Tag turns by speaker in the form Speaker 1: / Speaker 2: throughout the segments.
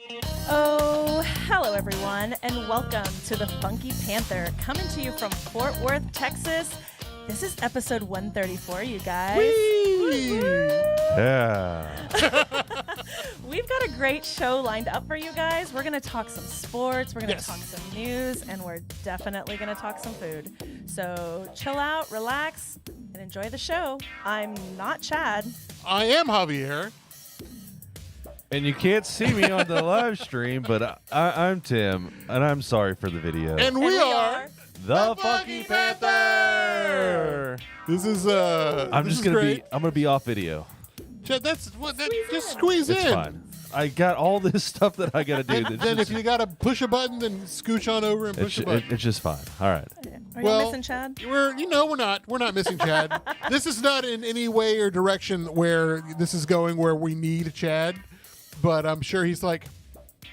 Speaker 1: Oh, hello everyone, and welcome to the Funky Panther, coming to you from Fort Worth, Texas. This is episode 134, you guys.
Speaker 2: Whee!
Speaker 3: Yeah.
Speaker 1: We've got a great show lined up for you guys. We're going to talk some sports, we're going to
Speaker 2: Yes.
Speaker 1: talk some news, and we're definitely going to talk some food. So chill out, relax, and enjoy the show. I'm not Chad.
Speaker 2: I am Javier.
Speaker 3: And you can't see me on the live stream, but I'm Tim, and I'm sorry for the video.
Speaker 2: And we are
Speaker 3: the Funky Panther.
Speaker 2: This is
Speaker 3: I'm
Speaker 2: this
Speaker 3: just
Speaker 2: is
Speaker 3: gonna
Speaker 2: great.
Speaker 3: I'm gonna be off video.
Speaker 2: Chad, that's what that
Speaker 1: Squeeze
Speaker 2: just
Speaker 1: in.
Speaker 2: squeeze
Speaker 3: It's
Speaker 2: in.
Speaker 3: fine. I got all this stuff that I gotta do.
Speaker 2: And then if you gotta push a button, then scooch on over and push a button.
Speaker 3: it's just fine. All right.
Speaker 1: Are you
Speaker 2: Well,
Speaker 1: missing Chad?
Speaker 2: we're not missing Chad. This is not in any way or direction where this is going where we need Chad, but I'm sure he's like,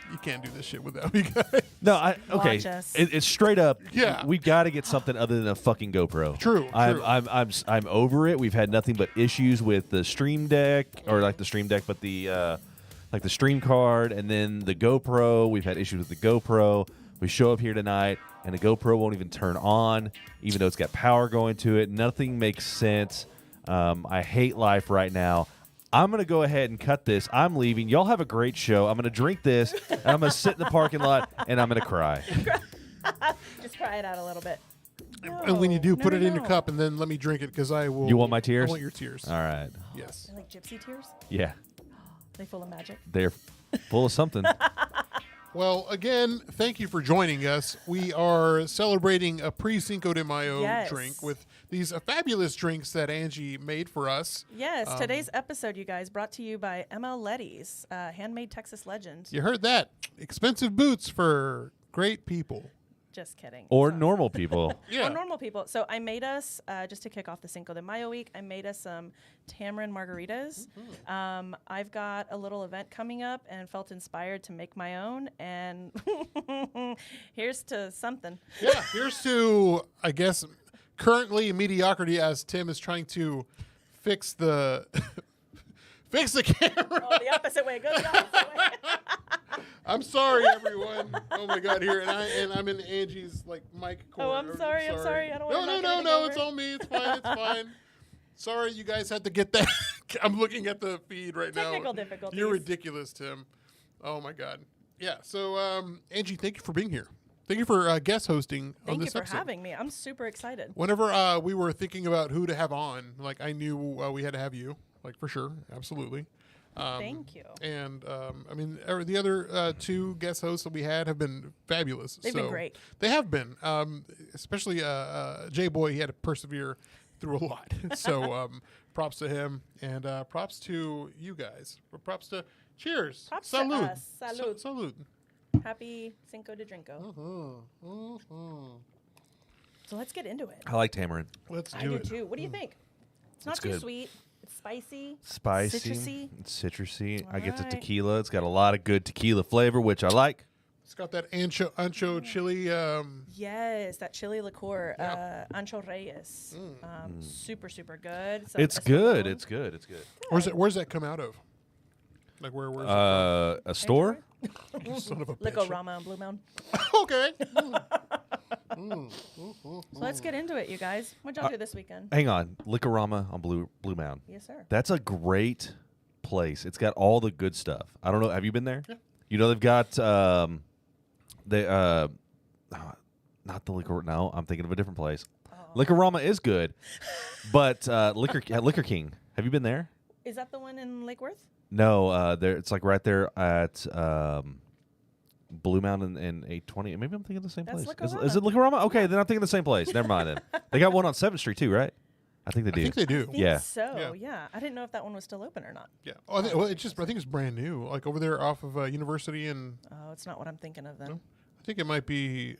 Speaker 2: you can't do this shit without me, guys.
Speaker 3: No, okay.
Speaker 1: Watch us.
Speaker 3: It's straight up.
Speaker 2: Yeah.
Speaker 3: We got to get something other than a fucking GoPro.
Speaker 2: True.
Speaker 3: I'm over it. We've had nothing but issues with the Stream Deck, or like the Stream Deck, but the like the Stream Card, and then the GoPro. We've had issues with the GoPro. We show up here tonight, and the GoPro won't even turn on, even though it's got power going to it. Nothing makes sense. I hate life right now. I'm going to go ahead and cut this. I'm leaving. Y'all have a great show. I'm going to drink this, and I'm going to sit in the parking lot, and I'm going to cry.
Speaker 1: Just cry it out a little bit.
Speaker 2: And when you do,
Speaker 1: No,
Speaker 2: put
Speaker 1: no,
Speaker 2: it in your
Speaker 1: no.
Speaker 2: cup and then let me drink it because I will.
Speaker 3: You want my tears?
Speaker 2: I want your tears.
Speaker 3: All right.
Speaker 2: Yes.
Speaker 1: They're like gypsy tears?
Speaker 3: Yeah.
Speaker 1: Are they full of magic?
Speaker 3: They're full of something.
Speaker 2: Well, again, thank you for joining us. We are celebrating a pre-Cinco de Mayo
Speaker 1: Yes.
Speaker 2: drink with these fabulous drinks that Angie made for us.
Speaker 1: Yes, today's episode, you guys, brought to you by ML Letty's, handmade Texas legend.
Speaker 2: You heard that. Expensive boots for great people.
Speaker 1: Just kidding.
Speaker 3: Or
Speaker 1: So-
Speaker 3: normal people.
Speaker 2: Yeah.
Speaker 1: Or normal people. So I made us, just to kick off the Cinco de Mayo week, I made us some tamarind margaritas. I've got a little event coming up and felt inspired to make my own. And here's to something.
Speaker 2: Yeah, here's to, I guess, currently mediocrity as Tim is trying to fix the fix the camera.
Speaker 1: Oh, the opposite way. Go the opposite way.
Speaker 2: I'm sorry, everyone. Oh my God, here and I'm in Angie's like mic cord.
Speaker 1: Oh, I'm sorry. I don't want to knock anything
Speaker 2: No.
Speaker 1: over.
Speaker 2: It's on me. It's fine. It's fine. Sorry, you guys had to get that. I'm looking at the feed right now.
Speaker 1: Technical difficulties.
Speaker 2: You're ridiculous, Tim. Oh my God. Yeah. So, Angie, thank you for being here. Thank you for guest hosting on
Speaker 1: Thank you
Speaker 2: this
Speaker 1: for
Speaker 2: episode.
Speaker 1: having me. I'm super excited.
Speaker 2: Whenever we were thinking about who to have on, like I knew we had to have you, like for sure, absolutely.
Speaker 1: Thank you.
Speaker 2: And I mean, the other two guest hosts that we had have been fabulous.
Speaker 1: They've been great.
Speaker 2: They have been, especially Jay Boy. He had to persevere through a lot. So props to him, and props to you guys. Props to cheers.
Speaker 1: Props to
Speaker 2: Salud.
Speaker 1: us. Salud.
Speaker 2: Salud.
Speaker 1: Happy Cinco de Drinko.
Speaker 2: Mm-hmm.
Speaker 1: So let's get into it.
Speaker 3: I like tamarind.
Speaker 2: Let's
Speaker 1: I
Speaker 2: do
Speaker 1: do
Speaker 2: it.
Speaker 1: too. What do you think? It's not
Speaker 3: It's
Speaker 1: too
Speaker 3: good.
Speaker 1: sweet. It's spicy.
Speaker 3: Spicy.
Speaker 1: Citrusy.
Speaker 3: It's citrusy. I get the
Speaker 1: Alright.
Speaker 3: tequila. It's got a lot of good tequila flavor, which I like.
Speaker 2: It's got that ancho chili.
Speaker 1: Yes, that chili liqueur, Ancho Reyes. Super, super good. So
Speaker 3: It's
Speaker 1: this
Speaker 3: good.
Speaker 1: one-
Speaker 3: It's good. It's good.
Speaker 2: Where's that come out of? Like where's
Speaker 3: A store?
Speaker 2: it from? Son of a bitch.
Speaker 1: Licorama and Blue Mound.
Speaker 2: Okay.
Speaker 1: So let's get into it, you guys. What'd y'all do this weekend?
Speaker 3: Hang on. Licorama on Blue Mound.
Speaker 1: Yes, sir.
Speaker 3: That's a great place. It's got all the good stuff. I don't know. Have you been there? Yeah. You know they've got not the liquor. No, I'm thinking of a different place. Licorama is good, but Liquor King. Have you been there?
Speaker 1: Is that the one in Lake Worth?
Speaker 3: No, there. It's like right there at Blue Mountain and 820. Maybe I'm thinking of the same
Speaker 1: That's
Speaker 3: place.
Speaker 1: Licorama.
Speaker 3: Is it Licorama? Okay, then I'm thinking of the same place. Never mind then. They got one on 7th Street too, right? I think they do.
Speaker 2: I think they do.
Speaker 1: I think
Speaker 3: Yeah.
Speaker 1: so,
Speaker 2: Yeah.
Speaker 1: yeah. I didn't know if that one was still open or not.
Speaker 2: Yeah. Oh, I think it's brand new. Like over there off of University, and
Speaker 1: Oh, it's not what I'm thinking of then.
Speaker 2: No. I think it might be.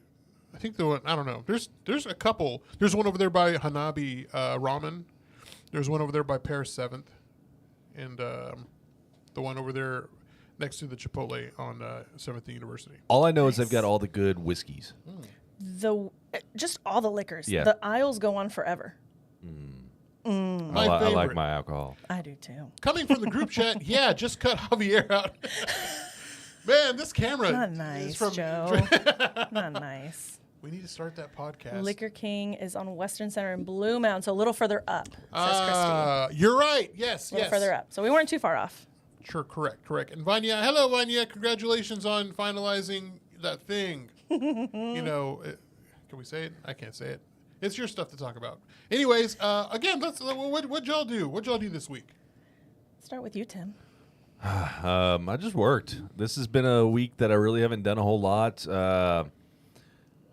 Speaker 2: I think the one. I don't know. There's a couple. There's one over there by Hanabi Ramen. There's one over there by Paris 7th, and the one over there next to the Chipotle on 7th and University.
Speaker 3: All I know is they've got all the good whiskeys.
Speaker 1: Just all the liquors.
Speaker 3: Yeah.
Speaker 1: The aisles go on forever.
Speaker 2: My
Speaker 3: I like
Speaker 2: favorite.
Speaker 3: my alcohol.
Speaker 1: I do too.
Speaker 2: Coming from the group chat, yeah, just cut Javier out. Man, man, this camera
Speaker 1: Not
Speaker 2: is
Speaker 1: nice,
Speaker 2: from
Speaker 1: Joe. Not nice.
Speaker 2: We need to start that podcast.
Speaker 1: Liquor King is on Western Center in Blue Mountain, so a little further up, says Christy.
Speaker 2: You're right. Yes,
Speaker 1: A little further up. So we weren't too far off.
Speaker 2: Sure, correct. And Vanya, hello, Vanya. Congratulations on finalizing that thing. Can we say it? I can't say it. It's your stuff to talk about. Anyways, again, what'd y'all do? What'd y'all do this week?
Speaker 1: Start with you, Tim.
Speaker 3: I just worked. This has been a week that I really haven't done a whole lot.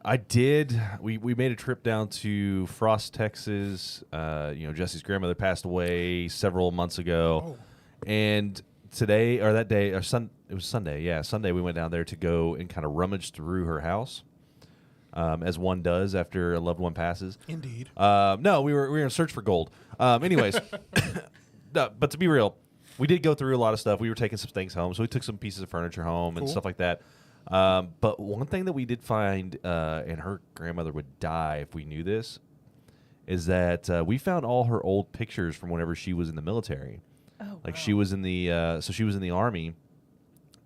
Speaker 3: I did. We made a trip down to Frost, Texas. Jesse's grandmother passed away several months ago, and today or that day or it was Sunday. Yeah, Sunday we went down there to go and kind of rummage through her house, as one does after a loved one passes.
Speaker 2: Indeed.
Speaker 3: No, we were in a search for gold. Anyways, no, but to be real, we did go through a lot of stuff. We were taking some things home, so we took some pieces of furniture home and stuff like that. But one thing that we did find, and her grandmother would die if we knew this, is that we found all her old pictures from whenever she was in the military.
Speaker 1: Oh,
Speaker 3: like
Speaker 1: wow.
Speaker 3: she was in the, she was in the Army,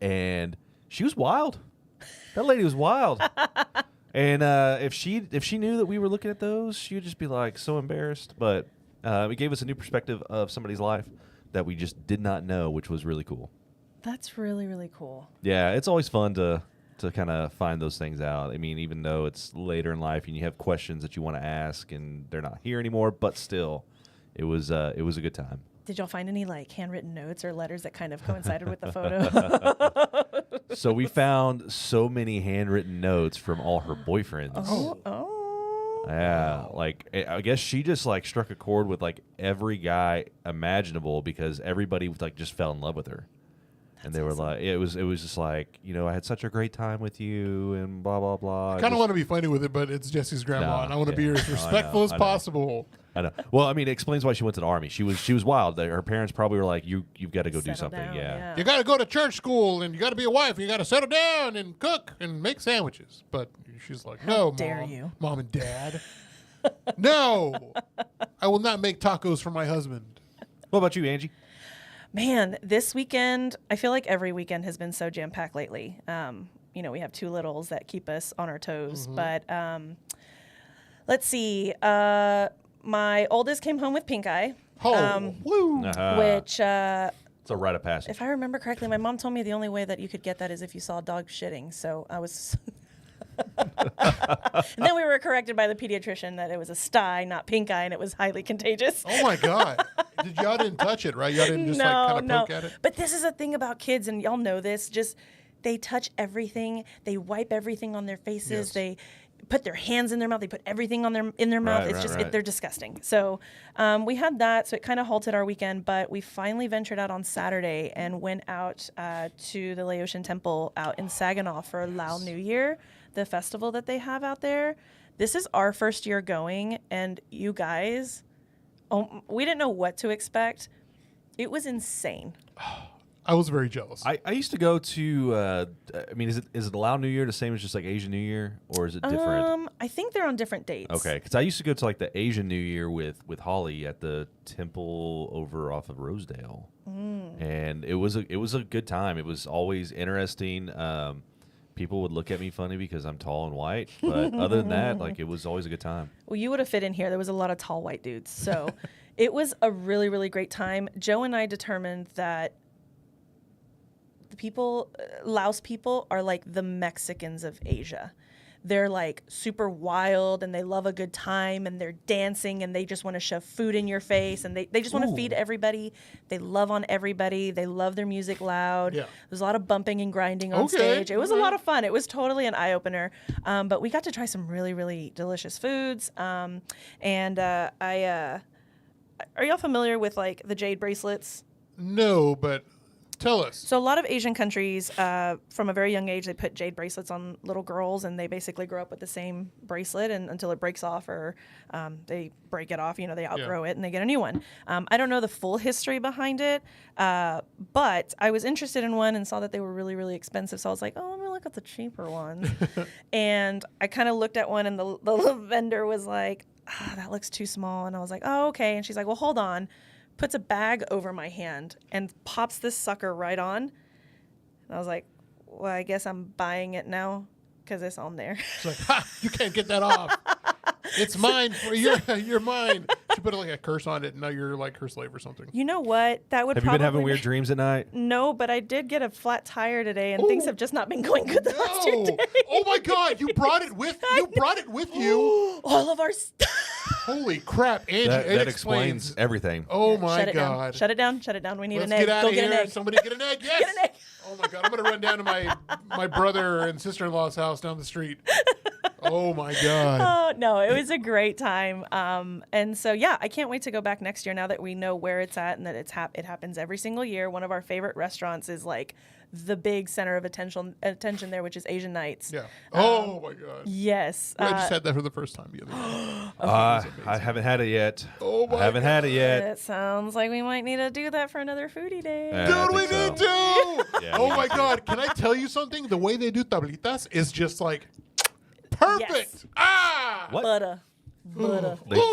Speaker 3: and she was wild. That lady was wild. And if she knew that we were looking at those, she would just be like so embarrassed. But it gave us a new perspective of somebody's life that we just did not know, which was really cool.
Speaker 1: That's really, really cool.
Speaker 3: Yeah, it's always fun to kind of find those things out. I mean, even though it's later in life and you have questions that you want to ask and they're not here anymore, but still, it was a good time.
Speaker 1: Did y'all find any like handwritten notes or letters that kind of coincided with the photo?
Speaker 3: So we found so many handwritten notes from all her boyfriends.
Speaker 1: Oh.
Speaker 3: Yeah, like I guess she just like struck a chord with like every guy imaginable because everybody like just fell in love with her. And they were like, it was just like, I had such a great time with you and blah, blah, blah.
Speaker 2: I kind of want to be funny with it, but it's Jesse's grandma, and I want to be as respectful as possible.
Speaker 3: I know. Well, I mean, it explains why she went to the Army. She was wild. Her parents probably were like, you've got to go do
Speaker 1: Settle
Speaker 3: something.
Speaker 1: down,
Speaker 3: Yeah.
Speaker 2: You got to go to church school, and you got to be a wife, and you got to settle down and cook and make sandwiches. But she's like, no,
Speaker 1: dare
Speaker 2: Mom.
Speaker 1: you.
Speaker 2: Mom and Dad. No, I will not make tacos for my husband.
Speaker 3: What about you, Angie?
Speaker 1: Man, this weekend, I feel like every weekend has been so jam-packed lately. We have two littles that keep us on our toes. But let's see. My oldest came home with pink eye.
Speaker 2: Woo.
Speaker 1: Which,
Speaker 3: It's a rite of passage.
Speaker 1: if I remember correctly, my mom told me the only way that you could get that is if you saw a dog shitting. So I was... And then we were corrected by the pediatrician that it was a sty, not pink eye, and it was highly contagious.
Speaker 2: Oh, my God. Y'all didn't touch it, right? Y'all didn't just kind of poke at it?
Speaker 1: But this is a thing about kids, and y'all know this. Just they touch everything. They wipe everything on their faces.
Speaker 2: Yes.
Speaker 1: They put their hands in their mouth. They put everything in their mouth. It's just they're disgusting. So we had that. So it kind of halted our weekend, but we finally ventured out on Saturday and went out to the Laotian Temple out in Saginaw for Lao New Year, the festival that they have out there. This is our first year going, and you guys, we didn't know what to expect. It was insane.
Speaker 2: I was very jealous.
Speaker 3: I used to go to, is it Lao New Year the same as just like Asian New Year, or is it different?
Speaker 1: I think they're on different dates.
Speaker 3: Okay, because I used to go to like the Asian New Year with Holly at the temple over off of Rosedale, and it was a good time. It was always interesting. People would look at me funny because I'm tall and white, but other than that, like it was always a good time.
Speaker 1: Well, you would have fit in here. There was a lot of tall white dudes, so it was a really, really great time. Joe and I determined that the people, Laos people, are like the Mexicans of Asia. They're like super wild and they love a good time and they're dancing and they just want to shove food in your face and they just want to feed everybody. They love on everybody. They love their music loud.
Speaker 2: Yeah.
Speaker 1: There's a lot of bumping and grinding on stage. It was a lot of fun. It was totally an eye-opener. But we got to try some really, really delicious foods. Are y'all familiar with like the jade bracelets?
Speaker 2: No, but tell us.
Speaker 1: So a lot of Asian countries, from a very young age, they put jade bracelets on little girls, and they basically grow up with the same bracelet and until it breaks off, or they break it off. They outgrow it and they get a new one. I don't know the full history behind it, but I was interested in one and saw that they were really, really expensive. So I was like, oh, let me look at the cheaper ones. And I kind of looked at one, and the vendor was like, that looks too small. And I was like, oh, okay. And she's like, well, hold on. Puts a bag over my hand and pops this sucker right on. And I was like, well, I guess I'm buying it now because it's on there.
Speaker 2: It's like, ha, you can't get that off. It's mine. You're mine. She put like a curse on it, and now you're like her slave or something.
Speaker 1: You know what? That would
Speaker 3: Have you
Speaker 1: probably
Speaker 3: been having weird dreams at night?
Speaker 1: No, but I did get a flat tire today, and things have just not been going good the last 2 days.
Speaker 2: Oh my God! You brought it with you.
Speaker 1: All of our stuff.
Speaker 2: Holy crap, Angie!
Speaker 3: That explains everything.
Speaker 2: Oh my
Speaker 1: Shut it down.
Speaker 2: God!
Speaker 1: Shut it down. Shut it down. We need
Speaker 2: Let's
Speaker 1: an egg.
Speaker 2: get out
Speaker 1: Go
Speaker 2: of
Speaker 1: get
Speaker 2: here.
Speaker 1: an egg.
Speaker 2: Somebody get an egg. Yes.
Speaker 1: Get an egg.
Speaker 2: Oh my God! I'm gonna run down to my brother and sister-in-law's house down the street. Oh my God!
Speaker 1: Oh no, it was a great time. And so yeah, I can't wait to go back next year now that we know where it's at and that it happens every single year. One of our favorite restaurants is like the big center of attention there, which is Asian Nights.
Speaker 2: Yeah. Oh my God.
Speaker 1: Yes.
Speaker 2: I just had that for the first time the other day.
Speaker 3: I haven't had it yet.
Speaker 2: Oh my
Speaker 3: I haven't had it yet.
Speaker 1: It sounds like we might need to do that for another foodie day.
Speaker 3: Yeah.
Speaker 2: Dude,
Speaker 3: I
Speaker 2: we
Speaker 3: think so.
Speaker 2: need to.
Speaker 3: Yeah,
Speaker 2: Oh
Speaker 3: we
Speaker 2: my
Speaker 3: need to.
Speaker 2: God! Can I tell you something? The way they do tablitas is just like perfect.
Speaker 1: Yes.
Speaker 2: Ah.
Speaker 3: What?
Speaker 1: Butter.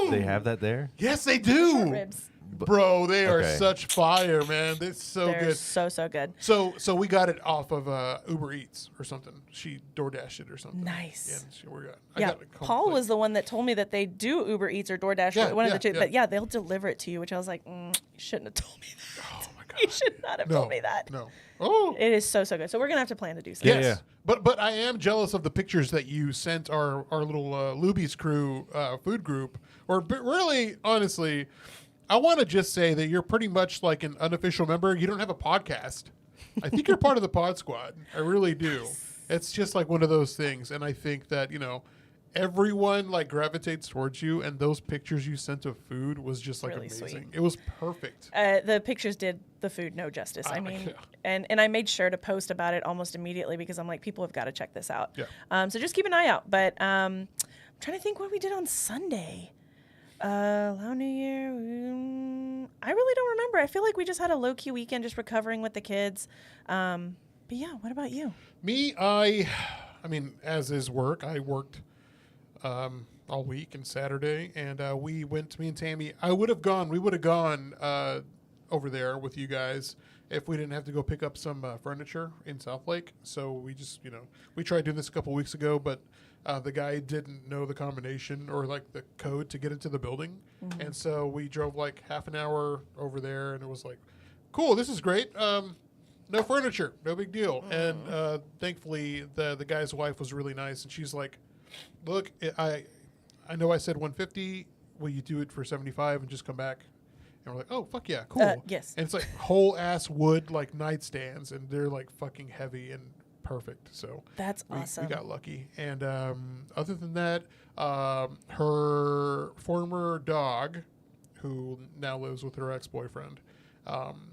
Speaker 3: They have that there?
Speaker 2: Yes, they
Speaker 1: Short
Speaker 2: do.
Speaker 1: ribs.
Speaker 2: Bro, they are
Speaker 3: Okay.
Speaker 2: such fire, man. It's so
Speaker 1: They're
Speaker 2: good.
Speaker 1: so good.
Speaker 2: So we got it off of Uber Eats or something. She DoorDashed it or something.
Speaker 1: Nice.
Speaker 2: Yeah,
Speaker 1: Yeah, Paul was the one that told me that they do Uber Eats or DoorDash,
Speaker 2: Yeah,
Speaker 1: one of
Speaker 2: yeah,
Speaker 1: the two.
Speaker 2: yeah.
Speaker 1: But yeah, they'll deliver it to you, which I was like, you shouldn't have told me that.
Speaker 2: Oh my God.
Speaker 1: You should not have told me that.
Speaker 2: No. Oh.
Speaker 1: It is so good. So we're gonna have to plan to do something.
Speaker 3: Yeah,
Speaker 2: Yes. But I am jealous of the pictures that you sent our little Luby's crew food group. But really, honestly, I want to just say that you're pretty much like an unofficial member. You don't have a podcast. I think you're part of the Pod Squad. I really do. It's just like one of those things. And I think that, everyone like gravitates towards you. And those pictures you sent of food was just like
Speaker 1: Really
Speaker 2: amazing.
Speaker 1: sweet.
Speaker 2: It was perfect.
Speaker 1: The pictures did the food no justice. I mean,
Speaker 2: yeah.
Speaker 1: and I made sure to post about it almost immediately because I'm like, people have got to check this out.
Speaker 2: Yeah.
Speaker 1: So just keep an eye out. But I'm trying to think what we did on Sunday. Lao New Year. I really don't remember. I feel like we just had a low key weekend, just recovering with the kids. But yeah, what about you?
Speaker 2: Me, I mean, as is work, I worked all week and Saturday, and me and Tammy, we would have gone over there with you guys if we didn't have to go pick up some furniture in South Lake. So we just, we tried doing this a couple weeks ago, but the guy didn't know the combination or like the code to get into the building.
Speaker 1: Mm-hmm.
Speaker 2: And so we drove like half an hour over there, and it was like, cool, this is great. No furniture, no big deal. And thankfully, the guy's wife was really nice, and she's like, look, I know I said 150. Will you do it for 75 and just come back? And we're like, oh, fuck yeah, cool.
Speaker 1: Yes.
Speaker 2: And it's like whole ass wood like nightstands, and they're like fucking heavy and perfect. So
Speaker 1: That's awesome.
Speaker 2: We got lucky. And other than that, her former dog, who now lives with her ex-boyfriend,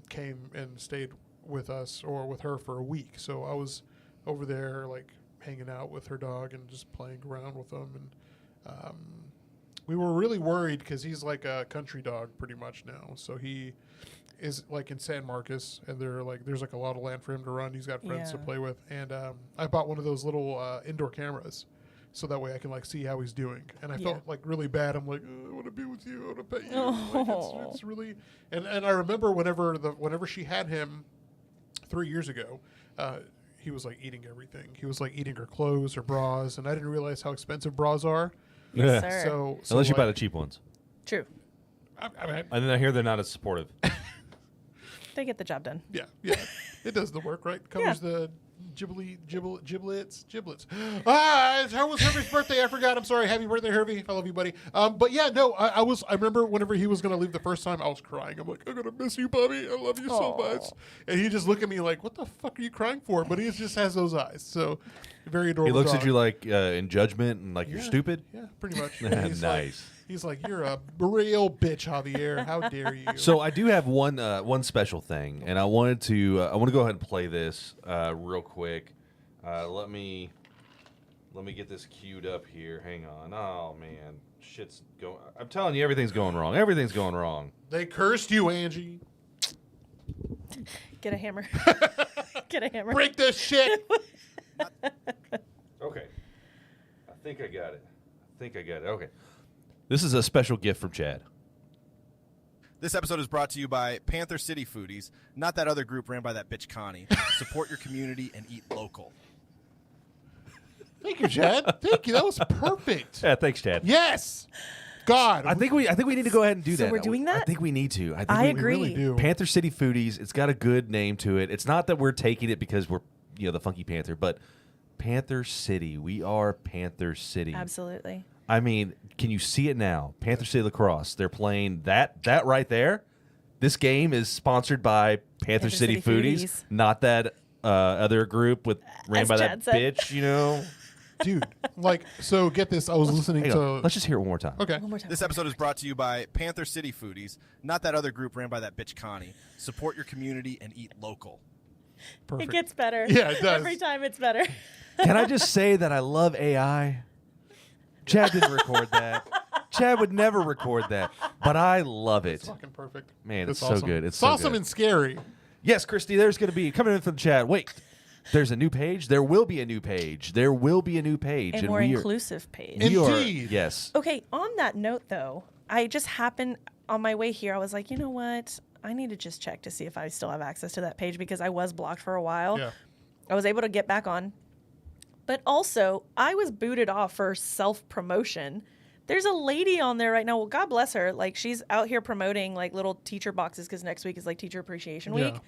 Speaker 2: came and stayed with us or with her for a week. So I was over there like hanging out with her dog and just playing around with them. And we were really worried because he's like a country dog pretty much now. So he is like in San Marcos, and there's like a lot of land for him to run. He's got friends to
Speaker 1: Yeah.
Speaker 2: play with. And I bought one of those little indoor cameras, so that way I can like see how he's doing. And I felt like really bad. I'm like, I want to be with you. I want to pet you. Like, it's really. And I remember whenever she had him 3 years ago, he was like eating everything. He was like eating her clothes, her bras, and I didn't realize how expensive bras are.
Speaker 3: Yeah.
Speaker 1: Sir.
Speaker 2: So
Speaker 3: Unless you buy the
Speaker 2: like,
Speaker 3: cheap ones.
Speaker 1: True.
Speaker 2: I mean,
Speaker 3: And then I hear they're not as supportive.
Speaker 1: They get the job done.
Speaker 2: yeah, it does the work, right? Covers the giblets. It was Hervey's birthday. I forgot. I'm sorry. Happy birthday, Hervey. I love you, buddy. But yeah, no, I remember whenever he was gonna leave the first time, I was crying. I'm like, I'm gonna miss you, Bobby. I love you so much. And he just looked at me like, what the fuck are you crying for? But he just has those eyes. So very adorable.
Speaker 3: He looks
Speaker 2: dog.
Speaker 3: at you like in judgment and like you're stupid.
Speaker 2: Yeah, pretty much. And he's like-
Speaker 3: Nice.
Speaker 2: He's like, you're a real bitch, Javier. How dare you?
Speaker 3: So I do have one special thing, and I wanted to go ahead and play this real quick. Let me get this queued up here. Hang on. Oh man, shit's going. I'm telling you, everything's going wrong. Everything's going wrong.
Speaker 2: They cursed you, Angie.
Speaker 1: Get a hammer. Get a hammer.
Speaker 2: Break this shit.
Speaker 3: Okay. I think I got it. Okay. This is a special gift from Chad.
Speaker 4: This episode is brought to you by Panther City Foodies, not that other group ran by that bitch Connie. Support your community and eat local.
Speaker 2: Thank you, Chad. Thank you. That was perfect.
Speaker 3: Yeah, thanks, Chad.
Speaker 2: Yes. God.
Speaker 3: I think we need to go ahead and do
Speaker 1: So
Speaker 3: that.
Speaker 1: we're doing that?
Speaker 3: I think we need to.
Speaker 1: I
Speaker 2: we
Speaker 1: agree.
Speaker 2: really do.
Speaker 3: Panther City Foodies. It's got a good name to it. It's not that we're taking it because we're the Funky Panther, but Panther City. We are Panther City.
Speaker 1: Absolutely.
Speaker 3: I mean, can you see it now? Panther City Lacrosse. They're playing that right there. This game is sponsored by Panther City Foodies, not that other group ran by
Speaker 1: Chad
Speaker 3: that
Speaker 1: said.
Speaker 3: bitch.
Speaker 2: Dude, so get this. I was listening
Speaker 3: Hang
Speaker 2: to.
Speaker 3: on. Let's just hear it one more time.
Speaker 2: Okay.
Speaker 1: One more time.
Speaker 4: This episode is brought to you by Panther City Foodies, not that other group ran by that bitch Connie. Support your community and eat local.
Speaker 2: Perfect.
Speaker 1: It gets better.
Speaker 2: Yeah, it does.
Speaker 1: Every time it's better.
Speaker 3: Can I just say that I love AI? Chad didn't record that. Chad would never record that, but I love it.
Speaker 2: It's fucking perfect.
Speaker 3: Man,
Speaker 2: That's
Speaker 3: it's so
Speaker 2: awesome.
Speaker 3: good. It's
Speaker 2: It's
Speaker 3: so
Speaker 2: awesome
Speaker 3: good.
Speaker 2: and scary.
Speaker 3: Yes, Christy, there's going to be, coming in from the chat, wait, there's a new page? There will be a new page. There will be a new page.
Speaker 1: A
Speaker 3: and
Speaker 1: more
Speaker 3: we are-
Speaker 1: inclusive page.
Speaker 3: we are-
Speaker 2: Indeed.
Speaker 3: yes.
Speaker 1: Okay, on that note, though, I just happened on my way here. I was like, you know what? I need to just check to see if I still have access to that page because I was blocked for a while.
Speaker 2: Yeah.
Speaker 1: I was able to get back on. But also, I was booted off for self-promotion. There's a lady on there right now. Well, God bless her. Like, she's out here promoting, like, little teacher boxes because next week is, like, Teacher Appreciation Week.
Speaker 2: Yeah.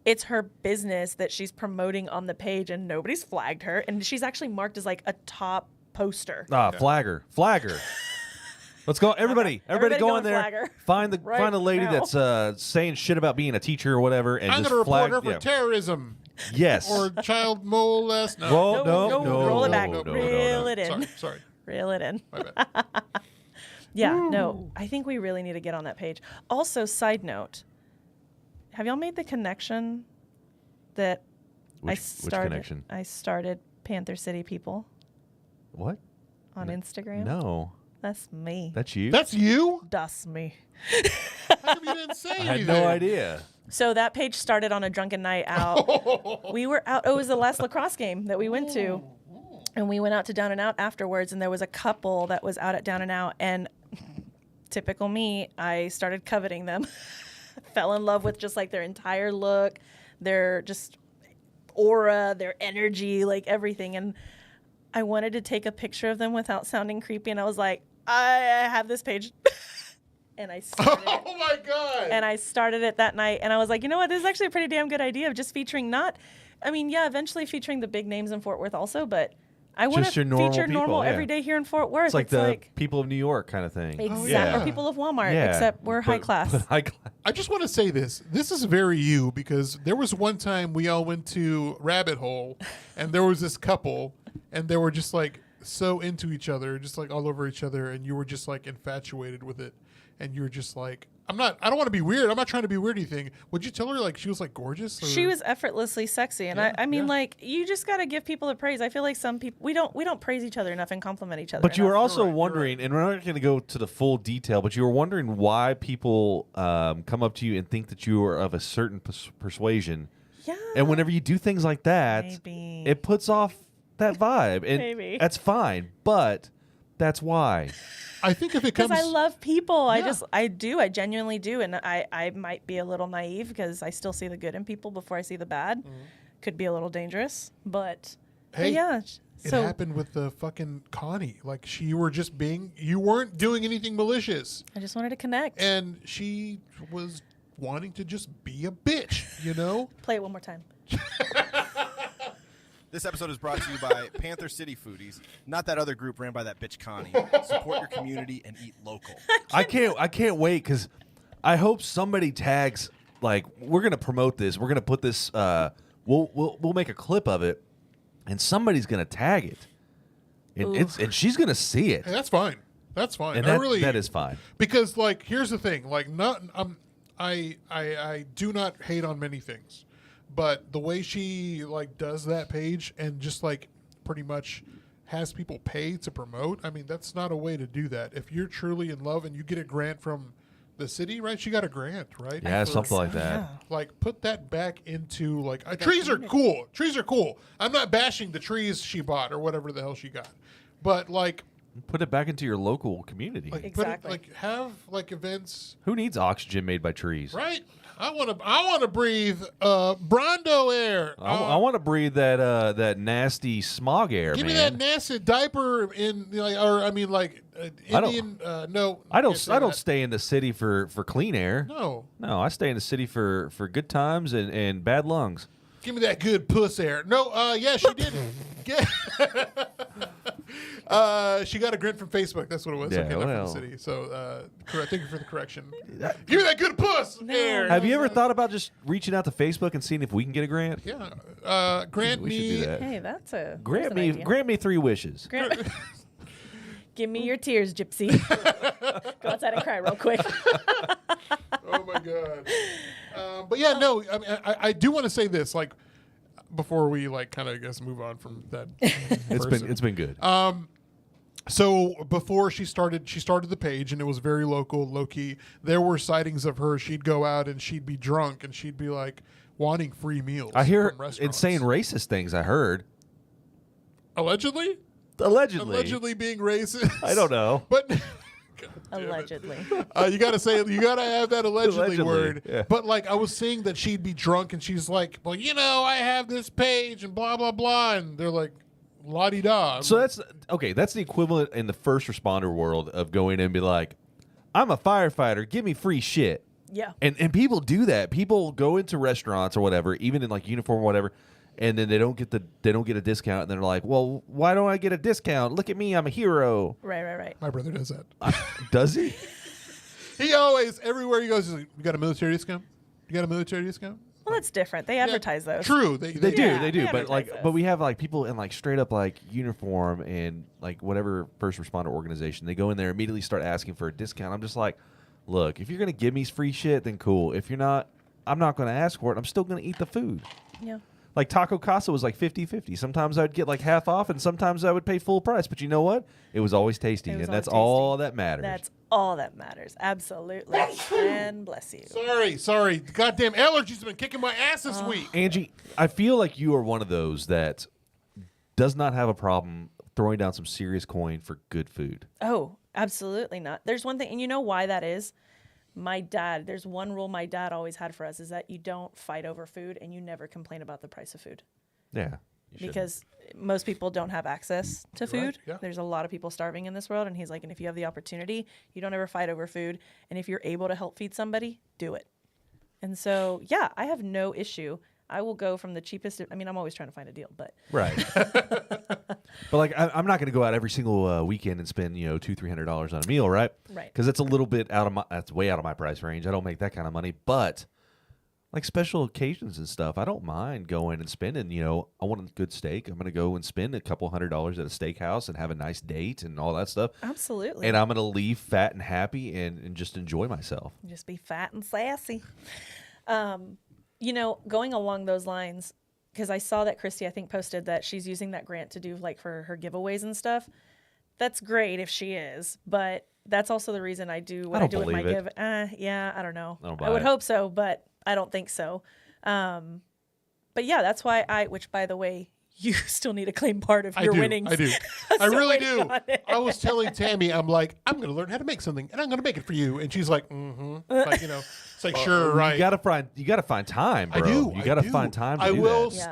Speaker 1: It's her business that she's promoting on the page, and nobody's flagged her. And she's actually marked as, like, a top poster.
Speaker 3: Flagger. Let's go, everybody go
Speaker 1: Everybody
Speaker 3: in
Speaker 1: go
Speaker 3: there.
Speaker 1: Flagger.
Speaker 3: Find the
Speaker 1: Right
Speaker 3: find a lady
Speaker 1: now.
Speaker 3: that's saying shit about being a teacher or whatever, and
Speaker 2: I'm
Speaker 3: just
Speaker 2: going to report
Speaker 3: flag.
Speaker 2: her for
Speaker 3: yeah.
Speaker 2: terrorism
Speaker 3: Yes.
Speaker 2: or child molest. No.
Speaker 3: Well, no,
Speaker 1: roll it back.
Speaker 3: no, no,
Speaker 1: Reel
Speaker 3: no.
Speaker 1: it in.
Speaker 2: Sorry.
Speaker 1: Reel it in.
Speaker 2: My bad.
Speaker 1: Yeah, no, I think we really need to get on that page. Also, side note, have y'all made the connection that
Speaker 3: Which
Speaker 1: started?
Speaker 3: connection?
Speaker 1: I started Panther City People
Speaker 3: What?
Speaker 1: on Instagram.
Speaker 3: No.
Speaker 1: That's me.
Speaker 3: That's you?
Speaker 2: That's you?
Speaker 1: That's me.
Speaker 2: How come you didn't say
Speaker 3: I had
Speaker 2: anything?
Speaker 3: no idea.
Speaker 1: So that page started on a drunken night out. We were out. It was the last lacrosse game that we went to. And we went out to Down and Out afterwards, and there was a couple that was out at Down and Out. And typical me, I started coveting them. Fell in love with just like their entire look, their just aura, their energy, like everything. And I wanted to take a picture of them without sounding creepy. And I was like, I have this page. And I started it.
Speaker 2: Oh my God.
Speaker 1: And I started it that night, and I was like, you know what? This is actually a pretty damn good idea of just featuring eventually featuring the big names in Fort Worth also, but I want
Speaker 3: Just your
Speaker 1: to
Speaker 3: normal
Speaker 1: feature
Speaker 3: people,
Speaker 1: normal
Speaker 3: yeah.
Speaker 1: every day here in Fort Worth.
Speaker 3: It's like the people of New York kind of thing.
Speaker 1: exactly,
Speaker 2: yeah.
Speaker 1: or people of Walmart,
Speaker 3: Yeah.
Speaker 1: except we're high class.
Speaker 3: But high class.
Speaker 2: I just want to say this. This is very you because there was one time we all went to Rabbit Hole and there was this couple and they were just like so into each other, just like all over each other, and you were just like infatuated with it. And you were just like, I don't want to be weird. I'm not trying to be weird or anything. Would you tell her like she was like gorgeous? Or?
Speaker 1: She was effortlessly sexy, and
Speaker 2: Yeah,
Speaker 1: I mean,
Speaker 2: yeah.
Speaker 1: like, you just got to give people the praise. I feel like some people we don't praise each other enough and compliment each other.
Speaker 3: But you were
Speaker 1: enough.
Speaker 3: also
Speaker 2: You're right, you're
Speaker 3: wondering, and we're not going to go to the full detail, but you were wondering why people come up to you and think that you are of a certain persuasion.
Speaker 1: Yeah.
Speaker 3: And whenever you do things like that,
Speaker 1: Maybe.
Speaker 3: it puts off that vibe. And
Speaker 1: Maybe.
Speaker 3: that's fine, but that's why.
Speaker 2: I think if it comes,
Speaker 1: Because I love people.
Speaker 2: Yeah.
Speaker 1: I genuinely do. And I might be a little naive because I still see the good in people before I see the bad. Could be a little dangerous, but
Speaker 2: Hey,
Speaker 1: yeah.
Speaker 2: it
Speaker 1: So
Speaker 2: happened with the fucking Connie. Like you weren't doing anything malicious,
Speaker 1: I just wanted to connect.
Speaker 2: and she was wanting to just be a bitch, you know?
Speaker 1: Play it one more time.
Speaker 4: This episode is brought to you by Panther City Foodies, not that other group ran by that bitch Connie. Support your community and eat local.
Speaker 3: I can't wait because I hope somebody tags, like, we're going to promote this. We're going to put this, we'll make a clip of it, and somebody's going to tag it. And she's going to see it.
Speaker 2: Hey, that's fine. That's fine.
Speaker 3: And that is fine.
Speaker 2: Because like here's the thing, like I do not hate on many things, but the way she like does that page and just like pretty much has people pay to promote, I mean that's not a way to do that. If you're truly in love and you get a grant from the city, right? She got a grant, right?
Speaker 3: Yeah,
Speaker 2: For-
Speaker 3: something like that.
Speaker 1: Yeah.
Speaker 2: Like put that back into like trees are cool. Trees are cool. I'm not bashing the trees she bought or whatever the hell she got, but like
Speaker 3: Put it back into your local community.
Speaker 2: Like,
Speaker 1: Exactly.
Speaker 2: Put it, like have like events,
Speaker 3: Who needs oxygen made by trees?
Speaker 2: right? I want to breathe Brondo air.
Speaker 3: I want to breathe that nasty smog air,
Speaker 2: Give
Speaker 3: man.
Speaker 2: me that nasty diaper in, like, or I mean, like Indian. No,
Speaker 3: I don't.
Speaker 2: can't say
Speaker 3: I don't
Speaker 2: that.
Speaker 3: stay in the city for clean air.
Speaker 2: No,
Speaker 3: No, I stay in the city for good times and bad lungs.
Speaker 2: give me that good puss air. No, yeah, she did. She got a grant from Facebook. That's what it was.
Speaker 3: Yeah,
Speaker 2: Okay, not from
Speaker 3: well.
Speaker 2: the city. So, thank you for the correction. Give me that good puss air.
Speaker 3: Have you ever thought about just reaching out to Facebook and seeing if we can get a grant?
Speaker 2: Yeah. Grant
Speaker 3: We should
Speaker 2: me.
Speaker 3: do that.
Speaker 1: Hey, that's an
Speaker 3: Grant
Speaker 1: idea.
Speaker 3: me 3 wishes.
Speaker 1: Give me your tears, Gypsy. Go outside and cry real quick.
Speaker 2: Oh my god. But yeah, no. I mean, I do want to say this, like, before we like kind of move on from that.
Speaker 3: It's been good.
Speaker 2: So before she started the page, and it was very low key. There were sightings of her. She'd go out and she'd be drunk, and she'd be like wanting free meals.
Speaker 3: I hear
Speaker 2: from restaurants.
Speaker 3: insane racist things. I heard
Speaker 2: Allegedly being racist.
Speaker 3: I don't know.
Speaker 2: But
Speaker 1: Allegedly.
Speaker 2: you gotta have that allegedly word.
Speaker 3: Yeah.
Speaker 2: But like, I was seeing that she'd be drunk, and she's like, well, I have this page and blah blah blah, and they're like, la di da.
Speaker 3: So that's okay. That's the equivalent in the first responder world of going in and be like, I'm a firefighter. Give me free shit.
Speaker 1: Yeah.
Speaker 3: And people do that. People go into restaurants or whatever, even in like uniform or whatever, and then they don't get a discount, and they're like, well, why don't I get a discount? Look at me, I'm a hero.
Speaker 1: Right.
Speaker 2: My brother does that.
Speaker 3: Does he?
Speaker 2: He always, everywhere he goes, he's like, you got a military discount? You got a military discount?
Speaker 1: Well, that's different. They advertise those.
Speaker 2: True.
Speaker 3: They do,
Speaker 1: Yeah,
Speaker 3: they do.
Speaker 1: they
Speaker 3: But
Speaker 1: advertise
Speaker 3: like,
Speaker 1: those.
Speaker 3: but we have like people in like straight up like uniform and like whatever first responder organization. They go in there immediately start asking for a discount. I'm just like, look, if you're gonna give me free shit, then cool. If you're not, I'm not gonna ask for it. I'm still gonna eat the food.
Speaker 1: Yeah.
Speaker 3: Like Taco Casa was like 50-50. Sometimes I'd get like half off, and sometimes I would pay full price. But you know what? It was always tasty,
Speaker 1: It was
Speaker 3: and that's
Speaker 1: always tasty.
Speaker 3: all that matters.
Speaker 1: That's all that matters. Absolutely. And bless you.
Speaker 2: Sorry. Goddamn allergies have been kicking my ass this week.
Speaker 3: Angie, I feel like you are one of those that does not have a problem throwing down some serious coin for good food.
Speaker 1: Oh, absolutely not. There's one thing, and you know why that is? There's one rule my dad always had for us, is that you don't fight over food and you never complain about the price of food.
Speaker 3: Yeah. you shouldn't.
Speaker 1: Because most people don't have access to food.
Speaker 2: yeah.
Speaker 1: There's a lot of people starving in this world. And he's like, and if you have the opportunity, you don't ever fight over food. And if you're able to help feed somebody, do it. And so, yeah, I have no issue. I will go from the cheapest. I mean, I'm always trying to find a deal, but
Speaker 3: Right. But like, I'm not going to go out every single weekend and spend $200-300 on a meal, right?
Speaker 1: Right.
Speaker 3: Because that's a little bit that's way out of my price range. I don't make that kind of money, but like special occasions and stuff, I don't mind going and spending. I want a good steak. I'm going to go and spend a couple $100 at a steakhouse and have a nice date and all that stuff.
Speaker 1: absolutely.
Speaker 3: And I'm going to leave fat and happy and just enjoy myself.
Speaker 1: Just be fat and sassy. Going along those lines, because I saw that Christy, I think, posted that she's using that grant to do like for her giveaways and stuff. That's great if she is, but that's also the reason I do what I,
Speaker 3: don't
Speaker 1: do with my
Speaker 3: believe
Speaker 1: give. Yeah, I don't know.
Speaker 3: I don't
Speaker 1: I
Speaker 3: buy
Speaker 1: would
Speaker 3: it.
Speaker 1: hope so, but I don't think so. But yeah, that's why which by the way, you still need to claim part of your winnings.
Speaker 2: I do. I really
Speaker 1: waiting
Speaker 2: do.
Speaker 1: on it.
Speaker 2: I was telling Tammy, I'm like, I'm going to learn how to make something, and I'm going to make it for you. And she's like, mm-hmm. Like, it's like, sure, right.
Speaker 3: You gotta find time, bro.
Speaker 2: I do.
Speaker 3: You gotta
Speaker 2: do.
Speaker 3: find time to
Speaker 2: I
Speaker 3: do
Speaker 2: will
Speaker 3: that.
Speaker 1: Yeah.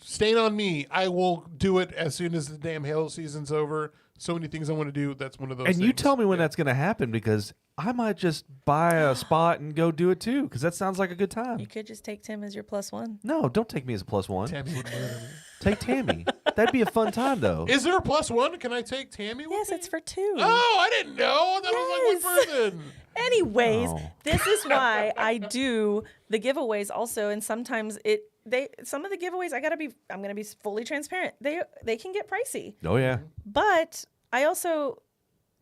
Speaker 2: stain on me. I will do it as soon as the damn hail season's over. So many things I want to do. That's one of those
Speaker 3: And
Speaker 2: things.
Speaker 3: you tell me when
Speaker 2: Yeah.
Speaker 3: that's gonna happen, because I might just buy a spot and go do it too, because that sounds like a good time.
Speaker 1: You could just take Tim as your +1.
Speaker 3: No, don't take me as a +1.
Speaker 2: Tammy would murder me.
Speaker 3: Take Tammy. That'd be a fun time, though.
Speaker 2: Is there a +1? Can I take Tammy with
Speaker 1: Yes,
Speaker 2: me?
Speaker 1: it's for 2.
Speaker 2: Oh, I didn't know. That was like one person.
Speaker 1: Anyways,
Speaker 3: Oh.
Speaker 1: this is why I do the giveaways also, and sometimes some of the giveaways I'm gonna be fully transparent. They can get pricey,
Speaker 3: Oh yeah.
Speaker 1: but I also,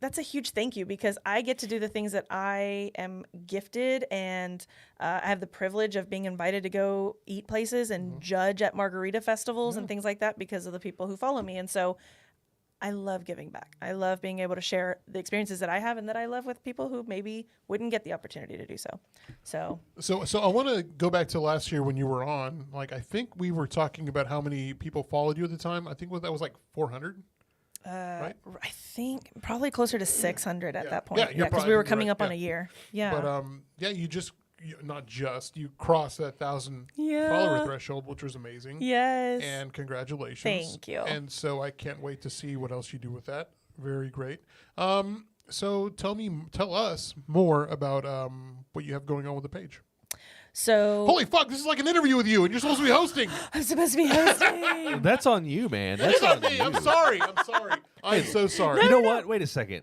Speaker 1: that's a huge thank you, because I get to do the things that I am gifted, and I have the privilege of being invited to go eat places and judge at margarita festivals and things like that because of the people who follow me. And so I love giving back. I love being able to share the experiences that I have and that I love with people who maybe wouldn't get the opportunity to do so.
Speaker 2: So I want to go back to last year when you were on. Like, I think we were talking about how many people followed you at the time. I think that was like 400. right?
Speaker 1: I think probably closer to 600 at that point.
Speaker 2: Yeah, you're
Speaker 1: because
Speaker 2: probably
Speaker 1: we were coming
Speaker 2: right,
Speaker 1: up on a year. Yeah.
Speaker 2: But you crossed that 1,000 follower threshold, which was amazing.
Speaker 1: Yes.
Speaker 2: And congratulations.
Speaker 1: Thank you.
Speaker 2: And so I can't wait to see what else you do with that. Very great. So tell us more about what you have going on with the page.
Speaker 1: So
Speaker 2: Holy fuck, this is like an interview with you, and you're supposed to be hosting.
Speaker 1: I'm supposed to be hosting.
Speaker 3: That's on you, man. That's on
Speaker 2: me.
Speaker 3: you.
Speaker 2: I'm sorry. I'm so sorry.
Speaker 3: You know what? Wait a second.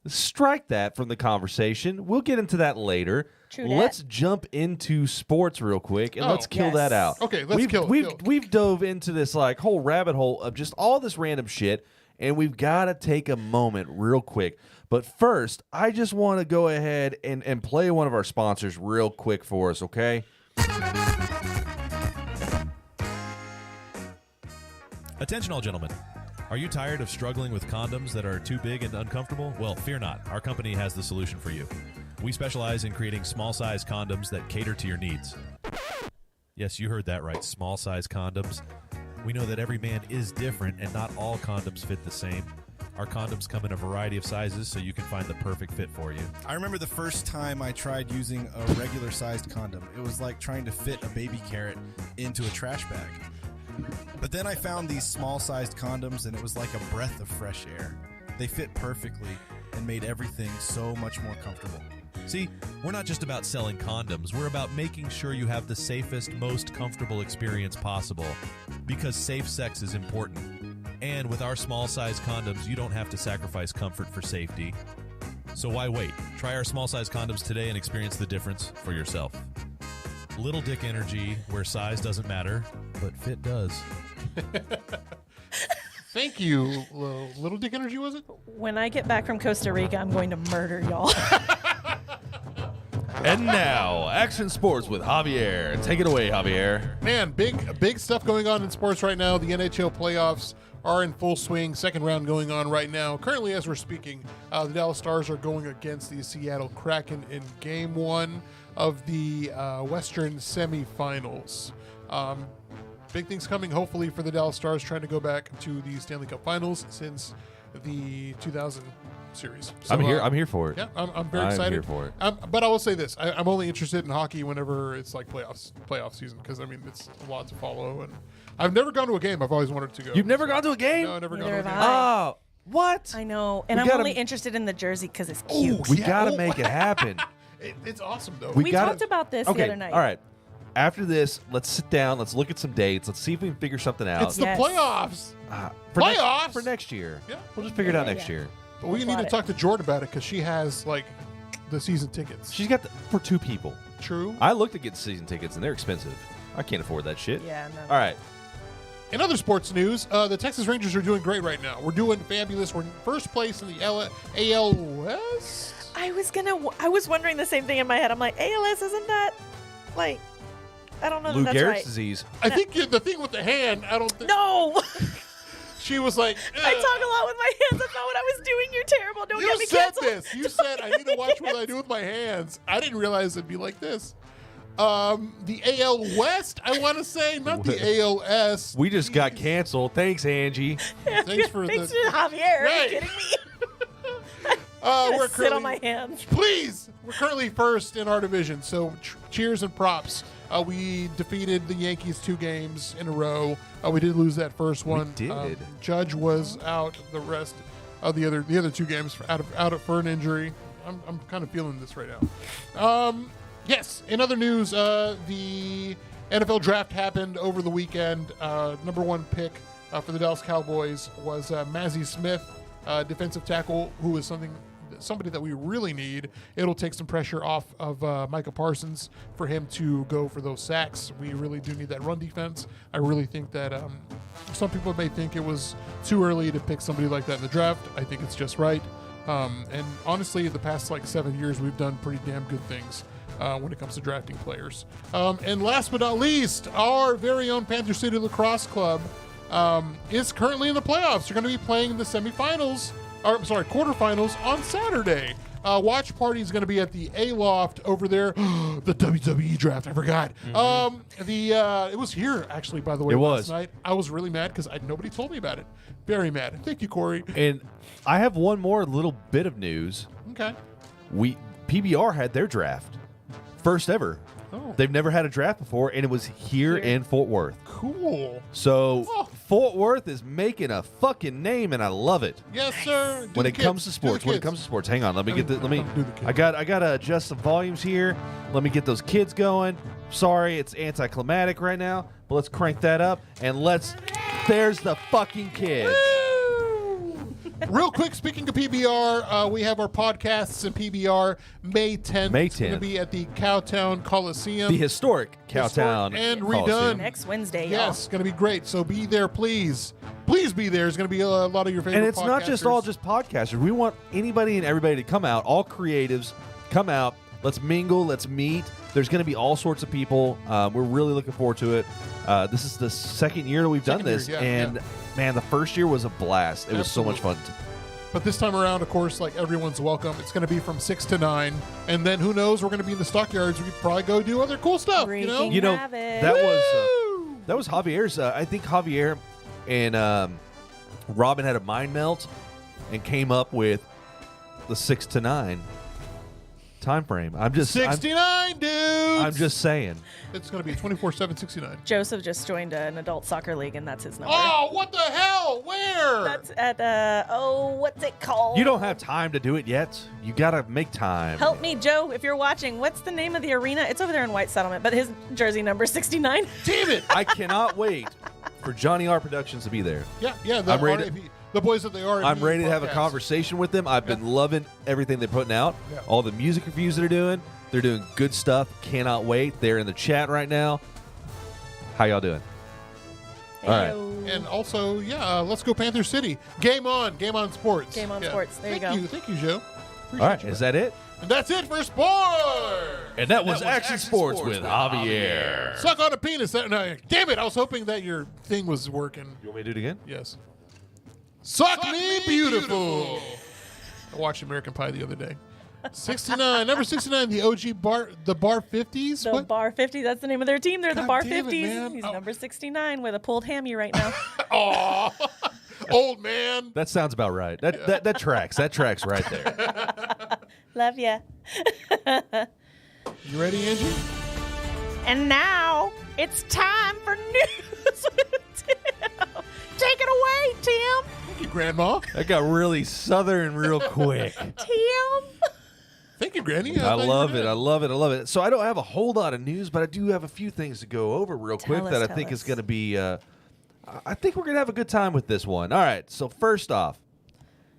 Speaker 3: Strike that from the conversation. We'll get into that later.
Speaker 1: True dat.
Speaker 3: Let's jump into sports real quick and let's kill
Speaker 1: Yes.
Speaker 3: that out.
Speaker 2: Okay, let's kill it.
Speaker 3: We've dove into this like whole rabbit hole of just all this random shit, and we've got to take a moment real quick. But first, I just want to go ahead and play one of our sponsors real quick for us, okay?
Speaker 5: Attention all gentlemen. Are you tired of struggling with condoms that are too big and uncomfortable? Well, fear not. Our company has the solution for you. We specialize in creating small-size condoms that cater to your needs. Yes, you heard that right. Small-size condoms. We know that every man is different and not all condoms fit the same. Our condoms come in a variety of sizes so you can find the perfect fit for you.
Speaker 4: I remember the first time I tried using a regular-sized condom. It was like trying to fit a baby carrot into a trash bag. But then I found these small-sized condoms, and it was like a breath of fresh air. They fit perfectly and made everything so much more comfortable.
Speaker 5: See, we're not just about selling condoms. We're about making sure you have the safest, most comfortable experience possible. Because safe sex is important. And with our small-size condoms, you don't have to sacrifice comfort for safety. So why wait? Try our small-size condoms today and experience the difference for yourself. Little dick energy, where size doesn't matter, but fit does.
Speaker 2: Thank you. Little Dick Energy, was it?
Speaker 1: When I get back from Costa Rica, I'm going to murder y'all.
Speaker 3: And now, action sports with Javier. Take it away, Javier.
Speaker 2: Man, big stuff going on in sports right now. The NHL playoffs are in full swing. Second round going on right now. Currently, as we're speaking, the Dallas Stars are going against the Seattle Kraken in Game 1 of the Western semifinals. Big things coming, hopefully, for the Dallas Stars, trying to go back to the Stanley Cup Finals since the 2000 series. So,
Speaker 3: I'm here for it.
Speaker 2: Yeah, I'm very excited.
Speaker 3: I'm here for it.
Speaker 2: But I will say this: I'm only interested in hockey whenever it's like playoff season, because I mean it's a lot to follow, and I've never gone to a game. I've always wanted to go.
Speaker 3: You've never gone to a game?
Speaker 2: No, I've never
Speaker 1: Neither
Speaker 2: gone to a
Speaker 1: have
Speaker 2: game.
Speaker 1: I.
Speaker 3: Oh, what?
Speaker 1: I know. And
Speaker 3: We
Speaker 1: I'm
Speaker 3: gotta-
Speaker 1: only interested in the jersey because it's cute.
Speaker 3: We gotta make it happen.
Speaker 2: It's awesome though.
Speaker 1: We
Speaker 3: gotta-
Speaker 1: talked about this
Speaker 3: Okay,
Speaker 1: the other night.
Speaker 3: all right. After this, let's sit down. Let's look at some dates. Let's see if we can figure something out.
Speaker 2: It's the
Speaker 1: Yes.
Speaker 2: playoffs.
Speaker 3: For
Speaker 2: playoffs?
Speaker 3: for next year.
Speaker 2: Yeah.
Speaker 3: We'll just figure it out
Speaker 1: Yeah,
Speaker 3: next
Speaker 1: yeah.
Speaker 3: year.
Speaker 2: But we need
Speaker 1: Plot
Speaker 2: to
Speaker 1: it.
Speaker 2: talk to Jordan about it because she has like the season tickets.
Speaker 3: She's got for 2 people.
Speaker 2: True.
Speaker 3: I looked at getting season tickets, and they're expensive. I can't afford that shit.
Speaker 1: Yeah, no.
Speaker 3: All right.
Speaker 2: In other sports news, the Texas Rangers are doing great right now. We're doing fabulous. We're in first place in the AL West.
Speaker 1: I was wondering the same thing in my head. I'm like, ALS, isn't that like, I don't know
Speaker 3: Lou
Speaker 1: that that's
Speaker 3: Gehrig's
Speaker 1: right.
Speaker 3: disease.
Speaker 2: I think the thing with the hand, I don't think.
Speaker 1: No!
Speaker 2: She was like,
Speaker 1: I talk a lot with my hands. That's not what I was doing. You're terrible. Don't get
Speaker 2: You
Speaker 1: me
Speaker 2: said
Speaker 1: canceled.
Speaker 2: this. You said I need to watch what I do with my hands. I didn't realize it'd be like this. The AL West, I want to say, not the ALS.
Speaker 3: We just got canceled. Thanks, Angie.
Speaker 2: Thanks for
Speaker 1: Thanks
Speaker 2: the.
Speaker 1: to Javier. Are
Speaker 2: Right.
Speaker 1: you kidding me?
Speaker 2: We're
Speaker 1: Sit
Speaker 2: currently,
Speaker 1: on my hands.
Speaker 2: please. We're currently first in our division, so cheers and props. We defeated the Yankees 2 games in a row. We did lose that first one.
Speaker 3: did.
Speaker 2: Judge was out the rest of the other 2 games out for an injury. I'm kind of feeling this right now. Yes. In other news, the NFL draft happened over the weekend. Number 1 pick for the Dallas Cowboys was Mazzie Smith, defensive tackle, who is somebody that we really need. It'll take some pressure off of Micah Parsons for him to go for those sacks. We really do need that run defense. I really think that some people may think it was too early to pick somebody like that in the draft. I think it's just right. And honestly, the past 7 years, we've done pretty damn good things when it comes to drafting players. And last but not least, our very own Panther City Lacrosse Club is currently in the playoffs. They're going to be playing the quarterfinals on Saturday. Watch party is going to be at the A-Loft over there. The WWE draft, I forgot. It was here, actually, by the way,
Speaker 3: It
Speaker 2: last
Speaker 3: was.
Speaker 2: night. I was really mad because nobody told me about it. Very mad. Thank you, Corey.
Speaker 3: And I have one more little bit of news.
Speaker 2: Okay.
Speaker 3: PBR had their draft. First ever.
Speaker 2: Oh.
Speaker 3: They've never had a draft before, and it was here in Fort Worth.
Speaker 2: Cool.
Speaker 3: So
Speaker 2: Oh.
Speaker 3: Fort Worth is making a fucking name, and I love it.
Speaker 2: Yes, sir. Do
Speaker 3: When
Speaker 2: the
Speaker 3: it comes
Speaker 2: kids.
Speaker 3: to
Speaker 2: Do the
Speaker 3: sports, when it
Speaker 2: kids.
Speaker 3: comes to sports, hang on. Let me get the. Let me.
Speaker 2: Do the kids.
Speaker 3: I gotta adjust some volumes here. Let me get those kids going. Sorry, it's anticlimactic right now, but let's crank that up and let's. There's the fucking kids.
Speaker 2: Real quick, speaking of PBR, we have our podcasts in PBR May 10th.
Speaker 3: May
Speaker 2: It's going to
Speaker 3: 10th.
Speaker 2: be at the Cowtown Coliseum.
Speaker 3: The historic Cowtown
Speaker 2: and
Speaker 3: Coliseum.
Speaker 2: redone.
Speaker 1: Next Wednesday, y'all.
Speaker 2: Yes, it's going to be great. So be there, please. Please be there. There's going to be a lot of your favorite
Speaker 3: And it's not just
Speaker 2: podcasters.
Speaker 3: all just podcasters. We want anybody and everybody to come out. All creatives, come out. Let's mingle. Let's meet. There's going to be all sorts of people. We're really looking forward to it. This is the second year that we've done
Speaker 2: Second year,
Speaker 3: this,
Speaker 2: yeah,
Speaker 3: and
Speaker 2: yeah.
Speaker 3: man, the first year was a blast. It was so much fun.
Speaker 2: But this time around, of course, like everyone's welcome. It's going to be from 6 to 9. And then who knows, we're going to be in the stockyards. We could probably go do other cool stuff, you know?
Speaker 1: Freaking
Speaker 3: You know,
Speaker 1: have it.
Speaker 3: that was Javier's. I think Javier and Robin had a mind melt and came up with the 6 to 9 time frame. I'm just
Speaker 2: 69 dudes.
Speaker 3: I'm just saying.
Speaker 2: It's going to be 24/7 69.
Speaker 1: Joseph just joined an adult soccer league, and that's his number.
Speaker 2: Oh, what the hell? Where?
Speaker 1: That's at, what's it called?
Speaker 3: You don't have time to do it yet. You gotta make time.
Speaker 1: Help me, Joe, if you're watching. What's the name of the arena? It's over there in White Settlement, but his jersey number is 69.
Speaker 2: Damn it.
Speaker 3: I cannot wait for Johnny R Productions to be there.
Speaker 2: Yeah.
Speaker 3: I'm ready
Speaker 2: The boys that they are.
Speaker 3: I'm ready to have a conversation with them. I've been loving everything they're putting out.
Speaker 2: Yeah.
Speaker 3: All the music reviews they're doing. They're doing good stuff. Cannot wait. They're in the chat right now. How y'all doing? All right.
Speaker 1: Heyo.
Speaker 2: And also, let's go Panther City. Game on Sports.
Speaker 1: Game on Sports. There you go.
Speaker 2: Thank you, Joe. Appreciate
Speaker 3: All right.
Speaker 2: you,
Speaker 3: Is
Speaker 2: man.
Speaker 3: that it?
Speaker 2: And that's it for sports.
Speaker 3: And that was Action Sports with Javier.
Speaker 2: Suck on a penis. No, damn it! I was hoping that your thing was working.
Speaker 3: You want me to do it again?
Speaker 2: Yes. Suck me beautiful. I watched American Pie the other day. 69, number 69, the OG bar, the Bar 50s.
Speaker 1: The
Speaker 2: What?
Speaker 1: Bar 50, that's the name of their team. They're the
Speaker 2: God
Speaker 1: Bar
Speaker 2: damn it,
Speaker 1: 50s.
Speaker 2: man.
Speaker 1: He's
Speaker 2: Oh.
Speaker 1: number 69 with a pulled hammy right now.
Speaker 2: Aw, old man.
Speaker 3: That sounds about right. That tracks. That tracks right there.
Speaker 1: Love ya.
Speaker 2: You ready, Angie?
Speaker 1: And now it's time for news with Tim. Take it away, Tim.
Speaker 2: Thank you, Grandma.
Speaker 3: That got really southern real quick.
Speaker 1: Tim.
Speaker 2: Thank you, Granny.
Speaker 3: I love it. I love it. I love it. So I don't have a whole lot of news, but I do have a few things to go over real quick
Speaker 1: us,
Speaker 3: that I
Speaker 1: tell
Speaker 3: think is
Speaker 1: us.
Speaker 3: going to be. I think we're going to have a good time with this one. All right. So first off,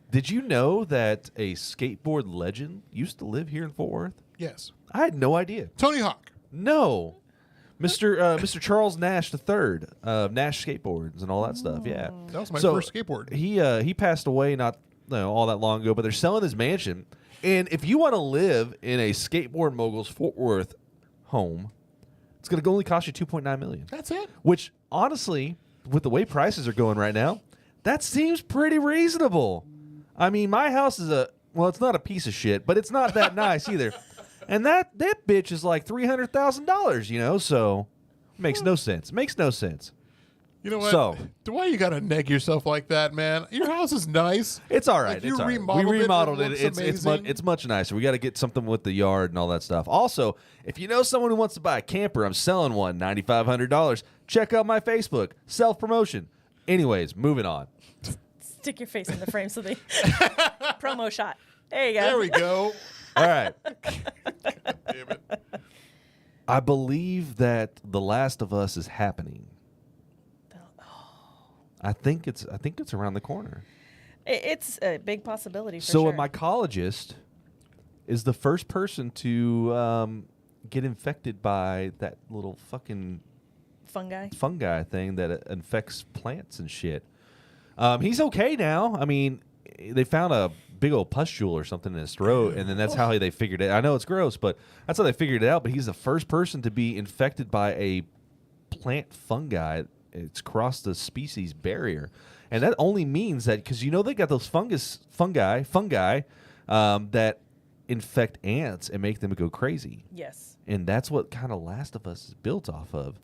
Speaker 3: did you know that a skateboard legend used to live here in Fort Worth?
Speaker 2: Yes.
Speaker 3: I had no idea.
Speaker 2: Tony Hawk.
Speaker 3: No. Mr. Charles Nash III of Nash Skateboards and all that stuff. Yeah.
Speaker 2: That was my
Speaker 3: So,
Speaker 2: first skateboard.
Speaker 3: He passed away not all that long ago, but they're selling his mansion. And if you want to live in a skateboard mogul's Fort Worth home, it's going to only cost you $2.9 million.
Speaker 2: That's it.
Speaker 3: Which honestly, with the way prices are going right now, that seems pretty reasonable. I mean, my house is it's not a piece of shit, but it's not that nice either. And that bitch is like $300,000, so makes no sense. Makes no sense.
Speaker 2: You know what?
Speaker 3: So-
Speaker 2: Why you gotta neg yourself like that, man? Your house is nice.
Speaker 3: It's all right.
Speaker 2: Like, you
Speaker 3: it's all right.
Speaker 2: remodeled it,
Speaker 3: We
Speaker 2: it
Speaker 3: remodeled it.
Speaker 2: looks
Speaker 3: It's
Speaker 2: amazing.
Speaker 3: much nicer. We got to get something with the yard and all that stuff. Also, if you know someone who wants to buy a camper, I'm selling one, $9,500. Check out my Facebook. Self promotion. Anyways, moving on.
Speaker 1: Stick your face in the frame so they promo shot. There you go.
Speaker 2: There we go.
Speaker 3: All right.
Speaker 2: Damn it.
Speaker 3: I believe that The Last of Us is happening. I think it's around the corner.
Speaker 1: It's a big possibility for
Speaker 3: So
Speaker 1: sure.
Speaker 3: a mycologist is the first person to get infected by that little fucking fungi thing that infects plants and shit. He's okay now. I mean, they found a big old pustule or something in his throat, and then that's how they figured it. I know it's gross, but that's how they figured it out. But he's the first person to be infected by a plant fungi. It's crossed the species barrier, and that only means that because they got those fungi that infect ants and make them go crazy.
Speaker 1: Yes.
Speaker 3: And that's what kind of Last of Us is built off of.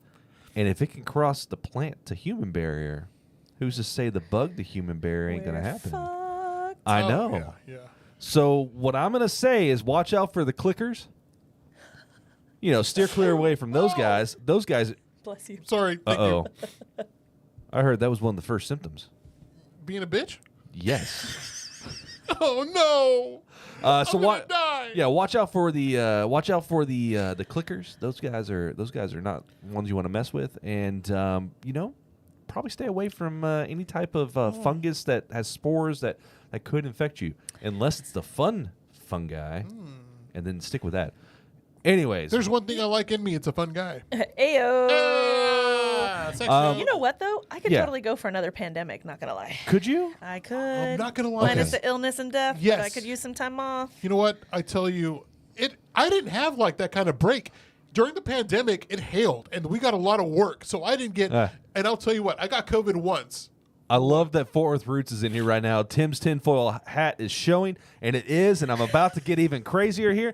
Speaker 3: And if it can cross the plant to human barrier, who's to say the bug to human barrier ain't going to happen?
Speaker 1: Fucked.
Speaker 3: I
Speaker 2: Oh,
Speaker 3: know.
Speaker 2: Yeah.
Speaker 3: So what I'm going to say is watch out for the clickers. You know, steer clear away from those guys. Those guys.
Speaker 1: Bless you.
Speaker 2: Sorry. Thank you.
Speaker 3: Uh-oh. I heard that was one of the first symptoms.
Speaker 2: Being a bitch?
Speaker 3: Yes.
Speaker 2: Oh no.
Speaker 3: So
Speaker 2: I'm gonna die.
Speaker 3: Yeah, watch out for the clickers. Those guys are not ones you want to mess with, and you know, probably stay away from any type of fungus that has spores that could infect you, unless it's the fun fungi, and then stick with that. Anyways,
Speaker 2: There's one thing I like in me. It's a fun guy.
Speaker 1: Ayo.
Speaker 2: Sexy.
Speaker 1: You know what though? I could
Speaker 3: Yeah.
Speaker 1: totally go for another pandemic. Not gonna lie.
Speaker 3: could you?
Speaker 1: I could.
Speaker 2: I'm not gonna lie.
Speaker 1: Minus the illness and death.
Speaker 2: Yes.
Speaker 1: But I could use some time off.
Speaker 2: You know what? I tell you, I didn't have like that kind of break. During the pandemic, it hailed, and we got a lot of work, so I didn't get. And I'll tell you what, I got COVID once.
Speaker 3: I love that Fort Worth Roots is in here right now. Tim's tinfoil hat is showing, and it is, and I'm about to get even crazier here.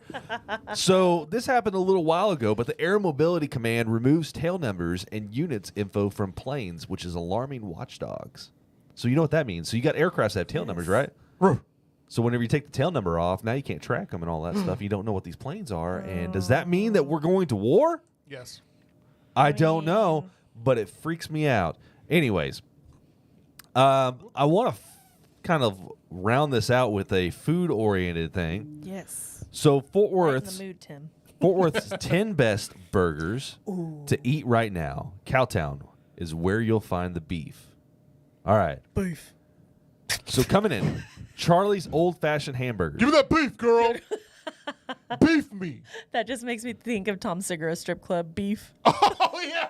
Speaker 3: So this happened a little while ago, but the Air Mobility Command removes tail numbers and units info from planes, which is alarming watchdogs. So you know what that means. So you got aircrafts that have tail numbers, right? So whenever you take the tail number off, now you can't track them and all that stuff. You don't know what these planes are. And does that mean that we're going to war?
Speaker 2: Yes.
Speaker 3: I don't know, but it freaks me out. Anyways, I want to kind of round this out with a food-oriented thing.
Speaker 1: Yes.
Speaker 3: So Fort
Speaker 1: Right in
Speaker 3: Worth's
Speaker 1: the mood, Tim.
Speaker 3: Fort Worth's 10 best burgers to eat right now. Cowtown is where you'll find the beef. All right.
Speaker 1: Beef.
Speaker 3: So coming in, Charlie's Old Fashioned Hamburgers.
Speaker 2: Give me that beef, girl. Beef me.
Speaker 1: That just makes me think of Tom Segura strip club beef.
Speaker 2: Oh yeah.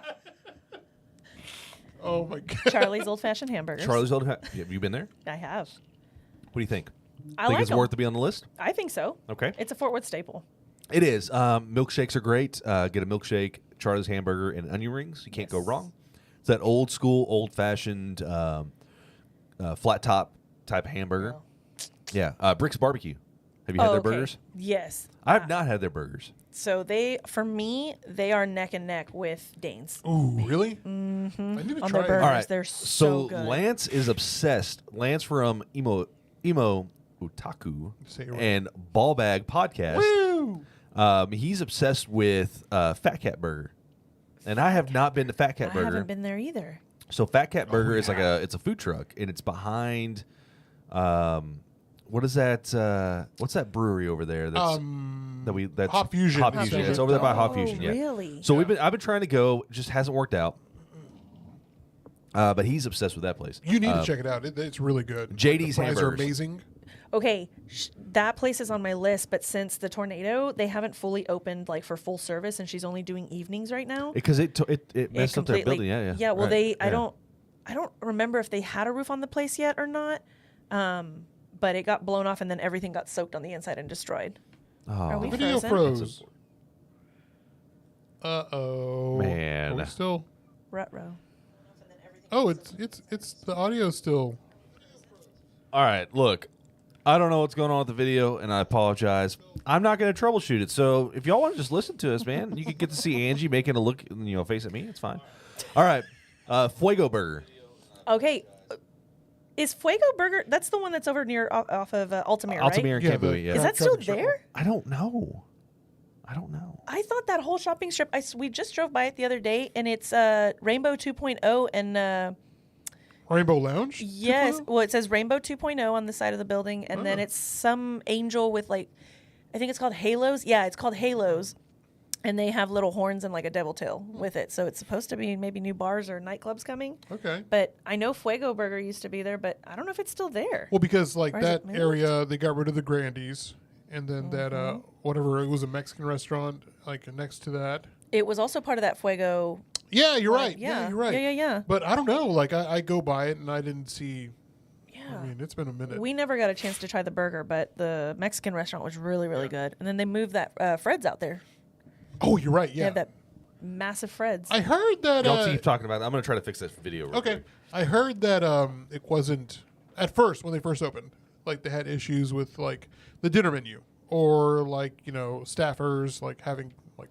Speaker 2: Oh my god.
Speaker 1: Charlie's Old Fashioned Hamburgers.
Speaker 3: Charlie's Old. Have you been there?
Speaker 1: I have.
Speaker 3: What do you think?
Speaker 1: I
Speaker 3: think
Speaker 1: like
Speaker 3: it's
Speaker 1: 'em.
Speaker 3: worth to be on the list?
Speaker 1: I think so.
Speaker 3: Okay.
Speaker 1: It's a Fort Worth staple.
Speaker 3: It is. Milkshakes are great. Get a milkshake, Charlie's hamburger, and onion rings. You can't go
Speaker 1: Yes.
Speaker 3: wrong. It's that old school, old fashioned, flat top type hamburger.
Speaker 1: Oh.
Speaker 3: Yeah. Brick's Barbecue. Have you had
Speaker 1: Oh,
Speaker 3: their
Speaker 1: okay.
Speaker 3: burgers?
Speaker 1: Yes.
Speaker 3: I have not had their burgers.
Speaker 1: So for me, they are neck and neck with Dane's.
Speaker 2: Ooh, really? Mm-hmm. I need to
Speaker 1: On
Speaker 2: try
Speaker 1: their
Speaker 2: it.
Speaker 1: burgers.
Speaker 3: All right.
Speaker 1: They're so good.
Speaker 3: Lance is obsessed. Lance from Emo Otaku
Speaker 2: Say it right.
Speaker 3: and Ball Bag Podcast.
Speaker 2: Woo!
Speaker 3: He's obsessed with Fat Cat Burger. And I have not been to Fat Cat
Speaker 1: I
Speaker 3: Burger.
Speaker 1: haven't been there either.
Speaker 3: So Fat Cat Burger is like it's a food truck, and it's behind, what is that? What's that brewery over there? That's that's
Speaker 2: Hop Fusion.
Speaker 3: Hop
Speaker 2: Hop
Speaker 3: Fusion.
Speaker 2: Fusion.
Speaker 3: It's over there by Hop
Speaker 1: Oh,
Speaker 3: Fusion. Yeah.
Speaker 1: really?
Speaker 3: So I've been trying to go, just hasn't worked out. But he's obsessed with that place.
Speaker 2: You need to check it out. It's really good.
Speaker 3: JD's
Speaker 2: the fries are
Speaker 3: hamburgers.
Speaker 2: amazing.
Speaker 1: Okay, that place is on my list, but since the tornado, they haven't fully opened like for full service, and she's only doing evenings right now.
Speaker 3: Because it messed up their
Speaker 1: completely-
Speaker 3: building. Yeah.
Speaker 1: Yeah, well,
Speaker 3: Right.
Speaker 1: I don't remember if they had a roof on the place yet or not. But it got blown off, and then everything got soaked on the inside and destroyed. Are we
Speaker 2: Video
Speaker 1: frozen?
Speaker 2: froze. Uh-oh.
Speaker 3: Man.
Speaker 2: Are we still?
Speaker 1: Ruh-roh.
Speaker 2: Oh, it's the audio still.
Speaker 3: All right, look, I don't know what's going on with the video, and I apologize. I'm not going to troubleshoot it. So if y'all want to just listen to us, man, you can get to see Angie making a face at me. It's fine. All right, Fuego Burger.
Speaker 1: Okay. Is Fuego Burger, that's the one that's over near off of Altamira, right?
Speaker 3: Altamira and
Speaker 2: Yeah,
Speaker 3: Cambodia. Yeah.
Speaker 1: Is that still
Speaker 2: Traffic circle.
Speaker 1: there?
Speaker 3: I don't know.
Speaker 1: I thought that whole shopping strip, we just drove by it the other day, and it's Rainbow 2.0 and
Speaker 2: Rainbow Lounge?
Speaker 1: yes,
Speaker 2: 2.0?
Speaker 1: well, it says Rainbow 2.0 on the side of the building, and then it's some angel with like, I think it's called Halos. Yeah, it's called Halos, and they have little horns and like a devil tail with it. So it's supposed to be maybe new bars or nightclubs coming.
Speaker 2: Okay.
Speaker 1: But I know Fuego Burger used to be there, but I don't know if it's still there.
Speaker 2: Well, because like
Speaker 1: Or is
Speaker 2: that
Speaker 1: it moved?
Speaker 2: area, they got rid of the Grandies, and then that
Speaker 1: Mm-hmm.
Speaker 2: whatever, it was a Mexican restaurant like next to that.
Speaker 1: It was also part of that Fuego.
Speaker 2: Yeah, you're right.
Speaker 1: yeah.
Speaker 2: you're right.
Speaker 1: Yeah.
Speaker 2: But I don't know. Like I go by it and I didn't see.
Speaker 1: Yeah.
Speaker 2: I mean, it's been a minute.
Speaker 1: We never got a chance to try the burger, but the Mexican restaurant was really, really good. And then they moved that Fred's out there.
Speaker 2: Oh, you're right.
Speaker 1: They
Speaker 2: Yeah.
Speaker 1: have that massive Fred's.
Speaker 2: I heard that.
Speaker 3: Y'all keep talking about it. I'm going to try to fix that video real
Speaker 2: Okay.
Speaker 3: quick.
Speaker 2: I heard that it wasn't at first when they first opened. Like they had issues with like the dinner menu or like staffers like having like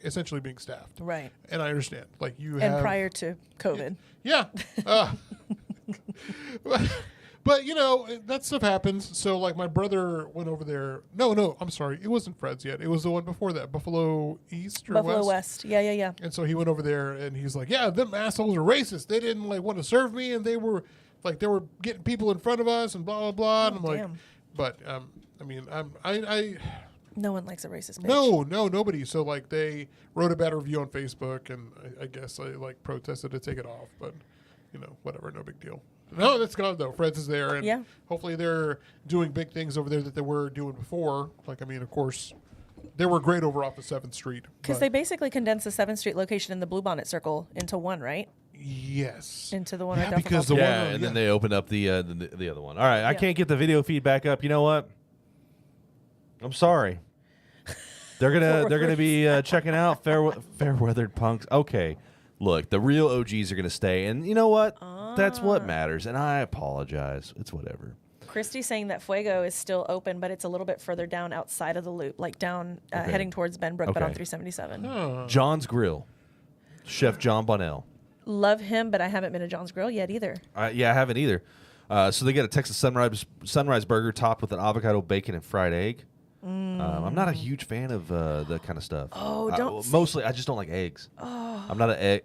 Speaker 2: essentially being staffed.
Speaker 1: Right.
Speaker 2: And I understand like you
Speaker 1: And
Speaker 2: have
Speaker 1: prior to COVID.
Speaker 2: yeah. But that stuff happens. So like my brother went over there. No, I'm sorry. It wasn't Fred's yet. It was the one before that, Buffalo East or
Speaker 1: Buffalo
Speaker 2: West.
Speaker 1: West. Yeah.
Speaker 2: And so he went over there and he's like, yeah, them assholes are racist. They didn't like want to serve me, and they were getting people in front of us and blah blah blah. And I'm like,
Speaker 1: damn.
Speaker 2: but I mean, I
Speaker 1: No one likes a racist bitch.
Speaker 2: no, nobody. So like they wrote a bad review on Facebook, and I guess I like protested to take it off, but whatever, no big deal. No, that's gone though. Fred's is there, and
Speaker 1: Yeah.
Speaker 2: hopefully they're doing big things over there that they were doing before. Like, I mean, of course, they were great over off of 7th Street.
Speaker 1: Because
Speaker 2: but
Speaker 1: they basically condensed the 7th Street location in the Bluebonnet Circle into one, right?
Speaker 2: yes,
Speaker 1: Into the one
Speaker 2: Yeah,
Speaker 1: right down from
Speaker 2: because the
Speaker 1: Baltimore.
Speaker 3: Yeah,
Speaker 2: one,
Speaker 3: and
Speaker 2: yeah.
Speaker 3: then they opened up the other one. All right, I
Speaker 1: Yeah.
Speaker 3: can't get the video feed back up. You know what? I'm sorry. They're gonna be checking out fair weathered punks. Okay, look, the real OGs are gonna stay, and you know what? That's what matters. And I apologize. It's whatever.
Speaker 1: Christy's saying that Fuego is still open, but it's a little bit further down outside of the loop, like down heading towards Benbrook, but on
Speaker 3: Okay.
Speaker 1: 377.
Speaker 3: John's Grill, Chef John Bonnell.
Speaker 1: Love him, but I haven't been to John's Grill yet either.
Speaker 3: Yeah, I haven't either. So they get a Texas sunrise burger topped with an avocado, bacon, and fried egg. I'm not a huge fan of that kind of stuff.
Speaker 1: Oh, don't say-
Speaker 3: mostly, I just don't like eggs. I'm not an egg.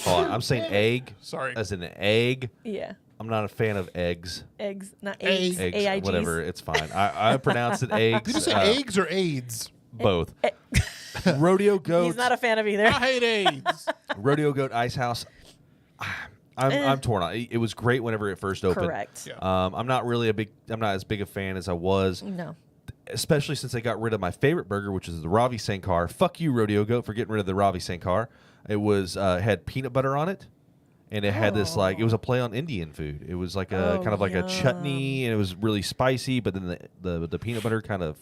Speaker 3: I'm saying egg.
Speaker 2: Sorry.
Speaker 3: As in egg.
Speaker 1: Yeah.
Speaker 3: I'm not a fan of eggs.
Speaker 1: Eggs, not
Speaker 2: Eggs.
Speaker 1: eggs.
Speaker 3: Eggs,
Speaker 1: AIGs.
Speaker 3: whatever. It's fine. I pronounce it eggs.
Speaker 2: Did you say eggs or AIDS?
Speaker 3: Both. Rodeo Goat.
Speaker 1: He's not a fan of either.
Speaker 2: I hate AIDS.
Speaker 3: Rodeo Goat Ice House. I'm torn on. It was great whenever it first opened.
Speaker 1: Correct.
Speaker 2: Yeah.
Speaker 3: I'm not as big a fan as I was.
Speaker 1: No.
Speaker 3: Especially since they got rid of my favorite burger, which is the Ravi Sankar. Fuck you, Rodeo Goat, for getting rid of the Ravi Sankar. It was had peanut butter on it, and it had this it was a play on Indian food. It was like a kind of like a chutney, and it was really spicy. But then the peanut butter kind of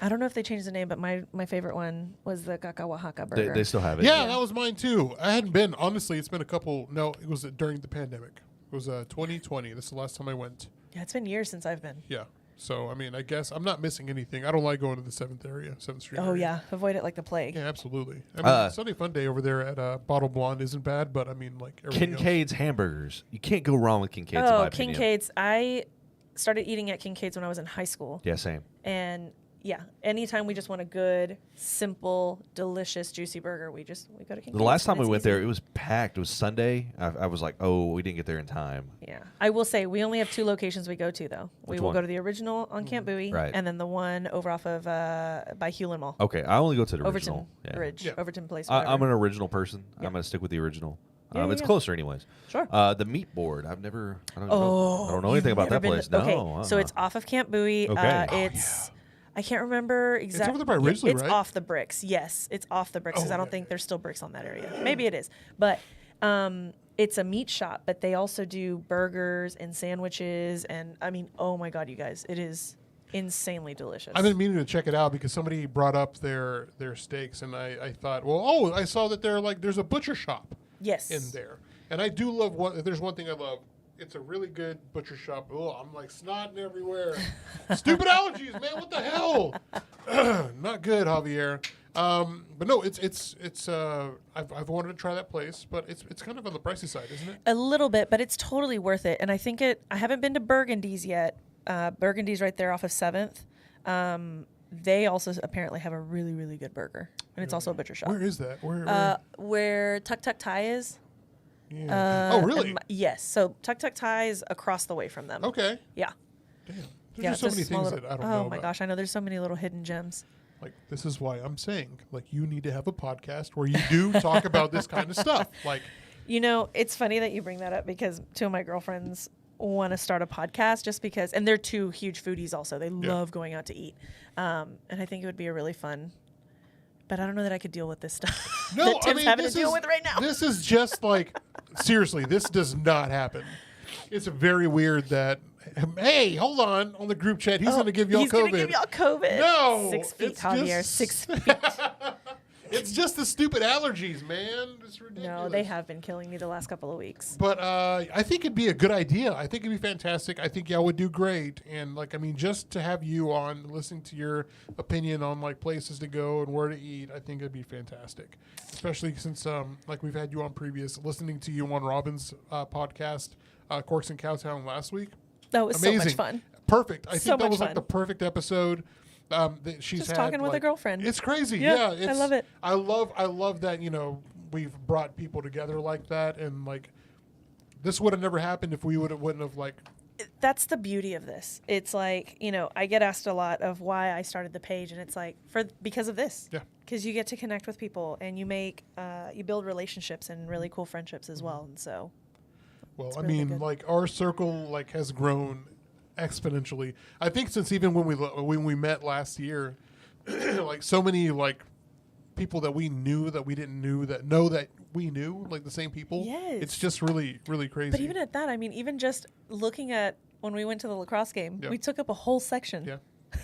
Speaker 1: I don't know if they changed the name, but my favorite one was the Caca Oaxaca burger.
Speaker 3: they still have it.
Speaker 2: Yeah, that was mine too. I hadn't been. Honestly, it's been a couple. No, it was during the pandemic. It was 2020. This is the last time I went.
Speaker 1: Yeah, it's been years since I've been.
Speaker 2: Yeah. So, I mean, I guess I'm not missing anything. I don't like going to the 7th Street
Speaker 1: Oh,
Speaker 2: area.
Speaker 1: yeah. Avoid it like the plague.
Speaker 2: Yeah, absolutely. I mean, Sunday Fun Day over there at Bottle Blonde isn't bad, but I mean, like everything
Speaker 3: Kincaid's hamburgers. You can't go wrong with Kincaid's. in my
Speaker 1: Oh,
Speaker 3: opinion.
Speaker 1: Kincaid's. I started eating at Kincaid's when I was in high school.
Speaker 3: Yeah, same.
Speaker 1: And yeah, anytime we just want a good, simple, delicious, juicy burger, we go to Kincaid's.
Speaker 3: The last time
Speaker 1: and
Speaker 3: we
Speaker 1: it's
Speaker 3: went
Speaker 1: easy.
Speaker 3: there, it was packed. It was Sunday. I was like, oh, we didn't get there in time.
Speaker 1: Yeah. I will say we only have 2 locations we go to, though. We
Speaker 3: Which
Speaker 1: will
Speaker 3: one?
Speaker 1: go to the original on Camp Bowie,
Speaker 3: Right.
Speaker 1: and then the one over off of by Hewlin Mall.
Speaker 3: Okay, I only go to the
Speaker 1: Overton
Speaker 3: original. Yeah.
Speaker 1: Ridge.
Speaker 2: Yeah.
Speaker 1: Overton Place.
Speaker 3: I'm
Speaker 1: whatever.
Speaker 3: an original person.
Speaker 1: Yeah.
Speaker 3: I'm going to stick with the original.
Speaker 1: Yeah,
Speaker 3: It's
Speaker 1: yeah.
Speaker 3: closer, anyways.
Speaker 1: Sure.
Speaker 3: The meat board. I don't know
Speaker 1: you've
Speaker 3: anything about
Speaker 1: never
Speaker 3: that
Speaker 1: been
Speaker 3: place.
Speaker 1: to- okay,
Speaker 3: No.
Speaker 1: so it's off of Camp Bowie.
Speaker 3: Okay.
Speaker 1: It's I can't remember exactly.
Speaker 2: over there by Ridgely,
Speaker 1: It's
Speaker 2: right?
Speaker 1: off the bricks. Yes, it's off the bricks because
Speaker 2: Oh,
Speaker 1: I don't
Speaker 2: yeah.
Speaker 1: think there's still bricks on that area. Maybe it is, but it's a meat shop. But they also do burgers and sandwiches, and I mean, oh my god, you guys, it is insanely delicious.
Speaker 2: I've been meaning to check it out because somebody brought up their steaks, and I thought, well, I saw that there's a butcher shop
Speaker 1: yes
Speaker 2: in there, and I do love one. If there's one thing I love, it's a really good butcher shop. Oh, I'm like snotting everywhere. Stupid allergies, man. What the hell? Not good, Javier. But no, it's I've wanted to try that place, but it's kind of on the pricey side, isn't it?
Speaker 1: A little bit, but it's totally worth it. And I think I haven't been to Burgundy's yet. Burgundy's right there off of 7th. They also apparently have a really, really good burger. And it's also a butcher shop.
Speaker 2: Where is that? Where?
Speaker 1: Where Tuk Tuk Thai is.
Speaker 2: Yeah. Oh, really?
Speaker 1: Yes. So Tuk Tuk Thai is across the way from them.
Speaker 2: Okay.
Speaker 1: Yeah.
Speaker 2: Damn. There's
Speaker 1: Yeah,
Speaker 2: just so
Speaker 1: it's a
Speaker 2: many
Speaker 1: small
Speaker 2: things
Speaker 1: little-
Speaker 2: that I don't know
Speaker 1: Oh my
Speaker 2: about.
Speaker 1: gosh, I know there's so many little hidden gems.
Speaker 2: Like, this is why I'm saying, like, you need to have a podcast where you do talk about this kind of stuff. Like,
Speaker 1: You know, it's funny that you bring that up because 2 of my girlfriends want to start a podcast just because, and they're 2 huge foodies also. They love going out to eat. And I think it would be a really fun, but I don't know that I could deal with this stuff
Speaker 2: no,
Speaker 1: that Tim's
Speaker 2: I mean,
Speaker 1: having
Speaker 2: this
Speaker 1: to deal
Speaker 2: is,
Speaker 1: with right now.
Speaker 2: This is just like, seriously, this does not happen. It's very weird that, hey, hold on the group chat. He's going to give y'all
Speaker 1: He's
Speaker 2: COVID.
Speaker 1: going to give y'all COVID.
Speaker 2: No,
Speaker 1: 6 feet,
Speaker 2: it's
Speaker 1: Javier.
Speaker 2: just-
Speaker 1: 6 feet.
Speaker 2: It's just the stupid allergies, man. It's ridiculous.
Speaker 1: No, they have been killing me the last couple of weeks.
Speaker 2: But I think it'd be a good idea. I think it'd be fantastic. I think y'all would do great. And like, I mean, just to have you on, listening to your opinion on like places to go and where to eat, I think it'd be fantastic. Especially since like we've had you on previous, listening to you on Robin's podcast, Corks and Cowtown last week.
Speaker 1: That was
Speaker 2: Amazing.
Speaker 1: so much fun.
Speaker 2: Perfect. I
Speaker 1: So
Speaker 2: think that
Speaker 1: much
Speaker 2: was like
Speaker 1: fun.
Speaker 2: the perfect episode. That she's
Speaker 1: Just
Speaker 2: had,
Speaker 1: talking with a
Speaker 2: like,
Speaker 1: girlfriend.
Speaker 2: It's crazy.
Speaker 1: Yeah,
Speaker 2: Yeah,
Speaker 1: I love it.
Speaker 2: I love that, you know, we've brought people together like that, and like this would have never happened if we wouldn't have like.
Speaker 1: That's the beauty of this. It's like, you know, I get asked a lot of why I started the page, and it's like because of this.
Speaker 2: Yeah.
Speaker 1: Because you get to connect with people, and you make you build relationships and really cool friendships as well. And so,
Speaker 2: Well,
Speaker 1: it's
Speaker 2: I
Speaker 1: really
Speaker 2: mean,
Speaker 1: good.
Speaker 2: like our circle like has grown exponentially. I think since even when we met last year, like so many like people that we knew that we didn't know that we knew, like the same people.
Speaker 1: Yes.
Speaker 2: It's just really, really crazy.
Speaker 1: But even at that, I mean, even just looking at when we went to the lacrosse game,
Speaker 2: Yeah.
Speaker 1: we took up a whole section.
Speaker 2: Yeah.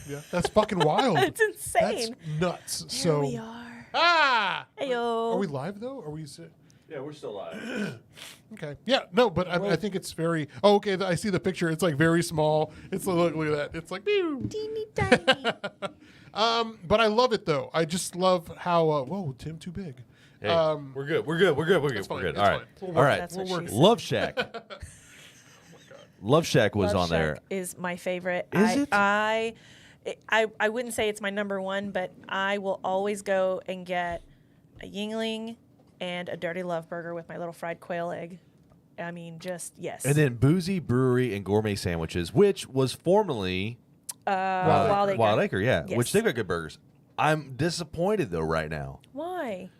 Speaker 2: Yeah. That's fucking wild.
Speaker 1: It's insane.
Speaker 2: That's nuts.
Speaker 1: There
Speaker 2: So
Speaker 1: we are.
Speaker 2: Are
Speaker 1: Heyo.
Speaker 2: we live though? Are we
Speaker 3: Yeah, we're still live.
Speaker 2: okay. Yeah, no, but I think it's very okay, I see the picture. It's like very small. It's look at that. It's like pew.
Speaker 1: Teeny tiny.
Speaker 2: But I love it though. I just love how whoa, Tim too big.
Speaker 3: Hey, we're good. We're good. We're good. We're good.
Speaker 2: That's fine,
Speaker 3: We're good.
Speaker 2: that's
Speaker 3: All right.
Speaker 2: fine. We'll
Speaker 3: All
Speaker 2: work
Speaker 3: right.
Speaker 2: it.
Speaker 1: That's what
Speaker 2: We'll
Speaker 1: she
Speaker 2: work
Speaker 1: said.
Speaker 3: Love Shack. Love Shack was
Speaker 1: Love
Speaker 3: on there.
Speaker 1: Shack is my favorite.
Speaker 3: Is it?
Speaker 1: I wouldn't say it's my number one, but I will always go and get a Yingling and a Dirty Love burger with my little fried quail egg. I mean, just yes.
Speaker 3: And then Boozy Brewery and Gourmet Sandwiches, which was formerly
Speaker 1: Wild Acre.
Speaker 3: yeah.
Speaker 1: Yes.
Speaker 3: Which they've got good burgers. I'm disappointed though right now.
Speaker 1: Why?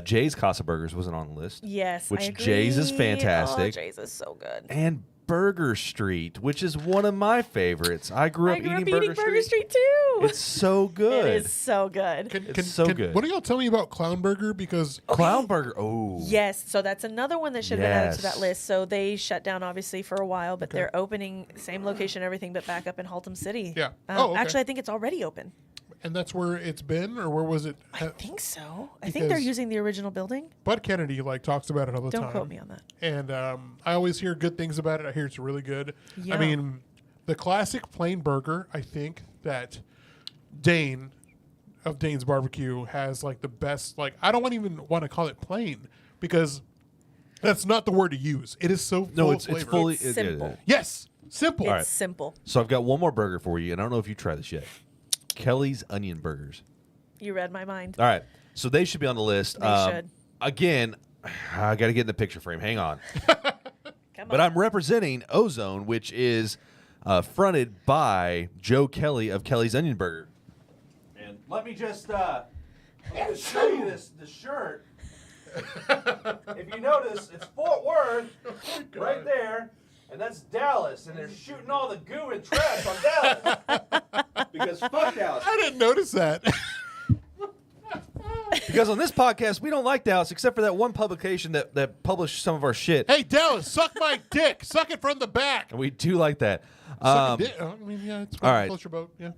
Speaker 3: Jay's Casa Burgers wasn't on the list.
Speaker 1: Yes,
Speaker 3: Which
Speaker 1: I agree.
Speaker 3: Jay's is
Speaker 1: Oh,
Speaker 3: fantastic.
Speaker 1: Jay's is so good.
Speaker 3: And Burger Street, which is one of my favorites. I grew up eating
Speaker 1: Burger
Speaker 3: Burger
Speaker 1: Street too.
Speaker 3: It's so good.
Speaker 1: It is so good.
Speaker 3: It's so good.
Speaker 2: What do y'all tell me about Clown Burger? Because
Speaker 3: Clown Burger. Oh.
Speaker 1: Yes, so that's another one that should have been added to that
Speaker 3: Yes.
Speaker 1: list. So they shut down obviously for a while, but they're opening same location, everything, but back up in Haltom City.
Speaker 2: Yeah. Okay.
Speaker 1: Actually, I think it's already open.
Speaker 2: and that's where it's been, or where was it?
Speaker 1: I think so. I think they're
Speaker 2: Because-
Speaker 1: using the original building.
Speaker 2: Bud Kennedy like talks about it all the time.
Speaker 1: Don't quote me on that.
Speaker 2: And I always hear good things about it. I hear it's really good.
Speaker 1: Yeah.
Speaker 2: I mean, the classic plain burger, I think that Dane of Dane's Barbecue has like the best, like, I don't even want to call it plain because that's not the word to use. It is so full
Speaker 3: No,
Speaker 2: of
Speaker 3: it's
Speaker 2: flavor.
Speaker 3: fully
Speaker 1: It's simple.
Speaker 2: Yes, simple.
Speaker 1: It's simple.
Speaker 3: So I've got one more burger for you, and I don't know if you tried this yet. Kelly's Onion Burgers.
Speaker 1: You read my mind.
Speaker 3: All right, so they should be on the list.
Speaker 1: They should.
Speaker 3: Again, I got to get in the picture frame. Hang on.
Speaker 1: Come
Speaker 3: But
Speaker 1: on.
Speaker 3: I'm representing Ozone, which is fronted by Joe Kelly of Kelly's Onion Burger. And let me just show you the shirt. If you notice, it's Fort Worth right there, and that's Dallas, and they're shooting all the goo and trash on Dallas. Because fuck Dallas.
Speaker 2: I didn't notice that.
Speaker 3: Because on this podcast, we don't like Dallas, except for that one publication that published some of our shit.
Speaker 2: Hey, Dallas, suck my dick. Suck it from the back.
Speaker 3: And we do like that.
Speaker 2: Suck a dick. I mean, yeah, it's
Speaker 3: all right.
Speaker 2: Culture boat. Yeah.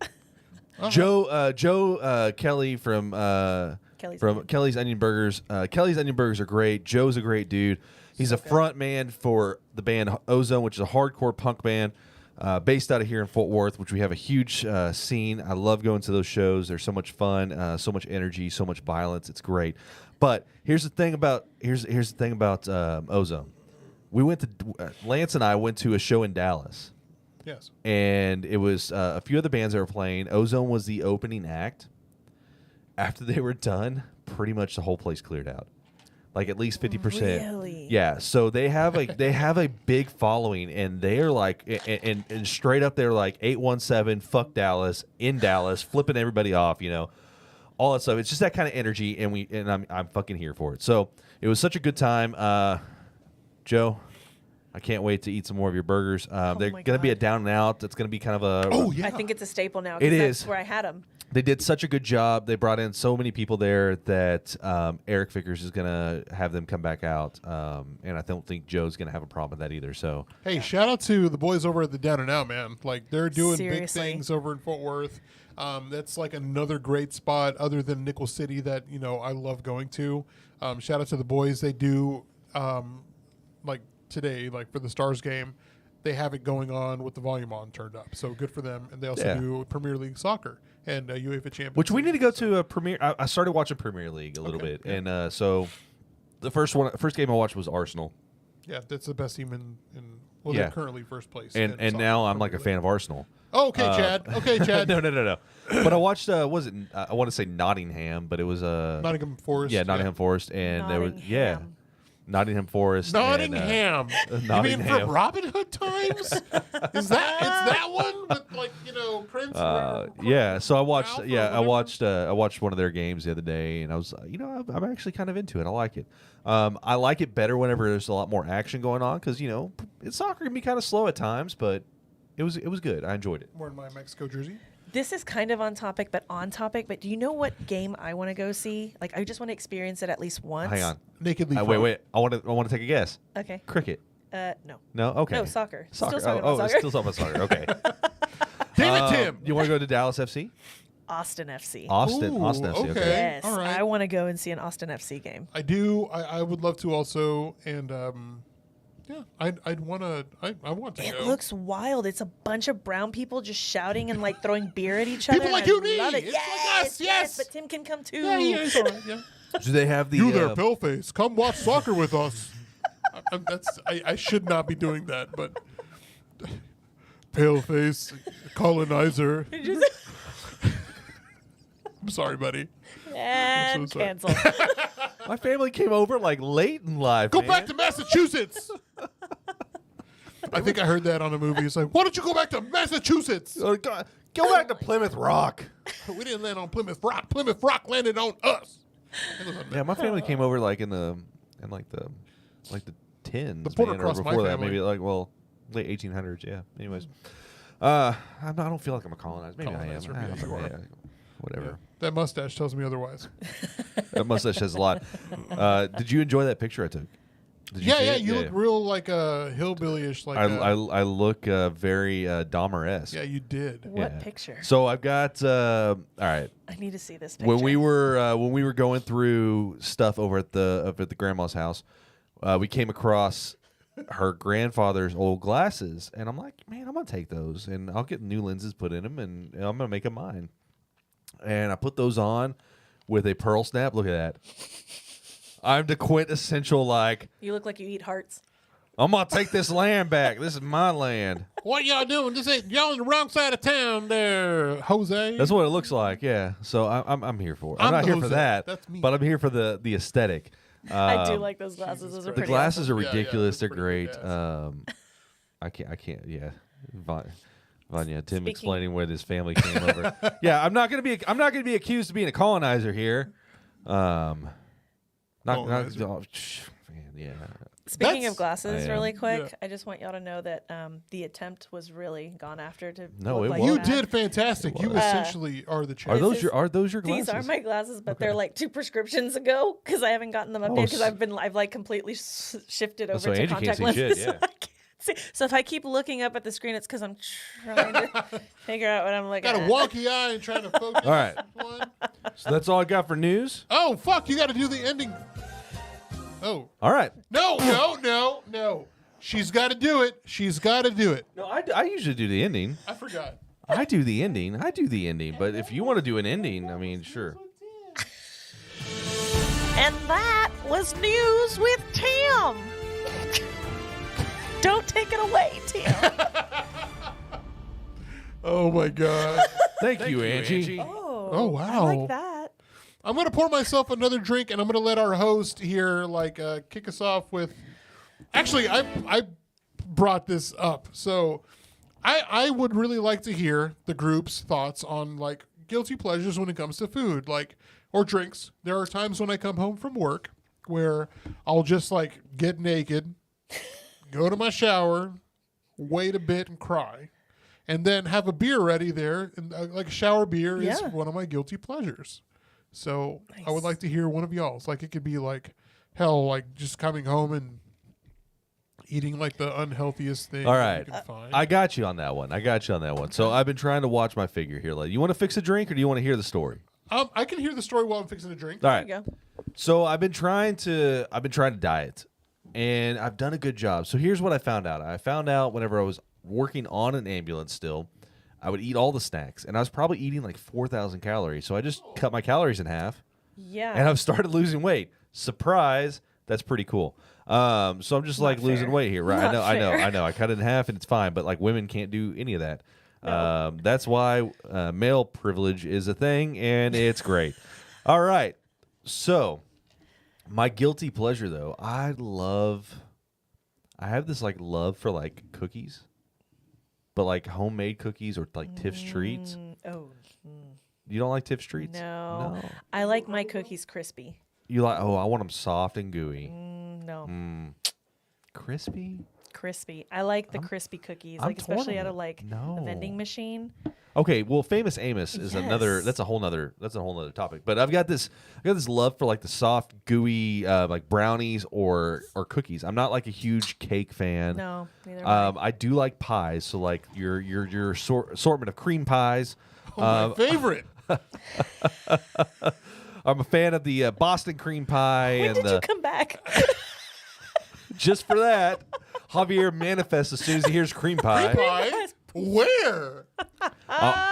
Speaker 3: Joe Kelly from Kelly's Onion Burgers. Kelly's Onion Burgers are great. Joe's a great dude. He's a front man for the band Ozone, which is a hardcore punk band based out of here in Fort Worth, which we have a huge scene. I love going to those shows. They're so much fun, so much energy, so much violence. It's great. But here's the thing about Ozone. We went to Lance and I went to a show in Dallas.
Speaker 2: Yes.
Speaker 3: And it was a few of the bands that were playing. Ozone was the opening act. After they were done, pretty much the whole place cleared out, like at least 50%.
Speaker 1: Really?
Speaker 3: Yeah. So they have a big following, and they're like, and straight up they're like 817, fuck Dallas, in Dallas, flipping everybody off, all that stuff. It's just that kind of energy, and I'm fucking here for it. So it was such a good time, Joe. I can't wait to eat some more of your burgers. They're
Speaker 1: my
Speaker 3: going to be a
Speaker 1: God.
Speaker 3: down and out. It's going to be kind of a.
Speaker 2: Oh, yeah.
Speaker 1: I think it's a staple now.
Speaker 3: It
Speaker 1: That's
Speaker 3: is.
Speaker 1: where I had them.
Speaker 3: They did such a good job. They brought in so many people there that Eric figures is going to have them come back out. And I don't think Joe's going to have a problem with that either. So,
Speaker 2: hey, shout out to the boys over at the Down and Out, man. Like, they're doing big
Speaker 1: Seriously.
Speaker 2: things over in Fort Worth. That's like another great spot other than Nickel City that, I love going to. Shout out to the boys. They do, like today, like for the Stars game, they have it going on with the volume on turned up. So good for them. And they also do Premier League soccer and UEFA Champions
Speaker 3: which we
Speaker 2: League.
Speaker 3: need to go to a Premier. I started watching Premier League a little bit.
Speaker 2: Yeah.
Speaker 3: And so the first game I watched was Arsenal.
Speaker 2: Yeah, that's the best team in
Speaker 3: Yeah.
Speaker 2: they're currently first place.
Speaker 3: And
Speaker 2: in
Speaker 3: now
Speaker 2: soccer,
Speaker 3: I'm like a
Speaker 2: Premier
Speaker 3: fan of Arsenal.
Speaker 2: Oh, okay, Chad. Okay, Chad.
Speaker 3: No. But I watched, was it, I want to say Nottingham, but it was
Speaker 2: Nottingham Forest.
Speaker 3: Yeah, Nottingham Forest. And there was, Nottingham Forest.
Speaker 2: Nottingham.
Speaker 3: And,
Speaker 2: You mean
Speaker 3: Nottingham.
Speaker 2: from Robin Hood times? It's that one? But like, Prince.
Speaker 3: Yeah, so I watched.
Speaker 2: Ralph or
Speaker 3: Yeah, I
Speaker 2: whatever?
Speaker 3: watched one of their games the other day, and I was, I'm actually kind of into it. I like it. I like it better whenever there's a lot more action going on because soccer can be kind of slow at times, but it was good. I enjoyed it.
Speaker 2: Wearing my Mexico jersey.
Speaker 1: This is kind of on topic. But do you know what game I want to go see? Like, I just want to experience it at least once.
Speaker 3: Hang on.
Speaker 2: Nakedly.
Speaker 3: Wait. I want to take a guess.
Speaker 1: Okay.
Speaker 3: Cricket.
Speaker 1: No.
Speaker 3: No. Okay.
Speaker 1: No, soccer.
Speaker 3: Soccer.
Speaker 1: Still talking about soccer.
Speaker 3: Still talking about soccer. Okay.
Speaker 2: Damn it, Tim.
Speaker 3: You want to go to Dallas FC?
Speaker 1: Austin FC.
Speaker 3: Austin
Speaker 2: Ooh,
Speaker 3: FC. Okay.
Speaker 2: okay.
Speaker 1: Yes,
Speaker 2: All right.
Speaker 1: I want to go and see an Austin FC game.
Speaker 2: I do. I would love to also. And yeah, I'd want to. I want to
Speaker 1: It
Speaker 2: go.
Speaker 1: looks wild. It's a bunch of brown people just shouting and like throwing beer at each other.
Speaker 2: People like
Speaker 1: and I
Speaker 2: you and me.
Speaker 1: love it.
Speaker 2: It's
Speaker 1: Yes,
Speaker 2: like us, yes.
Speaker 1: But Tim can come too.
Speaker 2: Yeah, it's all right. Yeah.
Speaker 3: Do they have the?
Speaker 2: You there, Pillface? Come watch soccer with us. I should not be doing that, but Paleface, colonizer. I'm sorry, buddy.
Speaker 1: And
Speaker 2: I'm so sorry.
Speaker 1: cancel.
Speaker 3: My family came over like late in life.
Speaker 2: Go
Speaker 3: man.
Speaker 2: back to Massachusetts. I think I heard that on a movie. It's like, why don't you go back to Massachusetts?
Speaker 3: Go back to Plymouth Rock.
Speaker 2: We didn't land on Plymouth Rock. Plymouth Rock landed on us.
Speaker 3: Yeah, my family came over like in the tens.
Speaker 2: The Porter
Speaker 3: man, or
Speaker 2: Cross, my
Speaker 3: before that,
Speaker 2: family.
Speaker 3: maybe late 1800s. Yeah. Anyways, I don't feel like I'm a colonizer. Maybe
Speaker 2: Colonizer,
Speaker 3: I am.
Speaker 2: yeah, you are.
Speaker 3: Yeah, whatever.
Speaker 2: Yeah. That mustache tells me otherwise.
Speaker 3: That mustache says a lot. Did you enjoy that picture I took? Did you
Speaker 2: Yeah,
Speaker 3: see
Speaker 2: yeah.
Speaker 3: it?
Speaker 2: You look real like a hillbilly-ish. Like
Speaker 3: I look very Dahmer-esque.
Speaker 2: yeah, you did.
Speaker 1: What
Speaker 3: Yeah.
Speaker 1: picture?
Speaker 3: So I've got all right.
Speaker 1: I need to see this picture.
Speaker 3: When we were going through stuff over at the grandma's house, we came across her grandfather's old glasses, and I'm like, man, I'm gonna take those, and I'll get new lenses put in them, and I'm gonna make them mine. And I put those on with a pearl snap. Look at that. I'm the quintessential
Speaker 1: You look like you eat hearts.
Speaker 3: I'm gonna take this land back. This is my land.
Speaker 2: What y'all doing? This ain't y'all on the wrong side of town, there, Jose.
Speaker 3: That's what it looks like. Yeah. So I'm here for it. I'm
Speaker 2: I'm
Speaker 3: not
Speaker 2: the
Speaker 3: here for
Speaker 2: Jose.
Speaker 3: that.
Speaker 2: That's me.
Speaker 3: But I'm here for the aesthetic.
Speaker 1: I do like those glasses. Those are
Speaker 3: The
Speaker 1: pretty
Speaker 3: glasses are
Speaker 2: Yeah, yeah,
Speaker 3: ridiculous.
Speaker 2: it's
Speaker 3: They're
Speaker 2: pretty
Speaker 3: great.
Speaker 2: badass.
Speaker 3: I can't. Yeah, Vanya, Tim
Speaker 1: Speaking-
Speaker 3: explaining where this family came over. Yeah, I'm not gonna be accused of being a colonizer here.
Speaker 2: Colonizer.
Speaker 3: Man, yeah.
Speaker 1: Speaking
Speaker 2: That's-
Speaker 1: of glasses,
Speaker 3: I am.
Speaker 1: really quick,
Speaker 2: Yeah.
Speaker 1: I just want y'all to know that the attempt was really gone after to.
Speaker 3: No,
Speaker 1: look
Speaker 3: it
Speaker 1: like
Speaker 3: wasn't.
Speaker 2: You
Speaker 1: that.
Speaker 2: did fantastic. You essentially are the champ.
Speaker 3: Are
Speaker 1: This
Speaker 3: those
Speaker 1: is-
Speaker 3: your glasses?
Speaker 1: These are my glasses, but
Speaker 3: Okay.
Speaker 1: they're like 2 prescriptions ago because I haven't gotten them updated because
Speaker 3: s-
Speaker 1: I've like completely shifted over
Speaker 3: so
Speaker 1: to
Speaker 3: Angie can't
Speaker 1: contact
Speaker 3: see
Speaker 1: lenses.
Speaker 3: shit,
Speaker 1: so
Speaker 3: yeah.
Speaker 1: I can't see. So if I keep looking up at the screen, it's because I'm trying to figure out what I'm looking
Speaker 2: Got a
Speaker 1: at.
Speaker 2: wonky eye and trying to focus.
Speaker 3: All right.
Speaker 2: One.
Speaker 3: So that's all I got for news.
Speaker 2: Oh fuck! You got to do the ending. Oh
Speaker 3: All right.
Speaker 2: no! She's got to do it. She's got to do it.
Speaker 3: No, I usually do the ending.
Speaker 2: I forgot.
Speaker 3: I do the ending. But if you want to do an ending, I mean, sure.
Speaker 1: And that was news with Tim. Don't take it away, Tim.
Speaker 2: Oh my god.
Speaker 3: Thank you, Angie.
Speaker 2: Oh, wow.
Speaker 1: I like that.
Speaker 2: I'm gonna pour myself another drink, and I'm gonna let our host here kick us off with. Actually, I brought this up, so I would really like to hear the group's thoughts on guilty pleasures when it comes to food, or drinks. There are times when I come home from work where I'll just get naked, go to my shower, wait a bit, and cry. and then have a beer ready there, and like a shower beer is
Speaker 1: Yeah.
Speaker 2: one of my guilty pleasures. So I would
Speaker 1: Nice.
Speaker 2: like to hear one of y'all's. Like it could be like hell, like just coming home and eating like the unhealthiest thing
Speaker 3: All
Speaker 2: that
Speaker 3: right.
Speaker 2: you can find.
Speaker 3: I got you on that one. So I've been trying to watch my figure here. Like, you want to fix a drink or do you want to hear the story?
Speaker 2: I can hear the story while I'm fixing a drink.
Speaker 3: All
Speaker 1: There
Speaker 3: right.
Speaker 1: you go.
Speaker 3: So I've been trying to diet, and I've done a good job. So here's what I found out. I found out whenever I was working on an ambulance still, I would eat all the snacks, and I was probably eating like 4,000 calories. So I just cut my calories in half,
Speaker 1: Yeah.
Speaker 3: and I've started losing weight. Surprise! That's pretty cool. So I'm just like
Speaker 1: Not
Speaker 3: losing
Speaker 1: fair.
Speaker 3: weight here, right?
Speaker 1: Not
Speaker 3: I
Speaker 1: fair.
Speaker 3: know. I cut it in half, and it's fine. But like women can't do any of that.
Speaker 1: No.
Speaker 3: That's why male privilege is a thing, and it's great. All right. So my guilty pleasure, though, I have this like love for like cookies, but like homemade cookies or like Tiff's treats.
Speaker 1: Oh,
Speaker 3: You don't like Tiff's treats?
Speaker 1: no. I like my cookies crispy.
Speaker 3: You like? Oh, I want them soft and gooey.
Speaker 1: No.
Speaker 3: Crispy?
Speaker 1: Crispy. I like the crispy cookies,
Speaker 3: I'm
Speaker 1: like especially
Speaker 3: torn
Speaker 1: out
Speaker 3: on
Speaker 1: of like
Speaker 3: No.
Speaker 1: the vending machine.
Speaker 3: Okay, well, Famous Amos is another.
Speaker 1: Yes.
Speaker 3: That's a whole nother topic. But I've got this love for like the soft, gooey, like brownies or cookies. I'm not like a huge cake fan.
Speaker 1: No, neither am I.
Speaker 3: I do like pies. So like your assortment of cream pies.
Speaker 2: My favorite.
Speaker 3: I'm a fan of the Boston cream pie
Speaker 1: When
Speaker 3: and
Speaker 1: did
Speaker 3: the
Speaker 1: you come back?
Speaker 3: just for that. Javier manifests as soon as he hears cream pie.
Speaker 2: Pie? Where?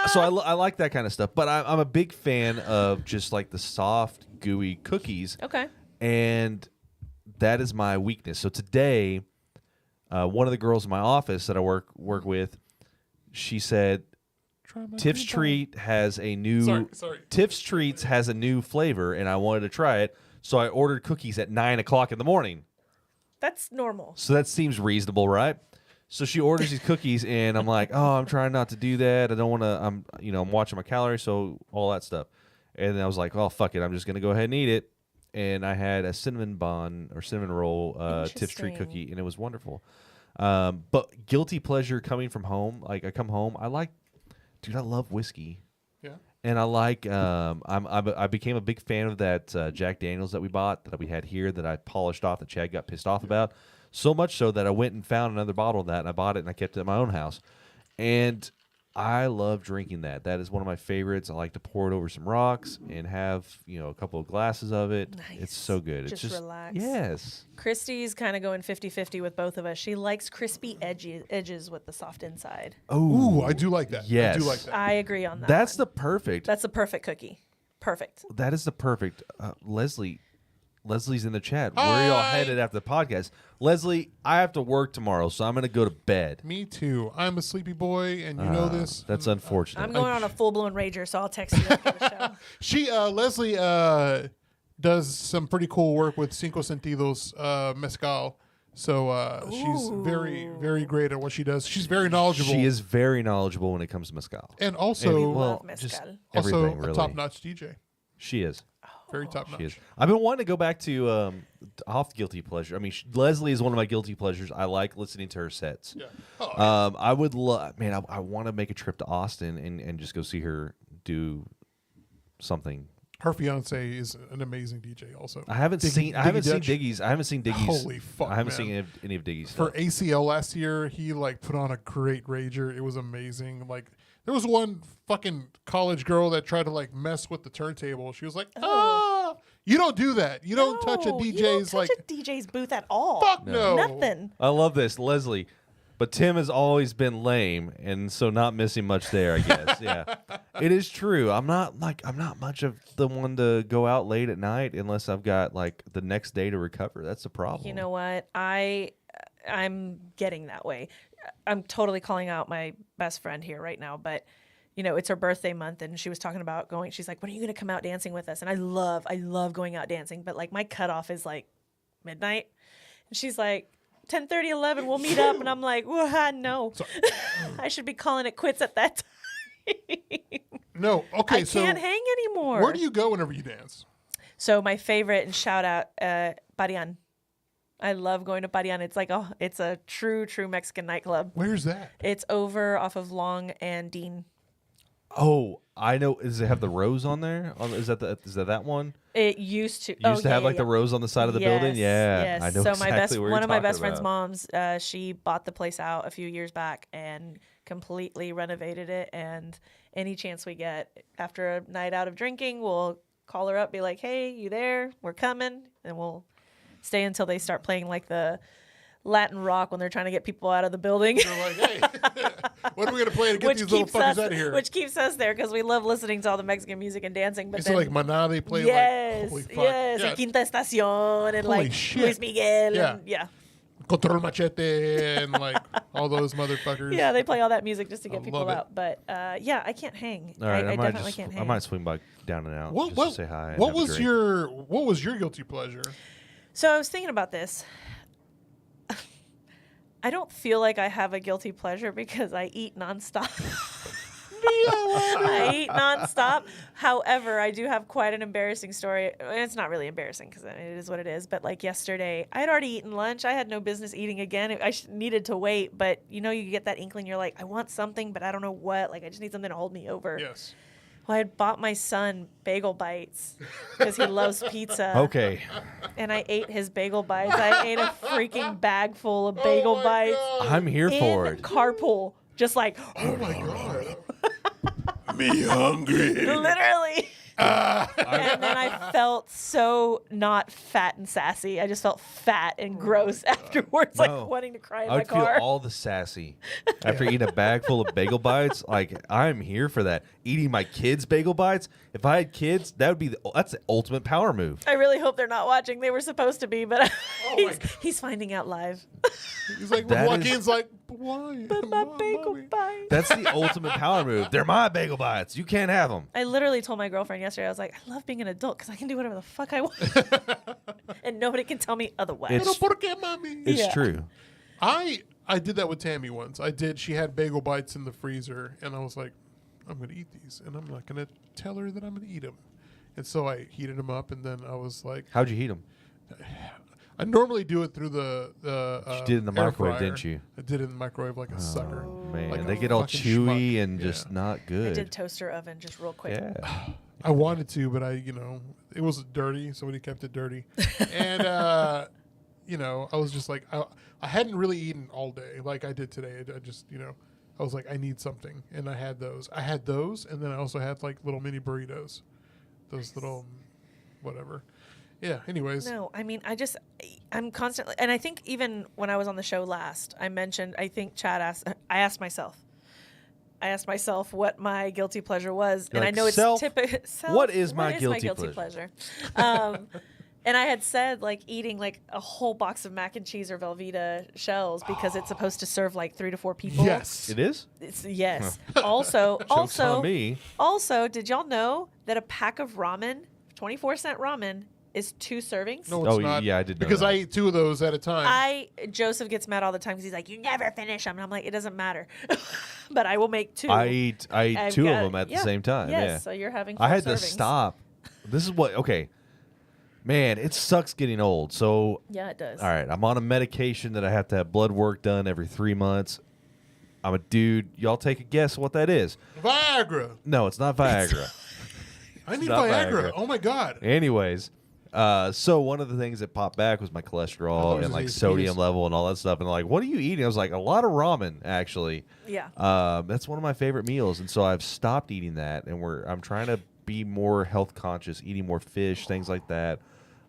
Speaker 3: So I like that kind of stuff, but I'm a big fan of just like the soft, gooey cookies,
Speaker 1: Okay.
Speaker 3: and that is my weakness. So today, one of the girls in my office that I work with, she said,
Speaker 2: Try my
Speaker 3: "Tiff's
Speaker 2: cream pie.
Speaker 3: Treat has a new
Speaker 2: Sorry.
Speaker 3: Tiff's Treats has a new flavor, and I wanted to try it, so I ordered cookies at 9:00 in the morning."
Speaker 1: That's normal.
Speaker 3: So that seems reasonable, right? So she orders these cookies, and I'm like, "Oh, I'm trying not to do that. I don't want to. I'm watching my calories, so all that stuff." And then I was like, "Oh, fuck it. I'm just gonna go ahead and eat it." And I had a cinnamon roll Tiff's Treat
Speaker 1: Interesting.
Speaker 3: cookie, and it was wonderful. But guilty pleasure coming from home, like I come home, I love whiskey.
Speaker 2: Yeah.
Speaker 3: And I like I became a big fan of that Jack Daniels that we bought that we had here that I polished off that Chad got pissed off about. So much so that I went and found another bottle of that and I bought it and I kept it at my own house. And I love drinking that. That is one of my favorites. I like to pour it over some rocks and have, a couple of glasses of it.
Speaker 1: Nice.
Speaker 3: It's so good.
Speaker 1: Just
Speaker 3: it's just
Speaker 1: relax.
Speaker 3: Yes.
Speaker 1: Christy's kind of going 50-50 with both of us. She likes crispy edges with the soft inside.
Speaker 2: Ooh, I do like that.
Speaker 3: Yes.
Speaker 2: I do like that.
Speaker 1: I agree on that.
Speaker 3: That's
Speaker 1: one.
Speaker 3: the perfect.
Speaker 1: That's the perfect cookie. Perfect.
Speaker 3: That is the perfect. Leslie's in the chat. Where are y'all
Speaker 2: Hi.
Speaker 3: headed after the podcast? Leslie, I have to work tomorrow, so I'm going to go to bed.
Speaker 2: Me too. I'm a sleepy boy, and you know this.
Speaker 3: That's unfortunate.
Speaker 1: I'm going on a full-blown rager, so I'll text you after the show.
Speaker 2: Leslie does some pretty cool work with Cinco Sentidos mezcal. So she's very, very great at what she does. She's very knowledgeable.
Speaker 3: She is very knowledgeable when it comes to mezcal.
Speaker 2: and also
Speaker 1: love
Speaker 3: just
Speaker 1: mezcal.
Speaker 2: also
Speaker 3: everything,
Speaker 2: a
Speaker 3: really.
Speaker 2: top-notch DJ.
Speaker 3: She is.
Speaker 2: Very top-notch.
Speaker 3: She is. I've been wanting to go back to off guilty pleasure. I mean, Leslie is one of my guilty pleasures. I like listening to her sets.
Speaker 2: Yeah. Oh,
Speaker 3: I would love, man. I want to make a trip to Austin and just go see her do something.
Speaker 2: her fiance is an amazing DJ. Also,
Speaker 3: I haven't
Speaker 2: Diggy-
Speaker 3: seen
Speaker 2: Diggy Dutch.
Speaker 3: Diggy's. I haven't seen Diggy's.
Speaker 2: Holy fuck,
Speaker 3: I haven't
Speaker 2: man.
Speaker 3: seen any of Diggy's
Speaker 2: For
Speaker 3: stuff.
Speaker 2: ACL last year, he put on a great rager. It was amazing. There was one fucking college girl that tried to mess with the turntable. She was like, you don't do that. You don't touch a
Speaker 1: No,
Speaker 2: DJ's
Speaker 1: you don't touch a DJ's booth at all.
Speaker 2: fuck no.
Speaker 1: Nothing.
Speaker 3: I love this, Leslie. But Tim has always been lame, and so not missing much there, I guess. Yeah, it is true. I'm not much of the one to go out late at night unless I've got the next day to recover. That's the problem.
Speaker 1: You know what? I'm getting that way. I'm totally calling out my best friend here right now, but it's her birthday month and she was talking about going. She's like, "When are you going to come out dancing with us?" And I love going out dancing, but my cutoff is midnight. And she's like, 10:30, 11, we'll meet up. And I'm like, well, no. I should be calling it quits at that time.
Speaker 2: No. Okay.
Speaker 1: I
Speaker 2: so
Speaker 1: can't hang anymore.
Speaker 2: where do you go whenever you dance?
Speaker 1: So my favorite, and shout out, Barian. I love going to Parian. It's like it's a true Mexican nightclub.
Speaker 2: Where's that?
Speaker 1: It's over off of Long and Dean.
Speaker 3: Oh, I know. Does it have the rose on there? Is that that one?
Speaker 1: It used to.
Speaker 3: You used to have like the rose on the side of the building. Yeah,
Speaker 1: Yes.
Speaker 3: I know
Speaker 1: So
Speaker 3: exactly where
Speaker 1: one
Speaker 3: you're
Speaker 1: of my best
Speaker 3: talking
Speaker 1: friend's
Speaker 3: about.
Speaker 1: moms, she bought the place out a few years back and completely renovated it. And any chance we get after a night out of drinking, we'll call her up, be like, "Hey, you there? We're coming," and we'll stay until they start playing like the Latin rock when they're trying to get people out of the building.
Speaker 2: They're like, hey, what are we going to play to get these little fuckers out of here?
Speaker 1: Which keeps us there because we love listening to all the Mexican music and dancing. But
Speaker 2: It's
Speaker 1: then,
Speaker 2: like Maná, they play
Speaker 1: yes,
Speaker 2: like, holy fuck.
Speaker 1: yes,
Speaker 2: Yeah.
Speaker 1: and Quinta Estación and
Speaker 2: Holy
Speaker 1: like
Speaker 2: shit.
Speaker 1: Luis Miguel.
Speaker 2: Yeah.
Speaker 1: And, yeah.
Speaker 2: Control Machete and like all those motherfuckers.
Speaker 1: Yeah, they play all that music just to get
Speaker 2: I
Speaker 1: people
Speaker 2: love it.
Speaker 1: out. But yeah, I can't hang.
Speaker 3: All right,
Speaker 1: I
Speaker 3: might
Speaker 1: definitely can't hang.
Speaker 3: I might swing by down and out
Speaker 2: What,
Speaker 3: just to say hi. And
Speaker 2: what
Speaker 3: have a
Speaker 2: was
Speaker 3: drink.
Speaker 2: your guilty pleasure?
Speaker 1: So I was thinking about this. I don't feel like I have a guilty pleasure because I eat nonstop. I eat nonstop. However, I do have quite an embarrassing story. And it's not really embarrassing because it is what it is. But like yesterday, I had already eaten lunch. I had no business eating again. I needed to wait. But you know, you get that inkling. You're like, I want something, but I don't know what. Like, I just need something to hold me over.
Speaker 2: Yes.
Speaker 1: Well, I had bought my son bagel bites because he loves pizza.
Speaker 3: Okay.
Speaker 1: And I ate his bagel bites. I ate a freaking bag full of bagel
Speaker 2: my
Speaker 1: bites
Speaker 2: God.
Speaker 3: I'm here for
Speaker 1: in
Speaker 3: it.
Speaker 1: carpool. Just like,
Speaker 2: Oh my god. Me hungry.
Speaker 1: literally. And then I felt so not fat and sassy. I just felt fat and gross afterwards,
Speaker 3: No.
Speaker 1: like wanting to cry in
Speaker 3: I
Speaker 1: my
Speaker 3: would feel
Speaker 1: car.
Speaker 3: all the sassy after eating a bag full of bagel bites. Like, I'm here for that. Eating my kids' bagel bites. If I had kids, that's the ultimate power move.
Speaker 1: I really hope they're not watching. They were supposed to be, but
Speaker 2: Oh my
Speaker 1: he's finding out live.
Speaker 2: He's like,
Speaker 3: That
Speaker 2: Joaquin's
Speaker 3: is-
Speaker 2: like, why?
Speaker 1: But my bagel
Speaker 2: Mommy.
Speaker 1: bites.
Speaker 3: That's the ultimate power move. They're my bagel bites. You can't have them.
Speaker 1: I literally told my girlfriend yesterday, I was like, I love being an adult because I can do whatever the fuck I want. And nobody can tell me otherwise.
Speaker 3: It's-
Speaker 2: Pero por qué, mami?
Speaker 3: It's
Speaker 1: Yeah.
Speaker 3: true.
Speaker 2: I did that with Tammy once. She had bagel bites in the freezer, and I was like, I'm going to eat these, and I'm not going to tell her that I'm going to eat them. And so I heated them up, and then I was like,
Speaker 3: How'd you heat them?
Speaker 2: I normally do it through the
Speaker 3: You did it in the
Speaker 2: air
Speaker 3: microwave,
Speaker 2: fryer.
Speaker 3: didn't you?
Speaker 2: I did it in the microwave like a sucker.
Speaker 3: Man,
Speaker 2: Like a
Speaker 3: they get all
Speaker 2: fucking
Speaker 3: chewy
Speaker 2: schmuck.
Speaker 3: and just not
Speaker 1: I
Speaker 3: good.
Speaker 1: did toaster oven just real quick.
Speaker 3: Yeah.
Speaker 2: I wanted to, but it was dirty. Somebody kept it dirty. And, I was just like, I hadn't really eaten all day like I did today. I just, I was like, I need something. And I had those. And then I also had like little mini burritos. Those little, whatever. Yeah, anyways.
Speaker 1: No, I mean, I'm constantly, and I think even when I was on the show last, I mentioned, I think Chad I asked myself what my guilty pleasure was.
Speaker 3: You're
Speaker 1: and
Speaker 3: like,
Speaker 1: I know it's
Speaker 3: "Self,
Speaker 1: typical.
Speaker 3: what is my guilty
Speaker 1: pleasure? And I had said like eating like a whole box of mac and cheese or Velveeta shells because it's supposed to serve like 3 to 4 people.
Speaker 2: Yes.
Speaker 3: It is?
Speaker 1: Yes. Also,
Speaker 3: Joke's on me.
Speaker 1: Also, did y'all know that a pack of ramen, 24-cent ramen, is 2 servings?
Speaker 2: No, it's
Speaker 3: Oh,
Speaker 2: not.
Speaker 3: yeah, I did know
Speaker 2: Because
Speaker 3: that.
Speaker 2: I ate 2 of those at a time.
Speaker 1: Joseph gets mad all the time because he's like, you never finish them. And I'm like, it doesn't matter. But I will make 2.
Speaker 3: I ate
Speaker 1: I've
Speaker 3: 2
Speaker 1: got-
Speaker 3: of them at
Speaker 1: yeah.
Speaker 3: the same time.
Speaker 1: Yes,
Speaker 3: Yeah.
Speaker 1: so you're having 4
Speaker 3: I had to
Speaker 1: servings.
Speaker 3: stop. This is what, okay. Man, it sucks getting old. So,
Speaker 1: Yeah, it does.
Speaker 3: all right, I'm on a medication that I have to have blood work done every 3 months. I'm a dude. Y'all take a guess what that is.
Speaker 2: Viagra.
Speaker 3: No, it's not Viagra.
Speaker 2: I need
Speaker 3: not
Speaker 2: Viagra.
Speaker 3: Viagra.
Speaker 2: Oh my God.
Speaker 3: Anyways, so one of the things that popped back was my
Speaker 2: I thought it
Speaker 3: cholesterol
Speaker 2: was
Speaker 3: and like
Speaker 2: his
Speaker 3: sodium
Speaker 2: penis.
Speaker 3: level and all that stuff. And like, what are you eating? I was like, a lot of ramen, actually.
Speaker 1: Yeah.
Speaker 3: That's one of my favorite meals, and so I've stopped eating that, and I'm trying to be more health conscious, eating more fish, things like that.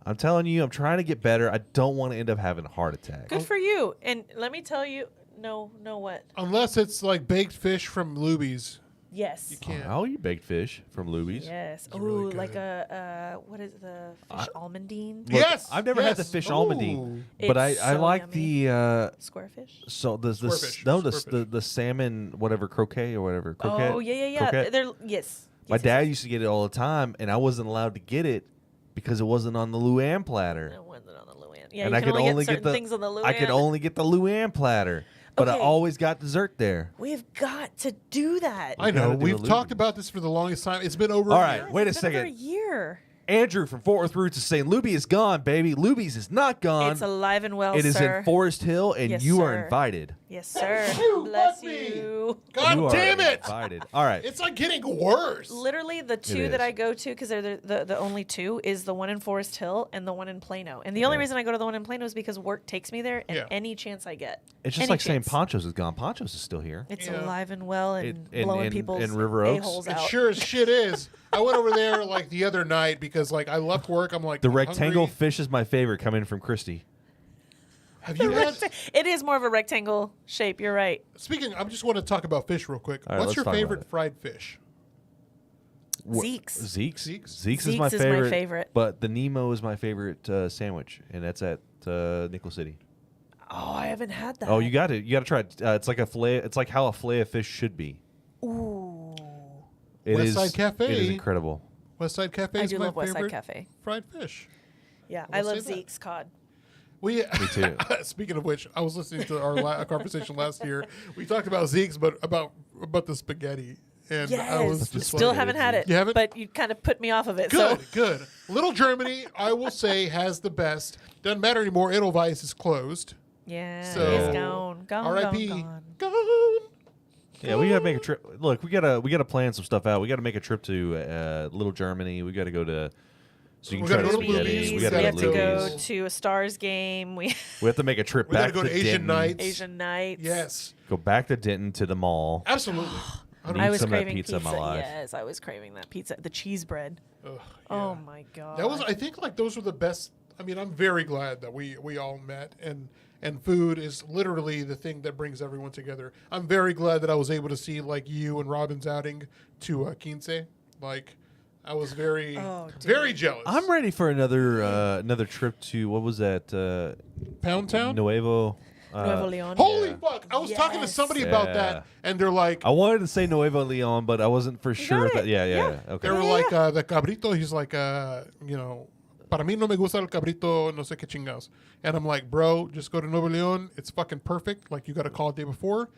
Speaker 3: I'm telling you, I'm trying to get better. I don't want to end up having a heart attack.
Speaker 1: Good for you. And let me tell you, no what?
Speaker 2: Unless it's like baked fish from Luby's.
Speaker 1: Yes.
Speaker 2: You can't.
Speaker 3: I'll eat baked fish from Luby's.
Speaker 1: Yes.
Speaker 2: It's really
Speaker 1: Oh, like
Speaker 2: good.
Speaker 1: what is the fish almondine?
Speaker 3: Look,
Speaker 2: Yes,
Speaker 3: I've never had the
Speaker 2: yes.
Speaker 3: fish
Speaker 2: Ooh.
Speaker 3: almondine, but
Speaker 1: It's
Speaker 3: I
Speaker 1: so
Speaker 3: like
Speaker 1: yummy.
Speaker 3: the
Speaker 1: Square fish?
Speaker 3: so the
Speaker 2: Squarefish,
Speaker 3: no
Speaker 2: squarefish.
Speaker 3: the salmon whatever croquet or whatever croquette.
Speaker 1: Oh, yeah.
Speaker 3: croquette.
Speaker 1: They're yes.
Speaker 3: My
Speaker 1: Yes,
Speaker 3: dad
Speaker 1: yes,
Speaker 3: used to get it all the time, and I wasn't allowed to get it because it wasn't on the Luann platter.
Speaker 1: yes. It wasn't on the Luann. Yeah,
Speaker 3: and
Speaker 1: you
Speaker 3: I
Speaker 1: can
Speaker 3: could only
Speaker 1: get
Speaker 3: get
Speaker 1: certain things on the Luann.
Speaker 3: I could only get the Luann platter, but I
Speaker 1: Okay.
Speaker 3: always got dessert there.
Speaker 1: We've got to do that.
Speaker 2: I know.
Speaker 3: gotta do
Speaker 2: We've
Speaker 3: the
Speaker 2: talked
Speaker 3: Luby's.
Speaker 2: about this for the longest time. It's been over
Speaker 3: All
Speaker 2: a
Speaker 3: right,
Speaker 2: year.
Speaker 3: wait a
Speaker 1: It's been over
Speaker 3: second.
Speaker 1: a year.
Speaker 3: Andrew from Fort Worth Roots is saying Luby is gone, baby. Luby's is not gone.
Speaker 1: It's alive and well,
Speaker 3: It is
Speaker 1: sir.
Speaker 3: in Forest Hill, and
Speaker 1: Yes,
Speaker 3: you
Speaker 1: sir.
Speaker 3: are invited.
Speaker 1: Yes, sir.
Speaker 2: You,
Speaker 1: Bless
Speaker 2: fuck me.
Speaker 1: you.
Speaker 2: God
Speaker 3: You are
Speaker 2: damn it!
Speaker 3: Invited. All right.
Speaker 2: It's like getting worse.
Speaker 1: Literally, the two
Speaker 3: is.
Speaker 1: that I go to, because they're the only two, is the one in Forest Hill and the one in Plano. And the only reason I go to the one in Plano is because work takes me there, and
Speaker 2: Yeah.
Speaker 1: any chance I get.
Speaker 3: It's just
Speaker 1: Any
Speaker 3: like saying
Speaker 1: chance.
Speaker 3: Ponchos is gone. Ponchos is still here.
Speaker 1: It's
Speaker 2: Yeah.
Speaker 1: alive and well and
Speaker 3: in-
Speaker 1: blowing
Speaker 3: in-
Speaker 1: people's
Speaker 3: in River Oaks?
Speaker 1: a-holes
Speaker 2: It
Speaker 1: out.
Speaker 2: sure as shit is. I went over there like the other night because like I left work. I'm like
Speaker 3: The
Speaker 2: I'm
Speaker 3: rectangle
Speaker 2: hungry.
Speaker 3: fish is my favorite coming from Christy.
Speaker 2: Have you had?
Speaker 1: It is more of a rectangle shape. You're right.
Speaker 2: Speaking, I just want to talk about fish real quick.
Speaker 3: All right,
Speaker 2: What's
Speaker 3: let's
Speaker 2: your
Speaker 3: talk about
Speaker 2: favorite
Speaker 3: it.
Speaker 2: fried fish?
Speaker 1: Zeke's.
Speaker 3: Zeke's?
Speaker 2: Zeke's?
Speaker 3: Zeke's is my
Speaker 1: Zeke's is my
Speaker 3: favorite.
Speaker 1: favorite.
Speaker 3: But the Nemo is my favorite sandwich, and that's at Nickel City.
Speaker 1: Oh, I haven't had that.
Speaker 3: Oh, you got it. You got to try it. It's like a fillet. It's like how a fillet of fish should be.
Speaker 1: Ooh.
Speaker 3: It
Speaker 2: West
Speaker 3: is.
Speaker 2: Side Cafe.
Speaker 3: It is incredible.
Speaker 2: Westside Cafe
Speaker 1: I
Speaker 2: is
Speaker 1: do
Speaker 2: my
Speaker 1: love West Side
Speaker 2: favorite
Speaker 1: Cafe.
Speaker 2: fried fish.
Speaker 1: Yeah,
Speaker 2: We'll
Speaker 1: I love
Speaker 2: say that.
Speaker 1: Zeke's cod.
Speaker 2: We,
Speaker 3: Me too.
Speaker 2: Speaking of which, I was listening to our conversation last year. We talked about Zeke's, but about the spaghetti, and I was
Speaker 1: Yes.
Speaker 2: just
Speaker 1: Still
Speaker 2: like,
Speaker 1: haven't had it.
Speaker 2: You haven't?
Speaker 1: But you kind of put me off of it.
Speaker 2: Good,
Speaker 1: So
Speaker 2: good. Little Germany, I will say, has the best. Doesn't matter anymore. Edelweiss is closed.
Speaker 1: yeah,
Speaker 2: So,
Speaker 1: it's gone.
Speaker 2: R.I.P.
Speaker 1: Gone.
Speaker 3: Yeah, we gotta make a trip. Look, we gotta plan some stuff out. We gotta make a trip to Little Germany. We gotta go to. So you
Speaker 2: We
Speaker 3: can
Speaker 2: gotta
Speaker 3: try
Speaker 2: go
Speaker 3: the
Speaker 2: to
Speaker 3: spaghetti.
Speaker 2: Louis.
Speaker 3: We
Speaker 1: We
Speaker 3: gotta
Speaker 1: have to go
Speaker 3: Louis.
Speaker 1: to a Stars game. We
Speaker 3: We have to make a trip
Speaker 2: We gotta
Speaker 3: back
Speaker 2: go to Asian
Speaker 3: Denton.
Speaker 2: nights.
Speaker 1: Asian nights.
Speaker 2: Yes,
Speaker 3: Go back to Denton to the mall.
Speaker 2: absolutely.
Speaker 3: need
Speaker 1: I was
Speaker 3: some of that
Speaker 1: craving
Speaker 3: pizza in my life.
Speaker 1: Yes, I was craving that pizza. The cheese bread.
Speaker 2: Ugh,
Speaker 1: Oh
Speaker 2: yeah.
Speaker 1: my god.
Speaker 2: That was, I think, like those were the best. I mean, I'm very glad that we all met, and food is literally the thing that brings everyone together. I'm very glad that I was able to see like you and Robin's outing to Quince. Like, I was very
Speaker 1: Oh, dude.
Speaker 2: very jealous.
Speaker 3: I'm ready for another trip to what was that?
Speaker 2: Pound Town.
Speaker 3: Nuevo.
Speaker 1: Nuevo Leon.
Speaker 2: Holy fuck! I was talking to
Speaker 1: Yes.
Speaker 2: somebody about
Speaker 3: Yeah.
Speaker 2: that, and they're like,
Speaker 3: I wanted to say Nuevo Leon, but I wasn't for sure. If
Speaker 1: got
Speaker 3: that,
Speaker 1: it.
Speaker 3: yeah.
Speaker 1: Yeah.
Speaker 3: Okay.
Speaker 2: they were like the cabrito. He's like, you know, para mí no me gusta el cabrito, no sé qué chingados. And I'm like, bro, just go to Nuevo Leon. It's fucking perfect. Like, you got to call a day before.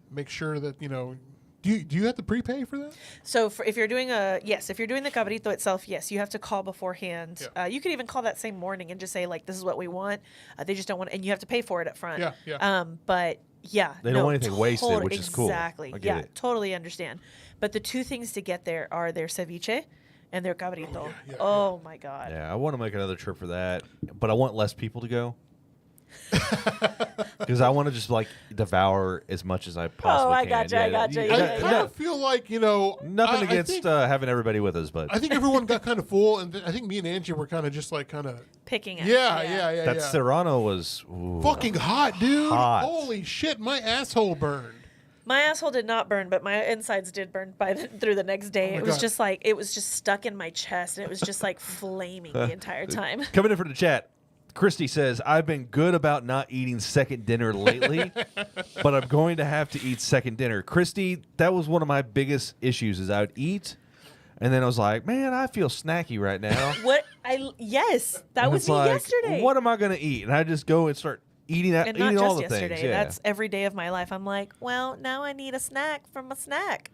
Speaker 2: Make sure that, you know, do you have to prepay for that?
Speaker 1: So if you're doing if you're doing the cabrito itself, yes, you have to call beforehand.
Speaker 2: Yeah.
Speaker 1: You could even call that same morning and just say like, this is what we want. They just don't want, and you have to pay for it up front.
Speaker 2: Yeah.
Speaker 1: But yeah,
Speaker 3: They don't want anything wasted, which is cool.
Speaker 1: Exactly.
Speaker 3: I get
Speaker 1: Yeah,
Speaker 3: it.
Speaker 1: totally understand. But the two things to get there are their ceviche and their cabrito.
Speaker 2: yeah,
Speaker 1: Oh my god.
Speaker 3: Yeah, I want to make another trip for that, but I want less people to go. Because I want to just like devour as much as I possibly
Speaker 1: I
Speaker 3: can.
Speaker 1: gotcha, I gotcha,
Speaker 2: I
Speaker 1: yeah,
Speaker 2: kind of feel like, you know,
Speaker 3: Nothing
Speaker 2: I
Speaker 3: against
Speaker 2: think,
Speaker 3: having everybody with us, but
Speaker 2: I think everyone got kind of full, and I think me and Angie were kind of just like
Speaker 1: Picking it.
Speaker 2: yeah.
Speaker 3: that Serrano was ooh.
Speaker 2: Fucking hot, dude.
Speaker 3: Hot.
Speaker 2: Holy shit, my asshole burned.
Speaker 1: My asshole did not burn, but my insides did burn through the next day.
Speaker 2: Oh my
Speaker 1: It was
Speaker 2: God.
Speaker 1: just like it was just stuck in my chest, and it was just like flaming the entire time.
Speaker 3: Coming in from the chat, Christy says, I've been good about not eating second dinner lately, but I'm going to have to eat second dinner. Christy, that was one of my biggest issues is I would eat, and then I was like, man, I feel snacky right now.
Speaker 1: Yes, that
Speaker 3: And
Speaker 1: was
Speaker 3: it's
Speaker 1: me
Speaker 3: like,
Speaker 1: yesterday.
Speaker 3: What am I going to eat? And I just go and start eating
Speaker 1: and not
Speaker 3: eating all
Speaker 1: just
Speaker 3: the
Speaker 1: yesterday.
Speaker 3: things. Yeah.
Speaker 1: That's every day of my life. I'm like, well, now I need a snack from a snack.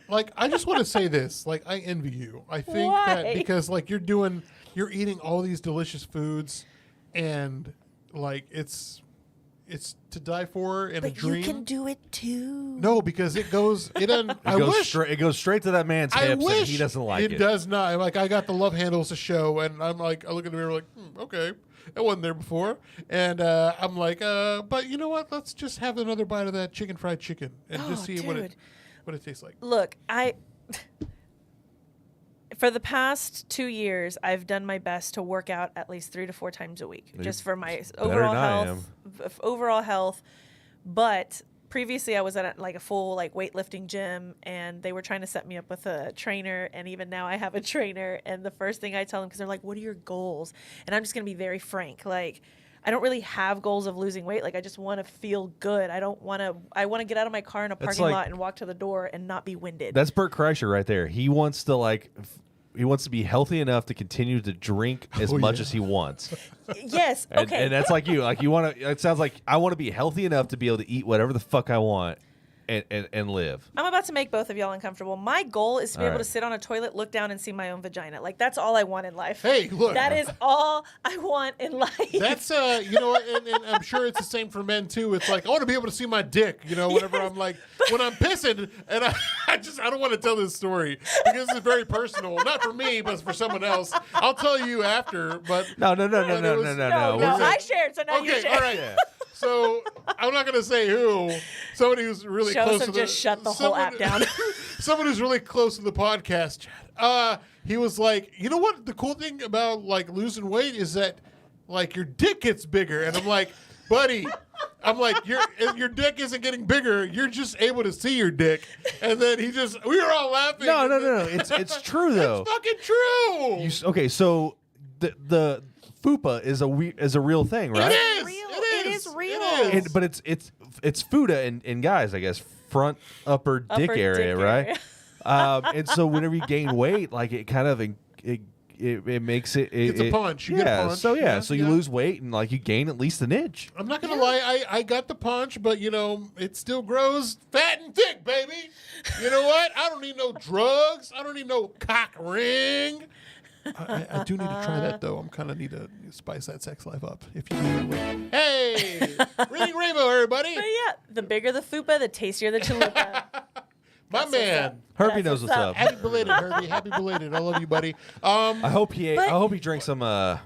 Speaker 2: Like, I just want to say this. Like, I envy you. I think that
Speaker 1: Why?
Speaker 2: because, like, you're eating all these delicious foods, and, like, it's to die for and a
Speaker 1: But
Speaker 2: dream.
Speaker 1: you can do it too.
Speaker 2: No, because it goes, it doesn't, I wish.
Speaker 3: It goes straight to that man's
Speaker 2: I
Speaker 3: hips,
Speaker 2: wish
Speaker 3: and he doesn't like it.
Speaker 2: It does not. Like, I got the love handles to show, and I'm like, I look in the mirror like, okay, that wasn't there before. And I'm like, but you know what? Let's just have another bite of that fried chicken and just see what
Speaker 1: dude.
Speaker 2: it tastes like.
Speaker 1: Look, for the past 2 years, I've done my best to work out at least 3 to 4 times a week, just for my overall
Speaker 3: than I
Speaker 1: health. Overall health, but previously I was at like a full like weightlifting gym, and they were trying to set me up with a trainer, and even now I have a trainer. And the first thing I tell them, because they're like, "What are your goals?" And I'm just gonna be very frank, like, I don't really have goals of losing weight. Like, I just want to feel good. I want to get out of my car in a parking
Speaker 3: like-
Speaker 1: lot and walk to the door and not be winded.
Speaker 3: That's Bert Kreischer right there. He wants to be healthy enough to continue to drink as much as he wants.
Speaker 1: Yes.
Speaker 3: And,
Speaker 1: Okay.
Speaker 3: and that's like you. Like you want to. It sounds like I want to be healthy enough to be able to eat whatever the fuck I want. and live.
Speaker 1: I'm about to make both of y'all uncomfortable. My goal is to be
Speaker 3: All
Speaker 1: able
Speaker 3: right.
Speaker 1: to sit on a toilet, look down, and see my own vagina. Like, that's all I want in life.
Speaker 2: Hey, look.
Speaker 1: That is all I want in life.
Speaker 2: That's you know, and I'm sure it's the same for men too. It's like I want to be able to see my dick, you know, whenever I'm like when I'm pissing, and I don't want to tell this story because it's very personal, not for me, but for someone else. I'll tell you after, but
Speaker 3: No.
Speaker 1: No, I shared, so now you
Speaker 2: okay,
Speaker 1: share.
Speaker 2: all right. So I'm not going to say who. Somebody who's really close to the
Speaker 1: just shut the whole app down.
Speaker 2: Someone who's really close to the podcast. He was like, you know what? The cool thing about like losing weight is that like your dick gets bigger, and I'm like, buddy. I'm like, your dick isn't getting bigger. You're just able to see your dick. And then we were all laughing.
Speaker 3: No. It's true though.
Speaker 2: It's fucking true.
Speaker 3: Okay, so the fupa is a real thing, right?
Speaker 2: It is.
Speaker 1: real.
Speaker 2: It
Speaker 1: It
Speaker 2: is.
Speaker 1: is real.
Speaker 2: It is.
Speaker 3: But it's fuda in guys, I guess, front upper dick area,
Speaker 1: dick
Speaker 3: right? And so whenever you gain weight, like it kind of it makes it.
Speaker 2: It's a punch. You get a punch.
Speaker 3: So
Speaker 2: Yeah,
Speaker 3: so you
Speaker 2: yeah.
Speaker 3: lose weight and like you gain at least an inch.
Speaker 2: I'm not gonna lie, I got the punch, but you know, it still grows fat and thick, baby. You know what? I don't need no drugs. I don't need no cock ring. I do need to try that though. I'm kind of need to spice that sex life up. If you do, hey, reading rainbow, everybody.
Speaker 1: But yeah, the bigger the fupa, the tastier the chalupa.
Speaker 2: My man,
Speaker 3: Herbie
Speaker 1: That's
Speaker 3: knows
Speaker 1: what's
Speaker 3: what's
Speaker 1: up.
Speaker 3: up.
Speaker 2: happy belated, Herbie. Happy belated. I love you, buddy.
Speaker 3: I hope he
Speaker 1: But-
Speaker 3: drank some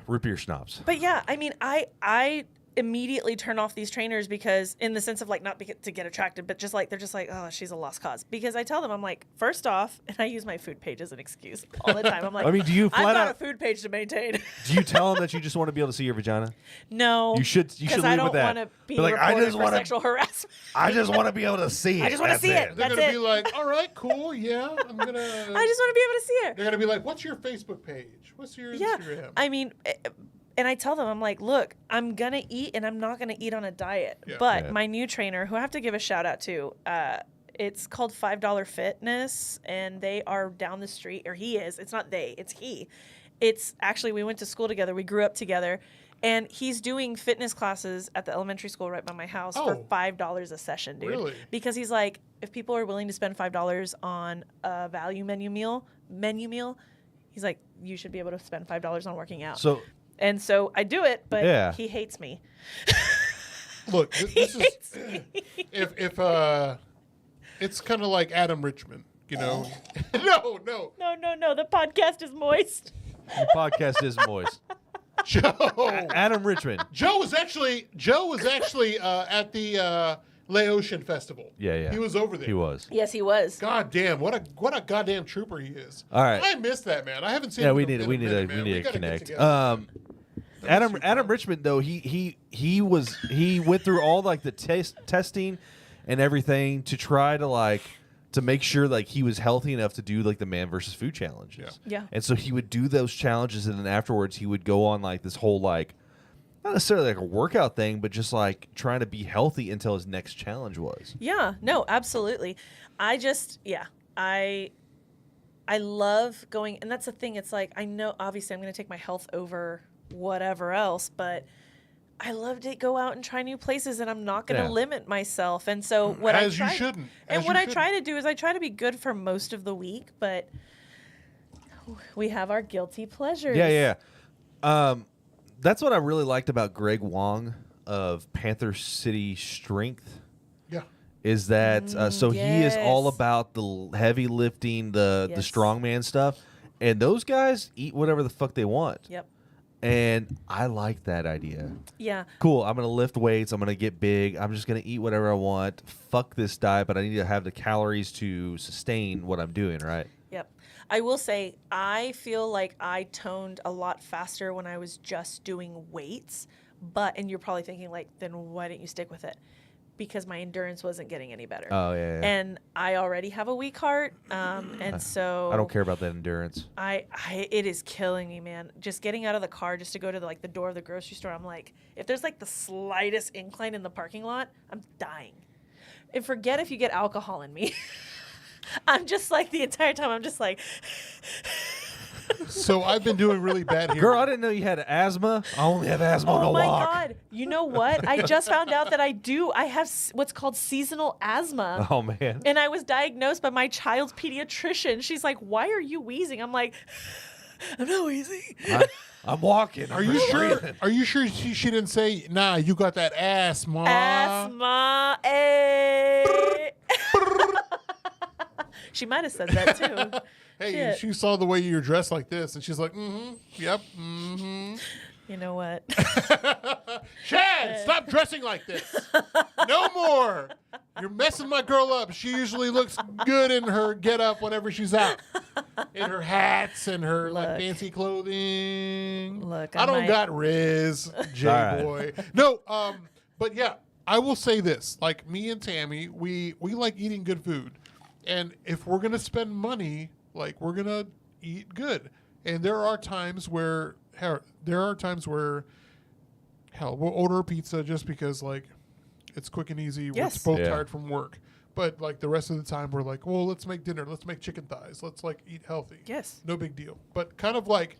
Speaker 3: root beer schnapps.
Speaker 1: But yeah, I mean, I immediately turn off these trainers because, in the sense of like not to get attracted, but just like they're just like, oh, she's a lost cause. Because I tell them, I'm like, first off, and I use my food page as an excuse all the time. I'm like,
Speaker 3: I mean, do you
Speaker 1: I've
Speaker 3: flat
Speaker 1: got
Speaker 3: out-
Speaker 1: a food page to maintain.
Speaker 3: Do you tell him that you just want to be able to see your vagina?
Speaker 1: No,
Speaker 3: You should
Speaker 1: because
Speaker 3: lead
Speaker 1: I
Speaker 3: with
Speaker 1: don't
Speaker 3: that.
Speaker 1: want to be
Speaker 3: Be like, I
Speaker 1: reported
Speaker 3: just
Speaker 1: for
Speaker 3: wanna-
Speaker 1: sexual harassment.
Speaker 3: I just want to be able to see it.
Speaker 1: I just wanna
Speaker 3: That's
Speaker 1: see it.
Speaker 2: They're
Speaker 1: That's
Speaker 2: gonna
Speaker 1: it.
Speaker 2: be like, all right, cool, yeah, I'm gonna.
Speaker 1: I just want to be able to see her.
Speaker 2: They're gonna be like, what's your Facebook page? What's your
Speaker 1: Yeah,
Speaker 2: Instagram?
Speaker 1: I mean, and I tell them, I'm like, look, I'm gonna eat, and I'm not gonna eat on a diet.
Speaker 2: Yeah.
Speaker 1: But
Speaker 3: Yeah.
Speaker 1: my new trainer, who I have to give a shout out to, it's called $5 Fitness, and they are down the street, or he is. It's not they, it's he. It's actually, we went to school together. We grew up together. And he's doing fitness classes at the elementary school right by my house for
Speaker 2: Oh.
Speaker 1: $5 a session, dude.
Speaker 2: Really?
Speaker 1: Because he's like, if people are willing to spend $5 on a value menu meal, he's like, you should be able to spend $5 on working out.
Speaker 3: So
Speaker 1: And so I do it, but
Speaker 3: Yeah.
Speaker 1: he hates me.
Speaker 2: Look, this is
Speaker 1: Hates me.
Speaker 2: if it's kind of like Adam Richman, you know. No,
Speaker 1: No. The podcast is moist.
Speaker 3: the podcast is moist.
Speaker 2: Joe.
Speaker 3: Adam Richmond.
Speaker 2: Joe was actually at the Laotian Festival.
Speaker 3: Yeah.
Speaker 2: He was over there.
Speaker 3: He was.
Speaker 1: Yes, he was.
Speaker 2: God damn, what a goddamn trooper he is.
Speaker 3: All right.
Speaker 2: I miss that man. I haven't seen
Speaker 3: Yeah,
Speaker 2: him
Speaker 3: we
Speaker 2: in a
Speaker 3: need
Speaker 2: minute, man.
Speaker 3: to
Speaker 2: gotta get
Speaker 3: connect.
Speaker 2: together.
Speaker 3: Adam Richmond though he went through all like the testing and everything to try to make sure like he was healthy enough to do like the man versus food challenges.
Speaker 1: Yeah.
Speaker 3: And so he would do those challenges, and then afterwards he would go on like this whole like not necessarily like a workout thing, but just like trying to be healthy until his next challenge was.
Speaker 1: Yeah, no, absolutely. I love going, and that's the thing. It's like, I know obviously I'm going to take my health over whatever else, but I love to go out and try new places, and I'm not going to
Speaker 3: Yeah.
Speaker 1: limit myself. And so what
Speaker 2: As
Speaker 1: I
Speaker 2: you
Speaker 1: try,
Speaker 2: shouldn't.
Speaker 1: And
Speaker 2: As
Speaker 1: what
Speaker 2: you
Speaker 1: I try
Speaker 2: shouldn't.
Speaker 1: to do is I try to be good for most of the week, but we have our guilty pleasures.
Speaker 3: Yeah. That's what I really liked about Greg Wong of Panther City Strength.
Speaker 2: Yeah.
Speaker 3: Is that so? He is all
Speaker 1: yes.
Speaker 3: about the heavy lifting, the
Speaker 1: Yes.
Speaker 3: strongman stuff, and those guys eat whatever the fuck they want.
Speaker 1: Yep.
Speaker 3: And I like that idea.
Speaker 1: Yeah.
Speaker 3: Cool. I'm gonna lift weights. I'm gonna get big. I'm just gonna eat whatever I want. Fuck this diet, but I need to have the calories to sustain what I'm doing. Right.
Speaker 1: Yep. I will say, I feel like I toned a lot faster when I was just doing weights. And you're probably thinking, like, then why didn't you stick with it? Because my endurance wasn't getting any better.
Speaker 3: Oh yeah.
Speaker 1: And I already have a weak heart. And so
Speaker 3: I don't care about that endurance.
Speaker 1: it is killing me, man. Just getting out of the car just to go to the door of the grocery store. I'm like, if there's like the slightest incline in the parking lot, I'm dying. And forget if you get alcohol in me. I'm just like the entire time. I'm just like,
Speaker 2: So I've been doing really bad here.
Speaker 3: Girl, I didn't know you had asthma. I only have asthma on a
Speaker 1: Oh my
Speaker 3: walk.
Speaker 1: God. You know what? I just found out that I have what's called seasonal asthma.
Speaker 3: Oh man.
Speaker 1: And I was diagnosed by my child's pediatrician. She's like, "Why are you wheezing?" I'm like, "I'm not wheezing."
Speaker 3: I'm walking.
Speaker 2: Are you sure? Are you sure she didn't say, "Nah, you got that asthma"?
Speaker 1: Asthma. Eh. She might have said that too.
Speaker 2: Hey,
Speaker 1: Shit.
Speaker 2: she saw the way you're dressed like this, and she's like, yep,
Speaker 1: You know what?
Speaker 2: Chad, stop dressing like this. No more. You're messing my girl up. She usually looks good in her get-up whenever she's out. In her hats and her like
Speaker 1: Look.
Speaker 2: fancy clothing.
Speaker 1: Look,
Speaker 2: I don't
Speaker 1: might-
Speaker 2: got Riz, J-Boy. No, but yeah, I will say this. Like me and Tammy, we like eating good food. And if we're going to spend money, like we're going to eat good. And there are times where hell, we'll order a pizza just because like it's quick and easy.
Speaker 1: Yes.
Speaker 2: We're both
Speaker 3: Yeah.
Speaker 2: tired from work. But like the rest of the time we're like, well, let's make dinner. Let's make chicken thighs. Let's like eat healthy.
Speaker 1: Yes.
Speaker 2: No big deal. But kind of like,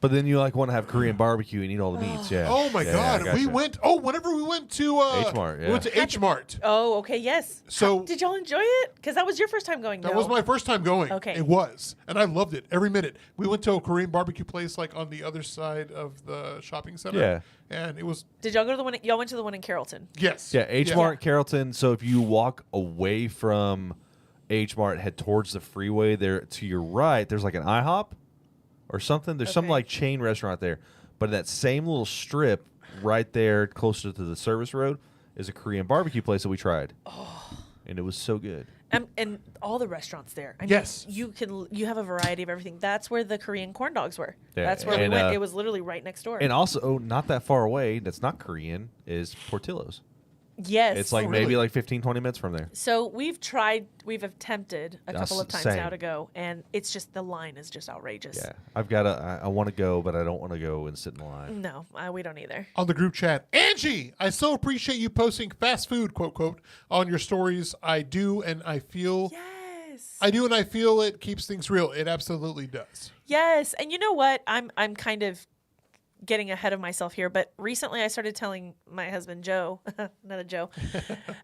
Speaker 3: But then you like want to have Korean barbecue and eat all the meats. Yeah.
Speaker 2: oh my
Speaker 3: Yeah,
Speaker 2: God,
Speaker 3: I
Speaker 2: we
Speaker 3: gotcha.
Speaker 2: went, whenever we went to
Speaker 3: H-Mart,
Speaker 2: we
Speaker 3: yeah.
Speaker 2: went to H-Mart.
Speaker 1: Oh, okay. Yes.
Speaker 2: So-
Speaker 1: Did y'all enjoy it? Because that was your first time going.
Speaker 2: That
Speaker 1: no?
Speaker 2: was my first time going.
Speaker 1: Okay.
Speaker 2: It was. And I loved it every minute. We went to a Korean barbecue place like on the other side of the shopping center.
Speaker 3: Yeah.
Speaker 2: And it was,
Speaker 1: Did y'all go to the one? Y'all went to the one in Carrollton.
Speaker 2: yes.
Speaker 3: Yeah, H Mart Carrollton. So if you walk away from H Mart, head towards the freeway, there to your right, there's like an IHOP or something. There's some
Speaker 1: Okay.
Speaker 3: like chain restaurant there. But in that same little strip right there, closer to the service road, is a Korean barbecue place that we tried. Oh. And it was so good.
Speaker 1: And all the restaurants there. I mean,
Speaker 2: Yes.
Speaker 1: you have a variety of everything. That's where the Korean corn dogs were.
Speaker 3: Yeah,
Speaker 1: That's where we
Speaker 3: and,
Speaker 1: went. It was literally right next door.
Speaker 3: And also, not that far away, that's not Korean, is Portillo's.
Speaker 1: yes.
Speaker 3: It's like
Speaker 2: really?
Speaker 3: maybe like 15, 20 minutes from there.
Speaker 1: So we've attempted a couple of times
Speaker 3: Same.
Speaker 1: now to go, and it's just the line is just outrageous.
Speaker 3: Yeah. I've got to, I want to go, but I don't want to go and sit in the line.
Speaker 1: No, we don't either.
Speaker 2: On the group chat, Angie, I so appreciate you posting fast food, quote, quote, on your stories. I do, and I feel it keeps things real. It absolutely does.
Speaker 1: Yes, and you know what? I'm kind of getting ahead of myself here, but recently I started telling my husband Joe, another Joe,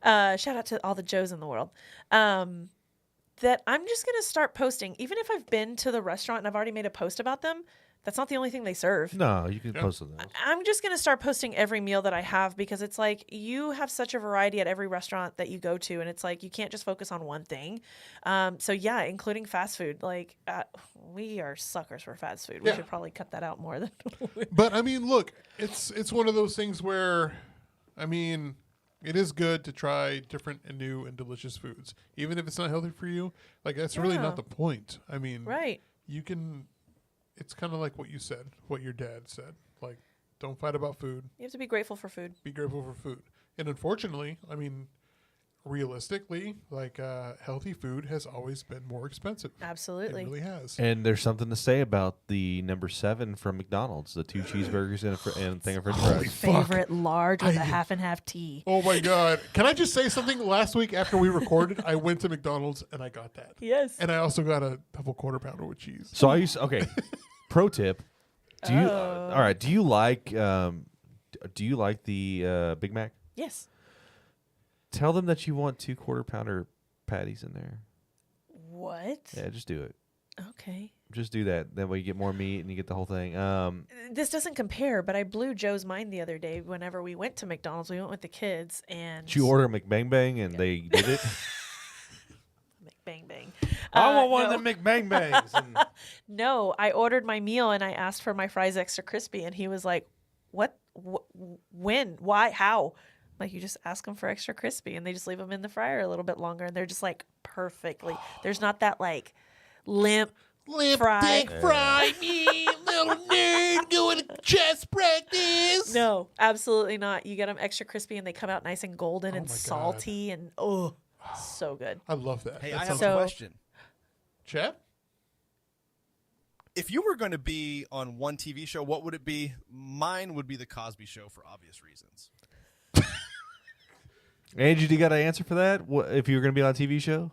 Speaker 1: shout out to all the Joes in the world, that I'm just gonna start posting, even if I've been to the restaurant and I've already made a post about them. That's not the only thing they serve.
Speaker 3: No, you can post it.
Speaker 1: I'm just going to start posting every meal that I have, because it's like you have such a variety at every restaurant that you go to, and it's like you can't just focus on one thing. So yeah, including fast food. Like we are suckers for fast food. We
Speaker 2: Yeah.
Speaker 1: should probably cut that out more than.
Speaker 2: But I mean, look, it's one of those things where, I mean, it is good to try different and new and delicious foods, even if it's not healthy for you. Like that's really
Speaker 1: Yeah.
Speaker 2: not the point. I mean,
Speaker 1: Right.
Speaker 2: you can. It's kind of like what you said, what your dad said. Like, don't fight about food.
Speaker 1: You have to be grateful for food.
Speaker 2: Be grateful for food. And unfortunately, I mean, realistically, like healthy food has always been more expensive.
Speaker 1: Absolutely.
Speaker 2: It really has.
Speaker 3: And there's something to say about the number 7 from McDonald's, the 2 cheeseburgers and a thing of French
Speaker 2: Holy
Speaker 3: fries.
Speaker 2: fuck.
Speaker 1: Favorite large with a
Speaker 2: I-
Speaker 1: half and half tea.
Speaker 2: Oh my God. Can I just say something? Last week after we recorded, I went to McDonald's and I got that.
Speaker 1: Yes.
Speaker 2: And I also got a double quarter pounder with cheese.
Speaker 3: So I used pro tip. Do you
Speaker 1: Oh.
Speaker 3: all right, do you like the Big Mac?
Speaker 1: Yes.
Speaker 3: Tell them that you want 2 quarter pounder patties in there.
Speaker 1: What?
Speaker 3: Yeah, just do it.
Speaker 1: Okay.
Speaker 3: Just do that. That way you get more meat and you get the whole thing.
Speaker 1: This doesn't compare, but I blew Joe's mind the other day whenever we went to McDonald's. We went with the kids, and
Speaker 3: Did you order a McBang Bang and they did it?
Speaker 1: Bang bang.
Speaker 3: I want one
Speaker 1: no.
Speaker 3: of the McBang Bangs. And
Speaker 1: No, I ordered my meal and I asked for my fries extra crispy, and he was like, "What? When? Why? How?" Like, you just ask them for extra crispy, and they just leave them in the fryer a little bit longer, and they're just like perfectly. There's not that like limp fry.
Speaker 2: fry me, little nerd going to chess practice.
Speaker 1: No, absolutely not. You get them extra crispy, and they come out nice and golden and
Speaker 2: my God.
Speaker 1: salty, and so good.
Speaker 2: I love that.
Speaker 4: Hey,
Speaker 2: That
Speaker 4: I have
Speaker 2: sounds-
Speaker 1: So-
Speaker 4: a question.
Speaker 2: Chad?
Speaker 4: If you were going to be on one TV show, what would it be? Mine would be The Cosby Show for obvious reasons.
Speaker 3: Angie, do you got an answer for that? What, if you were going to be on a TV show?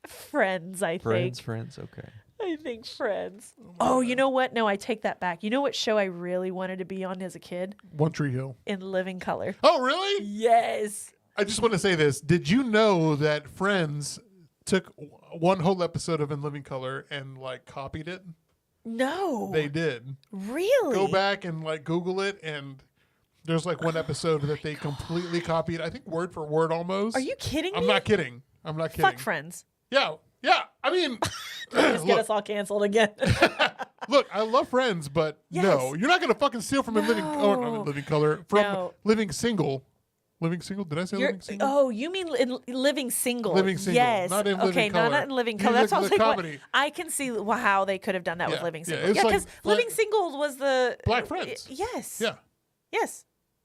Speaker 1: Friends, I
Speaker 3: Friends,
Speaker 1: think.
Speaker 3: friends. Okay.
Speaker 6: I think Friends. Oh, you know what? No, I take that back. You know what show I really wanted to be on as a kid?
Speaker 2: One Tree Hill.
Speaker 6: In Living Color.
Speaker 2: Oh, really?
Speaker 6: Yes.
Speaker 2: I just want to say this. Did you know that Friends took one whole episode of In Living Color and like copied it?
Speaker 6: No.
Speaker 2: They did.
Speaker 6: Really?
Speaker 2: Go back and like Google it, and there's like one episode that they completely copied. I think word for word almost.
Speaker 6: Are you kidding me?
Speaker 2: I'm not kidding. I'm not kidding.
Speaker 6: Fuck Friends.
Speaker 2: Yeah. Yeah. I mean,
Speaker 6: Just get
Speaker 2: look,
Speaker 6: us all canceled again.
Speaker 2: look, I love Friends, but
Speaker 6: Yes.
Speaker 2: no, you're not going to fucking steal from In Living not In Living Color, from
Speaker 6: No.
Speaker 2: Living Single. Living Single? Did I say Living Single?
Speaker 6: Oh, you mean in Living Single?
Speaker 2: Living Single,
Speaker 6: Yes.
Speaker 2: not in
Speaker 6: okay,
Speaker 2: Living
Speaker 6: no,
Speaker 2: Color.
Speaker 6: not in Living
Speaker 2: You
Speaker 6: Color. That's
Speaker 2: look
Speaker 6: what I
Speaker 2: at
Speaker 6: was
Speaker 2: the
Speaker 6: like.
Speaker 2: comedy.
Speaker 6: I can see how they could have done that with
Speaker 2: Yeah,
Speaker 6: Living
Speaker 2: yeah,
Speaker 6: Single.
Speaker 2: it's
Speaker 6: Yeah,
Speaker 2: like
Speaker 6: because Living Single was the
Speaker 2: Black Friends.
Speaker 6: Yes.
Speaker 2: Yeah.
Speaker 6: Yes.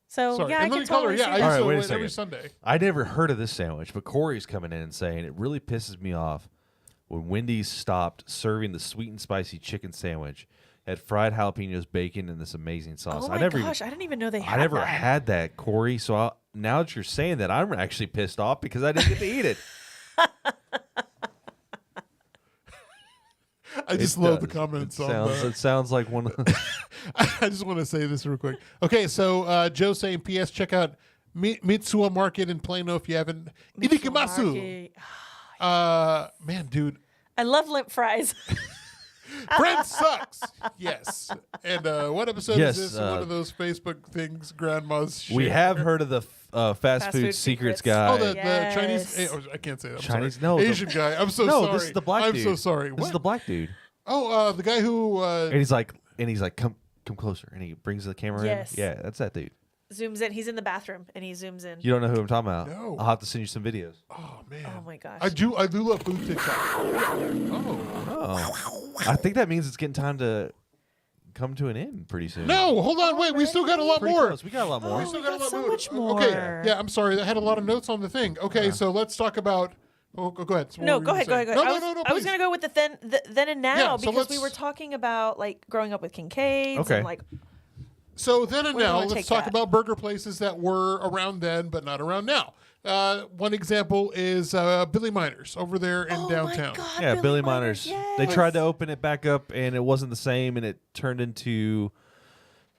Speaker 6: So
Speaker 2: Sorry.
Speaker 6: yeah, I
Speaker 2: In
Speaker 6: can
Speaker 2: Living Color,
Speaker 6: totally
Speaker 2: yeah.
Speaker 6: see
Speaker 2: I
Speaker 6: that.
Speaker 2: used
Speaker 3: All right,
Speaker 2: to
Speaker 3: wait a
Speaker 2: wait every
Speaker 3: second.
Speaker 2: Sunday.
Speaker 3: I never heard of this sandwich, but Corey's coming in and saying it really pisses me off when Wendy's stopped serving the sweet and spicy chicken sandwich. Had fried jalapenos, bacon, and this amazing sauce.
Speaker 6: Oh my gosh, I didn't even know they had
Speaker 3: I never
Speaker 6: that.
Speaker 3: had that, Corey. So now that you're saying that, I'm actually pissed off because I didn't get to eat it.
Speaker 2: I just
Speaker 3: It
Speaker 2: love the
Speaker 3: does.
Speaker 2: comments on
Speaker 3: It sounds like one of the
Speaker 2: I just want to say this real quick. Okay, so Joe saying, P.S. Check out Mitsuwa Market in Plano if you haven't. Irikimasu.
Speaker 6: Market.
Speaker 2: Man, dude,
Speaker 6: I love limp fries.
Speaker 2: Friends sucks. Yes. And what episode
Speaker 3: Yes,
Speaker 2: is this? One of those Facebook things grandmas share.
Speaker 3: We have heard of the fast food
Speaker 6: food
Speaker 3: secrets
Speaker 6: secrets.
Speaker 3: guy.
Speaker 2: Oh, the
Speaker 6: Yes.
Speaker 2: Chinese. I can't say that. I'm
Speaker 3: Chinese-
Speaker 2: sorry.
Speaker 3: no, the-
Speaker 2: Asian guy. I'm so
Speaker 3: no,
Speaker 2: sorry.
Speaker 3: this is the black
Speaker 2: I'm
Speaker 3: dude.
Speaker 2: so sorry.
Speaker 3: This
Speaker 2: What?
Speaker 3: is the black dude.
Speaker 2: Oh, the guy who.
Speaker 3: And he's like, come closer, and he brings the camera
Speaker 6: Yes.
Speaker 3: in. Yeah, that's that dude.
Speaker 6: Zooms in. He's in the bathroom and he zooms in.
Speaker 3: You don't know who I'm talking about?
Speaker 2: No.
Speaker 3: I'll have to send you some videos.
Speaker 2: Oh man.
Speaker 6: Oh my gosh.
Speaker 2: I do love food TikTok. Oh.
Speaker 3: Oh, I think that means it's getting time to come to an end pretty soon.
Speaker 2: No, hold on, wait. We still got a lot
Speaker 3: Pretty
Speaker 2: more.
Speaker 3: close. We got a lot more.
Speaker 2: We still
Speaker 6: we
Speaker 2: got a
Speaker 6: got
Speaker 2: lot
Speaker 6: so
Speaker 2: more.
Speaker 6: much
Speaker 2: Okay,
Speaker 6: more.
Speaker 2: yeah, I'm sorry. I had a lot of notes on the thing. Okay, so let's talk about. Oh, go ahead. So what
Speaker 6: No,
Speaker 2: were
Speaker 6: go
Speaker 2: you
Speaker 6: ahead, go
Speaker 2: gonna
Speaker 6: ahead,
Speaker 2: say?
Speaker 6: go ahead.
Speaker 2: No,
Speaker 6: I was
Speaker 2: please.
Speaker 6: gonna go with the then and now
Speaker 2: Yeah, so
Speaker 6: because we
Speaker 2: let's-
Speaker 6: were talking about like growing up with Kincaids
Speaker 3: Okay.
Speaker 6: and like
Speaker 2: So then and
Speaker 6: Where do you
Speaker 2: now,
Speaker 6: wanna
Speaker 2: let's
Speaker 6: take
Speaker 2: talk
Speaker 6: that?
Speaker 2: about burger places that were around then but not around now. One example is Billy Miners over there in
Speaker 6: oh
Speaker 2: downtown.
Speaker 6: My God,
Speaker 3: Yeah, Billy
Speaker 6: Miners.
Speaker 3: Miners.
Speaker 6: Yes.
Speaker 3: They tried to open it back up, and it wasn't the same, and it turned into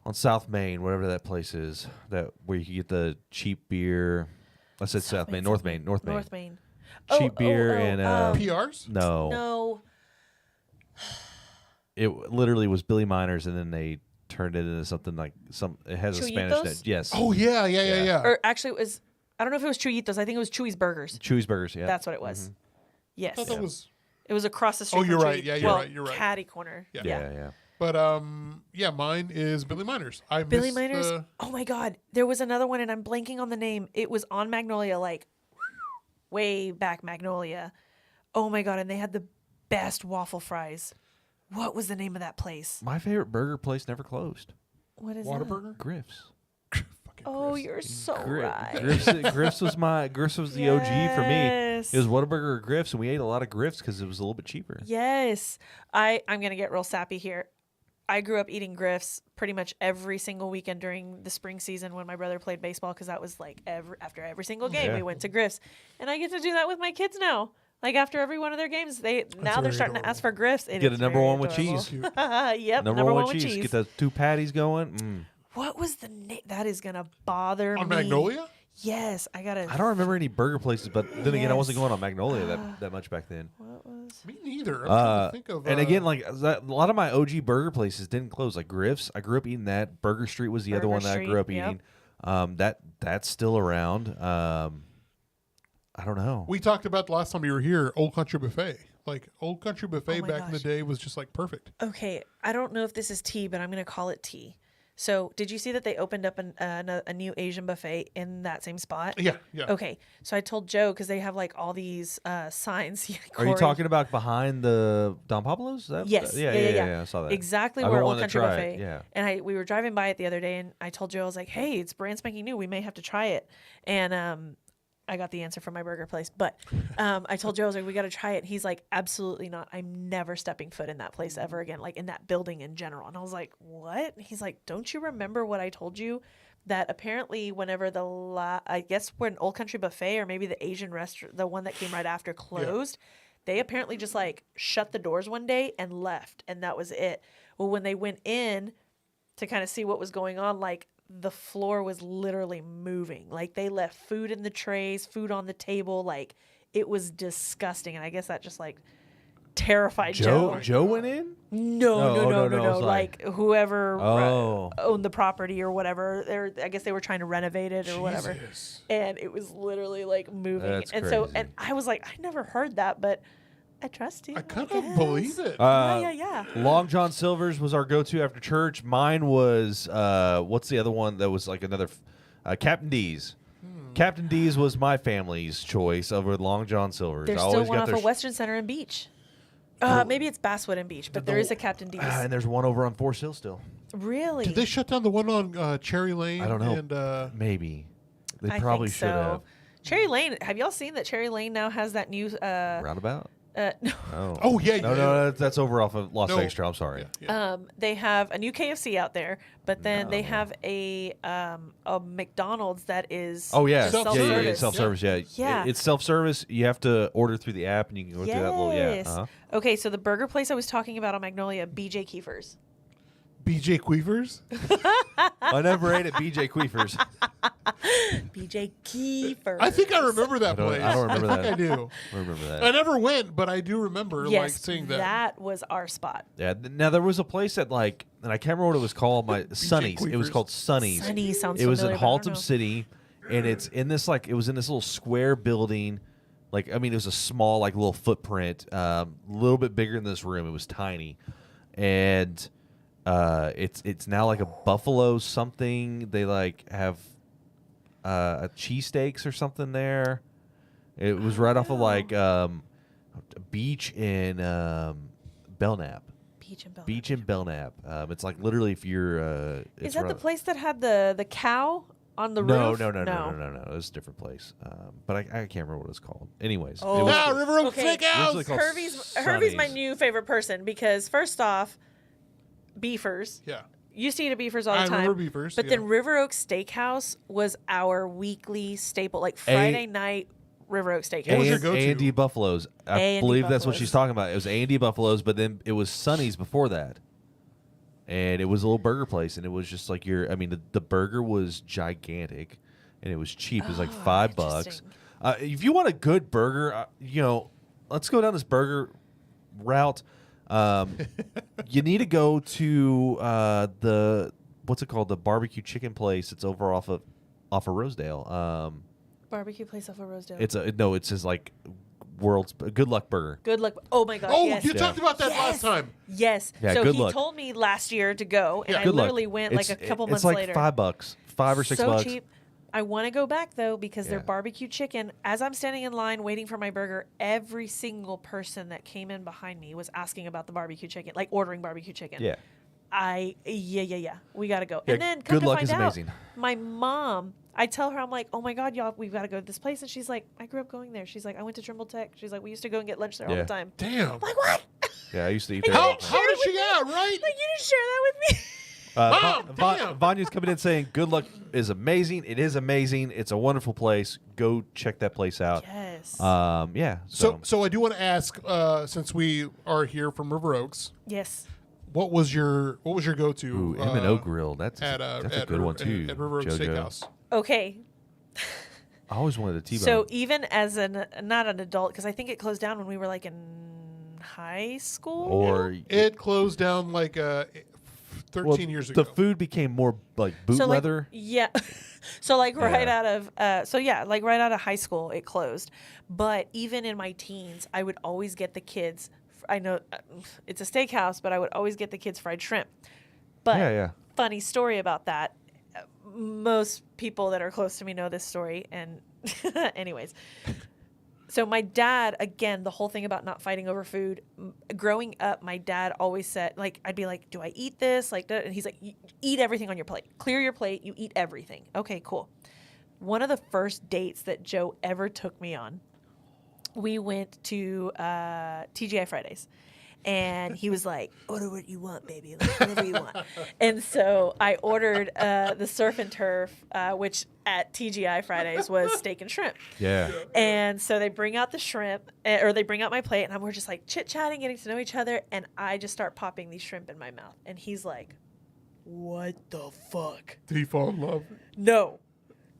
Speaker 3: on South Main, whatever that place is, that where you can get the cheap beer. I said South Main, North Main, North Main.
Speaker 6: North Main.
Speaker 3: Cheap beer and
Speaker 2: PRs?
Speaker 3: no,
Speaker 6: No.
Speaker 3: it literally was Billy Miners, and then they turned it into something like It has a Spanish
Speaker 6: Chuyitos?
Speaker 3: name. Yes.
Speaker 2: Oh yeah.
Speaker 6: Or actually, it was. I don't know if it was Chuyitos. I think it was Chewy's Burgers.
Speaker 3: Chewy's Burgers. Yeah.
Speaker 6: That's what it was. Yes.
Speaker 2: I thought that was.
Speaker 6: It was across the street.
Speaker 2: Oh, you're
Speaker 6: from
Speaker 2: right.
Speaker 6: Chewy-
Speaker 2: Yeah, you're
Speaker 6: well,
Speaker 2: right. You're right.
Speaker 6: Catty corner.
Speaker 2: Yeah.
Speaker 3: Yeah.
Speaker 2: But yeah, mine is Billy Miners. I
Speaker 6: Billy
Speaker 2: missed
Speaker 6: Miners.
Speaker 2: the-
Speaker 6: Oh my God, there was another one, and I'm blanking on the name. It was on Magnolia, like way back Magnolia. Oh my God, and they had the best waffle fries. What was the name of that place?
Speaker 3: My favorite burger place never closed.
Speaker 6: What is that?
Speaker 2: Whataburger.
Speaker 3: Griff's.
Speaker 2: Fucking
Speaker 6: Oh,
Speaker 2: Chris.
Speaker 6: you're so
Speaker 3: Gri-
Speaker 6: right.
Speaker 3: Griff's was the OG for me.
Speaker 6: Yes.
Speaker 3: It was Whataburger or Griff's, and we ate a lot of Griff's because it was a little bit cheaper.
Speaker 6: Yes. I'm going to get real sappy here. I grew up eating Griff's pretty much every single weekend during the spring season when my brother played baseball because that was like after every single game
Speaker 3: Yeah.
Speaker 6: we went to Griff's. And I get to do that with my kids now. Like after every one of their games, now they're
Speaker 2: very
Speaker 6: starting to ask for Griff's. It
Speaker 3: Get a
Speaker 6: is
Speaker 3: number
Speaker 6: very
Speaker 3: one with
Speaker 6: adorable.
Speaker 3: cheese.
Speaker 6: Yep,
Speaker 3: Number one with cheese. Get those 2 patties going.
Speaker 6: What was the name? That is going to bother me.
Speaker 2: On Magnolia.
Speaker 6: Yes, I got to.
Speaker 3: I don't remember any burger places, but then again, I wasn't
Speaker 6: Yes.
Speaker 3: going on Magnolia that much back then.
Speaker 6: What was?
Speaker 2: Me neither. I'm trying to think of.
Speaker 3: And again, like a lot of my OG burger places didn't close. Like Griff's, I grew up eating that. Burger Street was the other
Speaker 6: Burger
Speaker 3: one that I grew up
Speaker 6: Street, yep.
Speaker 3: eating. That's still around. I don't know.
Speaker 2: we talked about the last time you were here, Old Country Buffet. Like Old Country Buffet
Speaker 6: Oh my
Speaker 2: back in the
Speaker 6: gosh.
Speaker 2: day was just like perfect.
Speaker 6: Okay, I don't know if this is tea, but I'm going to call it tea. So, did you see that they opened up a new Asian buffet in that same spot?
Speaker 2: Yeah, yeah.
Speaker 6: Okay, so I told Joe because they have like all these signs.
Speaker 3: Are you
Speaker 6: Corey.
Speaker 3: talking about behind the Don Pablo's?
Speaker 6: Yes.
Speaker 3: Yeah. I saw that.
Speaker 6: Exactly
Speaker 3: I've
Speaker 6: where
Speaker 3: been
Speaker 6: Old
Speaker 3: wanting to
Speaker 6: Country
Speaker 3: try
Speaker 6: Buffet.
Speaker 3: it, yeah.
Speaker 6: And we were driving by it the other day, and I told Joe, I was like, "Hey, it's brand spanking new. We may have to try it." And I got the answer from my burger place, but I told Joe, I was like, "We got to try it." He's like, "Absolutely not. I'm never stepping foot in that place ever again, like in that building in general." And I was like, "What?" He's like, "Don't you remember what I told you? That apparently whenever I guess when Old Country Buffet or maybe the Asian restaurant, the one that came right after closed." They apparently just like shut the doors one day and left, and that was it. Well, when they went in to kind of see what was going on, like the floor was literally moving. Like they left food in the trays, food on the table. Like it was disgusting. And I guess that just like terrified Joe.
Speaker 3: Joe went in?
Speaker 6: No.
Speaker 3: sorry.
Speaker 6: Like whoever
Speaker 3: Oh.
Speaker 6: owned the property or whatever. I guess they were trying to renovate it or whatever.
Speaker 2: Jesus.
Speaker 6: And it was literally like moving.
Speaker 3: That's
Speaker 6: and so,
Speaker 3: crazy.
Speaker 6: and I was like, I never heard that, but I trust you.
Speaker 2: I kind
Speaker 6: guess.
Speaker 2: of believe it.
Speaker 6: Yeah.
Speaker 3: Long John Silver's was our go-to after church. Mine was what's the other one that was like another Captain D's. Captain D's was my family's choice over Long John Silver's.
Speaker 6: There's
Speaker 3: I
Speaker 6: still
Speaker 3: always
Speaker 6: one
Speaker 3: got
Speaker 6: off
Speaker 3: their
Speaker 6: of Western Center and Beach. Maybe it's Basswood and Beach, but there is a Captain D's.
Speaker 3: and there's one over on Forest Hill still.
Speaker 6: Really?
Speaker 2: Did they shut down the one on Cherry Lane?
Speaker 3: I don't know.
Speaker 2: And,
Speaker 3: Maybe they
Speaker 6: I
Speaker 3: probably
Speaker 6: think
Speaker 3: should have.
Speaker 6: so. Cherry Lane. Have y'all seen that Cherry Lane now has that new?
Speaker 3: Roundabout.
Speaker 6: No.
Speaker 3: Oh.
Speaker 2: yeah,
Speaker 3: No, that's over off of Las
Speaker 2: No.
Speaker 3: Vegas Trail. I'm sorry.
Speaker 2: yeah.
Speaker 6: They have a new KFC out there, but then they have a McDonald's that is
Speaker 3: Oh yeah,
Speaker 2: Self-service.
Speaker 3: yeah, self-service. Yeah,
Speaker 6: Yeah.
Speaker 3: It's self-service. You have to order through the app, and you can go through that little
Speaker 6: Yes. Okay, so the burger place I was talking about on Magnolia, BJ Kiefer's.
Speaker 2: BJ Queevers?
Speaker 3: I never ate at BJ Queefer's.
Speaker 6: BJ Kiefer's.
Speaker 2: I think I remember that
Speaker 3: I don't-
Speaker 2: place.
Speaker 3: I don't remember
Speaker 2: I think
Speaker 3: that.
Speaker 2: I do.
Speaker 3: I remember that.
Speaker 2: I never went, but I do remember like
Speaker 6: Yes,
Speaker 2: seeing that.
Speaker 6: that was our spot.
Speaker 3: Yeah. Now there was a place that like, and I can't remember what it was called. My Sonny's. It was
Speaker 2: Queefer's.
Speaker 3: called Sonny's.
Speaker 6: Sunny sounds
Speaker 3: It was in
Speaker 6: familiar, but I don't
Speaker 3: Haltom
Speaker 6: know.
Speaker 3: City, and it's in this like it was in this little square building. Like I mean, it was a small like little footprint, a little bit bigger than this room. It was tiny, and it's now like a buffalo something. They like have a cheesesteaks or something there. It was right off of like a beach in Belknap.
Speaker 6: Beach and Belknap.
Speaker 3: Belknap. It's like literally if you're.
Speaker 6: Is
Speaker 3: it's
Speaker 6: that the
Speaker 3: right-
Speaker 6: place that had the cow on the
Speaker 3: No,
Speaker 6: roof?
Speaker 3: no. It was a different place. But I can't remember what it's called. Anyways,
Speaker 6: Oh.
Speaker 3: it was,
Speaker 2: Ah, River Oak
Speaker 6: Okay.
Speaker 2: Steakhouse!
Speaker 3: Originally called
Speaker 6: Hervey's my
Speaker 3: Sonny's.
Speaker 6: new favorite person because first off, Beefers.
Speaker 2: Yeah.
Speaker 6: Used to eat at Beefers all the
Speaker 2: I
Speaker 6: time.
Speaker 2: remember Beefers,
Speaker 6: But
Speaker 2: yeah.
Speaker 6: then River Oak Steakhouse was our weekly staple, like Friday night River Oak Steakhouse.
Speaker 2: What was your go-to?
Speaker 3: A&D Buffaloes. I
Speaker 6: A&D
Speaker 3: believe that's what
Speaker 6: Buffaloes.
Speaker 3: she's talking about. It was A&D Buffaloes, but then it was Sonny's before that. And it was a little burger place, and it was just like the burger was gigantic, and it was cheap. It was like $5.
Speaker 6: interesting.
Speaker 3: If you want a good burger, let's go down this burger route. You need to go to the what's it called, the barbecue chicken place. It's over off of Rosedale.
Speaker 6: Barbecue place off of Rosedale.
Speaker 3: It says like world's Good Luck Burger.
Speaker 6: Good luck. Oh my God.
Speaker 2: Oh,
Speaker 6: yes.
Speaker 2: you talked about that last
Speaker 6: Yes.
Speaker 2: time.
Speaker 6: Yes.
Speaker 3: Yeah,
Speaker 6: so
Speaker 3: Good
Speaker 6: he
Speaker 3: Luck.
Speaker 6: told me last year to go, and
Speaker 2: Yeah.
Speaker 6: I
Speaker 3: Good Luck.
Speaker 6: literally went like a couple months
Speaker 3: It's like
Speaker 6: later.
Speaker 3: $5, $5 or $6
Speaker 6: so
Speaker 3: bucks.
Speaker 6: cheap. I want to go back though because their
Speaker 3: Yeah.
Speaker 6: barbecue chicken. As I'm standing in line waiting for my burger, every single person that came in behind me was asking about the barbecue chicken, like ordering barbecue chicken.
Speaker 3: Yeah.
Speaker 6: Yeah. We gotta go.
Speaker 3: Yeah,
Speaker 6: And then come
Speaker 3: Good
Speaker 6: to
Speaker 3: Luck
Speaker 6: find
Speaker 3: is
Speaker 6: out,
Speaker 3: amazing.
Speaker 6: my mom. I tell her, I'm like, oh my God, y'all, we've got to go to this place, and she's like, I grew up going there. She's like, I went to Trimble Tech. She's like, we used to go and get lunch there all
Speaker 3: Yeah.
Speaker 6: the time.
Speaker 2: Damn.
Speaker 6: I'm like, what?
Speaker 3: Yeah, I used to eat
Speaker 6: Hey,
Speaker 3: there.
Speaker 2: How,
Speaker 3: all the time.
Speaker 2: how did she get out, right?
Speaker 6: Like you didn't share that with me.
Speaker 2: Damn.
Speaker 3: Vanya's coming in saying Good Luck is amazing. It is amazing. It's a wonderful place. Go check that place out.
Speaker 6: Yes.
Speaker 3: Yeah.
Speaker 2: So I do want to ask, since we are here from River Oaks,
Speaker 6: Yes.
Speaker 2: what was your go-to?
Speaker 3: Ooh, M&O Grill. That's
Speaker 2: at
Speaker 3: a good
Speaker 2: River-
Speaker 3: one too.
Speaker 2: At River Oaks
Speaker 3: JoJo.
Speaker 2: Steakhouse.
Speaker 6: Okay.
Speaker 3: I always wanted a T-bone.
Speaker 6: So even as not an adult, because I think it closed down when we were like in high school.
Speaker 3: or
Speaker 2: It closed down like 13 years ago.
Speaker 3: the food became more like boot
Speaker 6: so like,
Speaker 3: leather.
Speaker 6: yeah. So like right
Speaker 3: Yeah.
Speaker 6: out of like right out of high school it closed. But even in my teens, I would always get the kids. I know it's a steakhouse, but I would always get the kids fried shrimp. But
Speaker 3: Yeah.
Speaker 6: funny story about that. Most people that are close to me know this story. And anyways, so my dad, again, the whole thing about not fighting over food. Growing up, my dad always said, like, I'd be like, do I eat this? Like, and he's like, eat everything on your plate. Clear your plate. You eat everything. Okay, cool. One of the first dates that Joe ever took me on, we went to TGI Fridays. And he was like, order what you want, baby. Like, whatever you want. And so I ordered the surf and turf, which at TGI Fridays was steak and shrimp.
Speaker 3: Yeah.
Speaker 6: And so they bring out the shrimp, or they bring out my plate, and we're just like chit-chatting, getting to know each other. And I just start popping these shrimp in my mouth. And he's like, what the fuck?
Speaker 2: Did he fall in love?
Speaker 6: No.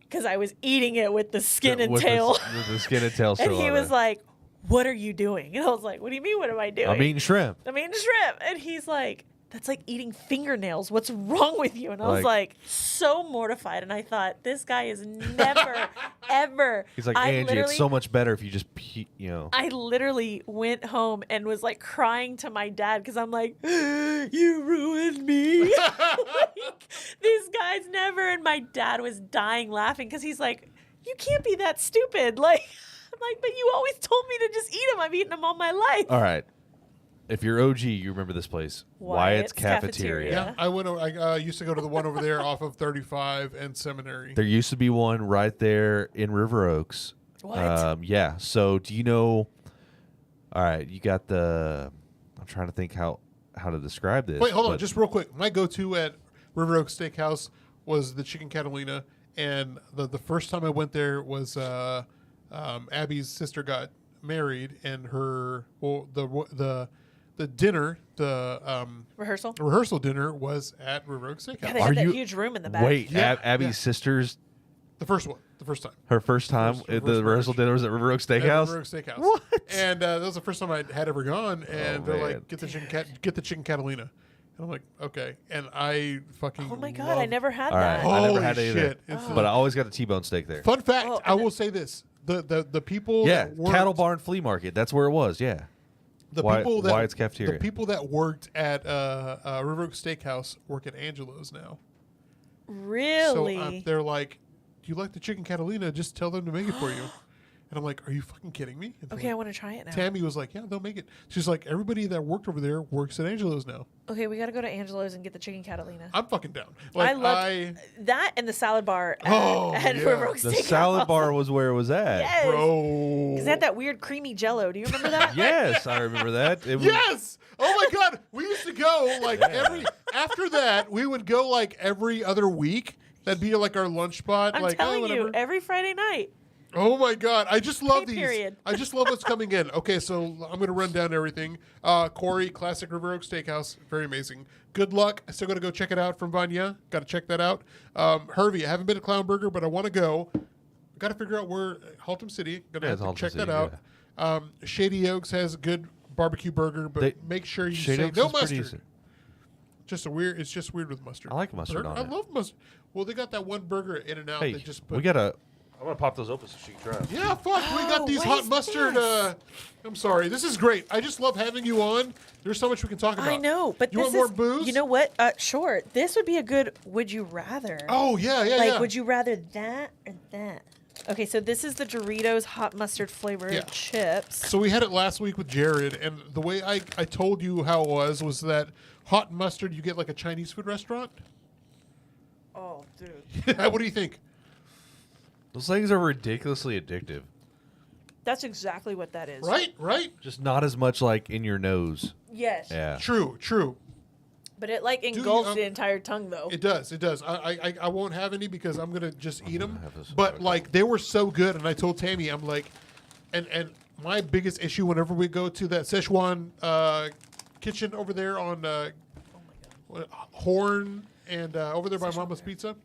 Speaker 6: Because I was eating it with the skin and tail.
Speaker 3: With the skin and tail still
Speaker 6: And he
Speaker 3: on
Speaker 6: was
Speaker 3: there.
Speaker 6: like, what are you doing? And I was like, what do you mean, what am I doing?
Speaker 3: I'm eating shrimp.
Speaker 6: I'm eating shrimp. And he's like, that's like eating fingernails. What's wrong with you? And I was like, so mortified. And I thought, this guy is never, ever.
Speaker 3: He's like, Angie, it's so much better if you just,
Speaker 6: I literally went home and was like crying to my dad because I'm like, you ruined me. Like, these guys never. And my dad was dying laughing because he's like, you can't be that stupid. Like, I'm like, but you always told me to just eat them. I've eaten them all my life.
Speaker 3: All right. If you're OG, you remember this place. Wyatt's Cafeteria.
Speaker 6: Cafeteria.
Speaker 2: Yeah, I used to go to the one over there off of 35 and Seminary.
Speaker 3: There used to be one right there in River Oaks.
Speaker 6: What?
Speaker 3: Yeah. So do you know? All right, you got the. I'm trying to think how to describe this.
Speaker 2: Wait, hold on, just real quick. My go-to at River Oaks Steakhouse was the chicken Catalina, and the first time I went there was Abby's sister got married, and the dinner, rehearsal dinner was at River Oaks Steakhouse.
Speaker 6: Yeah, they
Speaker 3: Are
Speaker 6: had that
Speaker 3: you-
Speaker 6: huge room in the back.
Speaker 3: Wait,
Speaker 2: Yeah,
Speaker 3: Abby's
Speaker 2: yeah.
Speaker 3: sister's
Speaker 2: The first time.
Speaker 3: her first time
Speaker 2: First
Speaker 3: at the rehearsal dinner was at River Oaks
Speaker 2: At
Speaker 3: Steakhouse.
Speaker 2: River Oaks Steakhouse.
Speaker 3: What?
Speaker 2: And that was the first time I had ever gone, and they're
Speaker 3: man.
Speaker 2: like, get the chicken Catalina. And I'm like, okay. And I fucking
Speaker 6: Oh my God,
Speaker 2: love-
Speaker 6: I never had
Speaker 3: All right,
Speaker 6: that.
Speaker 3: I never
Speaker 2: Holy
Speaker 3: had it either.
Speaker 2: shit. It's
Speaker 3: But I always got the T-bone steak there.
Speaker 2: Fun fact,
Speaker 6: Oh,
Speaker 2: I
Speaker 6: and
Speaker 2: will say this. The people
Speaker 3: Yeah,
Speaker 2: that worked,
Speaker 3: Cattle Barn Flea Market. That's where it was. Yeah.
Speaker 2: the
Speaker 3: Why-
Speaker 2: people that
Speaker 3: Wyatt's Cafeteria.
Speaker 2: the people that worked at River Oaks Steakhouse work at Angelo's now.
Speaker 6: Really?
Speaker 2: So they're like, do you like the chicken Catalina? Just tell them to make it for you. And I'm like, are you fucking kidding me? And
Speaker 6: Okay, I want to try it now.
Speaker 2: Tammy was like, yeah, they'll make it. She's like, everybody that worked over there works at Angelo's now.
Speaker 6: Okay, we got to go to Angelo's and get the chicken Catalina.
Speaker 2: I'm fucking down. Like,
Speaker 6: I love that and the salad bar at,
Speaker 2: Oh,
Speaker 6: at
Speaker 2: yeah.
Speaker 6: River Oaks
Speaker 3: The
Speaker 6: Steakhouse.
Speaker 3: salad bar was where it was at.
Speaker 6: Yes.
Speaker 2: bro.
Speaker 6: Because they had that weird creamy jello. Do you remember that?
Speaker 3: Yes, I remember that. It was,
Speaker 2: Yes. Oh my God. We used to go like after that, we would go like every other week. That'd be like our lunch spot.
Speaker 6: I'm
Speaker 2: like,
Speaker 6: telling
Speaker 2: whatever.
Speaker 6: you, every Friday night.
Speaker 2: Oh my God. I just love
Speaker 6: Pay
Speaker 2: these.
Speaker 6: period.
Speaker 2: I just love what's coming in. Okay, so I'm going to run down everything. Corey, classic River Oaks Steakhouse. Very amazing. Good luck. I still got to go check it out from Vanya. Got to check that out. Hervey, I haven't been to Clown Burger, but I want to go. Got to figure out where Haltom City. Going to
Speaker 3: Yeah,
Speaker 2: have to
Speaker 3: it's
Speaker 2: check
Speaker 3: Haltom
Speaker 2: that
Speaker 3: City,
Speaker 2: out. Shady Oaks has a good barbecue burger, but make sure you
Speaker 3: Shady
Speaker 2: say
Speaker 3: Oaks
Speaker 2: no
Speaker 3: is pretty
Speaker 2: mustard.
Speaker 3: decent.
Speaker 2: It's just weird with mustard.
Speaker 3: I like mustard on
Speaker 2: I
Speaker 3: it.
Speaker 2: love mustard. Well, they got that one burger in and out
Speaker 3: Hey,
Speaker 2: that just put.
Speaker 3: we gotta. I'm gonna pop those open so she can try 'em.
Speaker 2: Yeah, fuck. We got
Speaker 6: Oh,
Speaker 2: these
Speaker 6: what
Speaker 2: hot
Speaker 6: is
Speaker 2: mustard.
Speaker 6: this?
Speaker 2: I'm sorry. This is great. I just love having you on. There's so much we can talk about.
Speaker 6: I know, but
Speaker 2: you
Speaker 6: this
Speaker 2: want more booze?
Speaker 6: You know what? Sure. This would be a good would you rather.
Speaker 2: Oh yeah, yeah,
Speaker 6: like,
Speaker 2: yeah.
Speaker 6: would you rather that or that? Okay, so this is the Doritos hot mustard flavored
Speaker 2: Yeah.
Speaker 6: chips.
Speaker 2: So we had it last week with Jared, and the way I told you how it was that hot mustard you get like a Chinese food restaurant.
Speaker 6: Oh, dude.
Speaker 2: What do you think?
Speaker 3: Those things are ridiculously addictive.
Speaker 6: That's exactly what that is.
Speaker 2: Right, right.
Speaker 3: Just not as much like in your nose.
Speaker 6: Yes.
Speaker 3: Yeah.
Speaker 2: True, true.
Speaker 6: But it like
Speaker 2: you,
Speaker 6: engulfs the entire tongue though.
Speaker 2: It does. It does. I won't have any because I'm gonna just eat them.
Speaker 3: have this.
Speaker 2: But like they were so good, and I told Tammy, I'm like, and my biggest issue whenever we go to that Szechuan kitchen over there on Horn and over there by Mama's Pizza.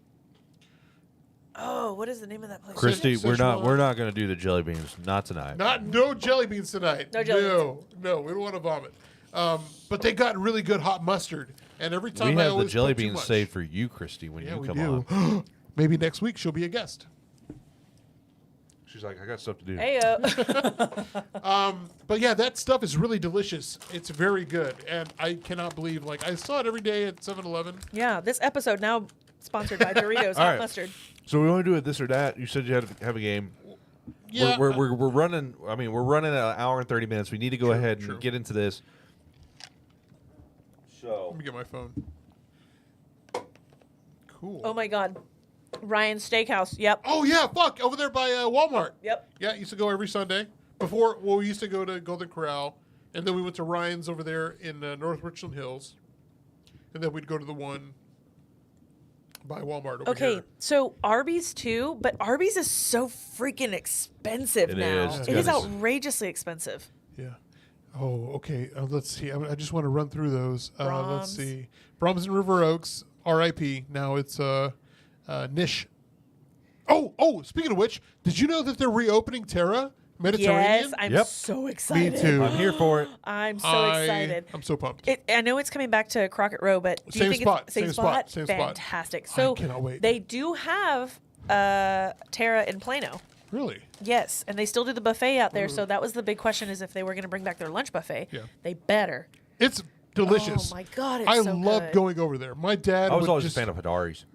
Speaker 6: Oh, what is the name of that place?
Speaker 3: Christy, we're not
Speaker 2: Szechuan.
Speaker 3: gonna do the jelly beans. Not tonight.
Speaker 2: No jelly beans tonight.
Speaker 6: No jelly
Speaker 2: No, we don't want to vomit. But they got really good hot mustard, and every time
Speaker 3: we
Speaker 2: I
Speaker 3: have the
Speaker 2: always
Speaker 3: jelly
Speaker 2: put too
Speaker 3: beans
Speaker 2: much.
Speaker 3: saved for you, Christy, when
Speaker 2: Yeah,
Speaker 3: you
Speaker 2: we
Speaker 3: come
Speaker 2: do.
Speaker 3: on.
Speaker 2: Maybe next week she'll be a guest.
Speaker 3: She's like, I got stuff to do.
Speaker 6: Heyo.
Speaker 2: But yeah, that stuff is really delicious. It's very good, and I cannot believe like I saw it every day at 7-Eleven.
Speaker 6: Yeah, this episode now sponsored by Doritos hot
Speaker 3: right.
Speaker 6: mustard.
Speaker 3: So we want to do it this or that. You said you had to have a game.
Speaker 2: Yeah,
Speaker 3: We're running. I mean, we're running an hour and 30 minutes. We need to go ahead and
Speaker 2: true.
Speaker 3: get into this. So
Speaker 2: let me get my phone. Cool.
Speaker 6: Oh my God. Ryan's Steakhouse. Yep.
Speaker 2: Oh yeah, fuck over there by Walmart.
Speaker 6: Yep.
Speaker 2: Yeah, I used to go every Sunday. Before, well, we used to go to Golden Corral, And then we went to Ryan's over there in North Richland Hills. And then we'd go to the one by Walmart over
Speaker 6: Okay,
Speaker 2: here.
Speaker 6: so Arby's too, but Arby's is so freaking expensive
Speaker 3: It
Speaker 6: now.
Speaker 3: is.
Speaker 6: It is
Speaker 3: Yes.
Speaker 6: outrageously expensive.
Speaker 2: Yeah. Oh, okay. Let's see. I just want to run through those. Let's
Speaker 6: Brahms.
Speaker 2: see. Brahms and River Oaks, R.I.P. Now it's Nish. Oh, speaking of which, did you know that they're reopening Terra Mediterranean?
Speaker 6: Yes, I'm
Speaker 3: Yep.
Speaker 6: so excited.
Speaker 2: Me too.
Speaker 3: I'm here for it.
Speaker 6: I'm so excited.
Speaker 2: I'm so pumped.
Speaker 6: I know it's coming back to Crockett Row, but do
Speaker 2: Same
Speaker 6: you think
Speaker 2: spot,
Speaker 6: it's
Speaker 2: same spot, same spot.
Speaker 6: Fantastic.
Speaker 2: I
Speaker 6: So
Speaker 2: cannot wait.
Speaker 6: they do have Terra in Plano.
Speaker 2: Really?
Speaker 6: Yes, and they still do the buffet out there. So that was the big question: is if they were going to bring back their lunch buffet.
Speaker 2: Yeah.
Speaker 6: They better.
Speaker 2: It's delicious.
Speaker 6: Oh my God, it's
Speaker 2: I
Speaker 6: so
Speaker 2: love
Speaker 6: good.
Speaker 2: going over there. My dad
Speaker 3: I was
Speaker 2: would
Speaker 3: always
Speaker 2: just,
Speaker 3: a fan of Hadari's.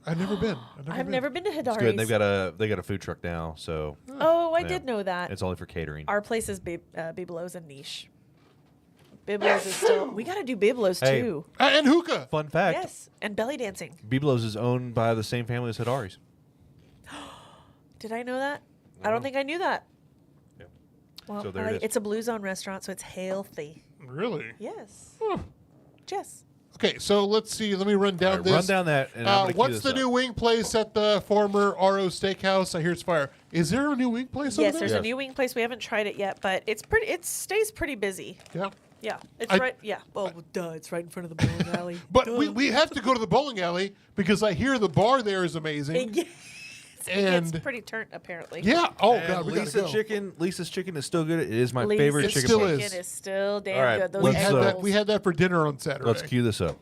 Speaker 2: I've never been.
Speaker 6: I've never been to Hidari's.
Speaker 3: It's good. And they got a food truck now, so
Speaker 6: Oh, I
Speaker 3: Yeah.
Speaker 6: did know that.
Speaker 3: it's only for catering.
Speaker 6: Our place is Biblos and Niche. Biblos is still. We got to do Biblos
Speaker 3: Hey.
Speaker 6: too.
Speaker 2: And hookah.
Speaker 3: Fun fact:
Speaker 6: Yes, and belly dancing.
Speaker 3: Biblos is owned by the same family as Hadari's.
Speaker 6: Did I know that? I don't think I knew that.
Speaker 3: Yeah.
Speaker 6: Well,
Speaker 3: So there it is.
Speaker 6: it's a Blue Zone restaurant, so it's healthy.
Speaker 2: Really?
Speaker 6: Yes.
Speaker 2: Huh.
Speaker 6: Yes.
Speaker 2: Okay, so let's see. Let me run down
Speaker 3: All right,
Speaker 2: this.
Speaker 3: run down that, and I'm gonna cue
Speaker 2: what's
Speaker 3: this
Speaker 2: the
Speaker 3: up.
Speaker 2: new wing place at the former RO Steakhouse? I hear it's fire. Is there a new wing place
Speaker 6: Yes,
Speaker 2: over
Speaker 6: there's
Speaker 2: there?
Speaker 6: a new wing place. We haven't tried it yet, but it's pretty. It stays pretty busy.
Speaker 2: Yeah.
Speaker 6: Yeah, it's
Speaker 2: I-
Speaker 6: right. Yeah. Oh, duh! It's right in front of the bowling alley.
Speaker 2: But
Speaker 6: Duh.
Speaker 2: we have to go to the bowling alley because I hear the bar there is amazing.
Speaker 6: Yes.
Speaker 2: And
Speaker 6: it's pretty turnt apparently.
Speaker 2: yeah. Oh,
Speaker 3: And
Speaker 2: God, we got to go.
Speaker 3: Lisa's chicken is still good. It is my
Speaker 6: Lisa's
Speaker 3: favorite
Speaker 2: It
Speaker 3: chicken
Speaker 2: still
Speaker 3: place.
Speaker 2: is.
Speaker 6: Chicken is still damn
Speaker 3: All right,
Speaker 6: good. Those
Speaker 2: We
Speaker 3: let's,
Speaker 6: egg
Speaker 2: had that.
Speaker 6: rolls.
Speaker 2: We had that for dinner on Saturday.
Speaker 3: Let's cue this up.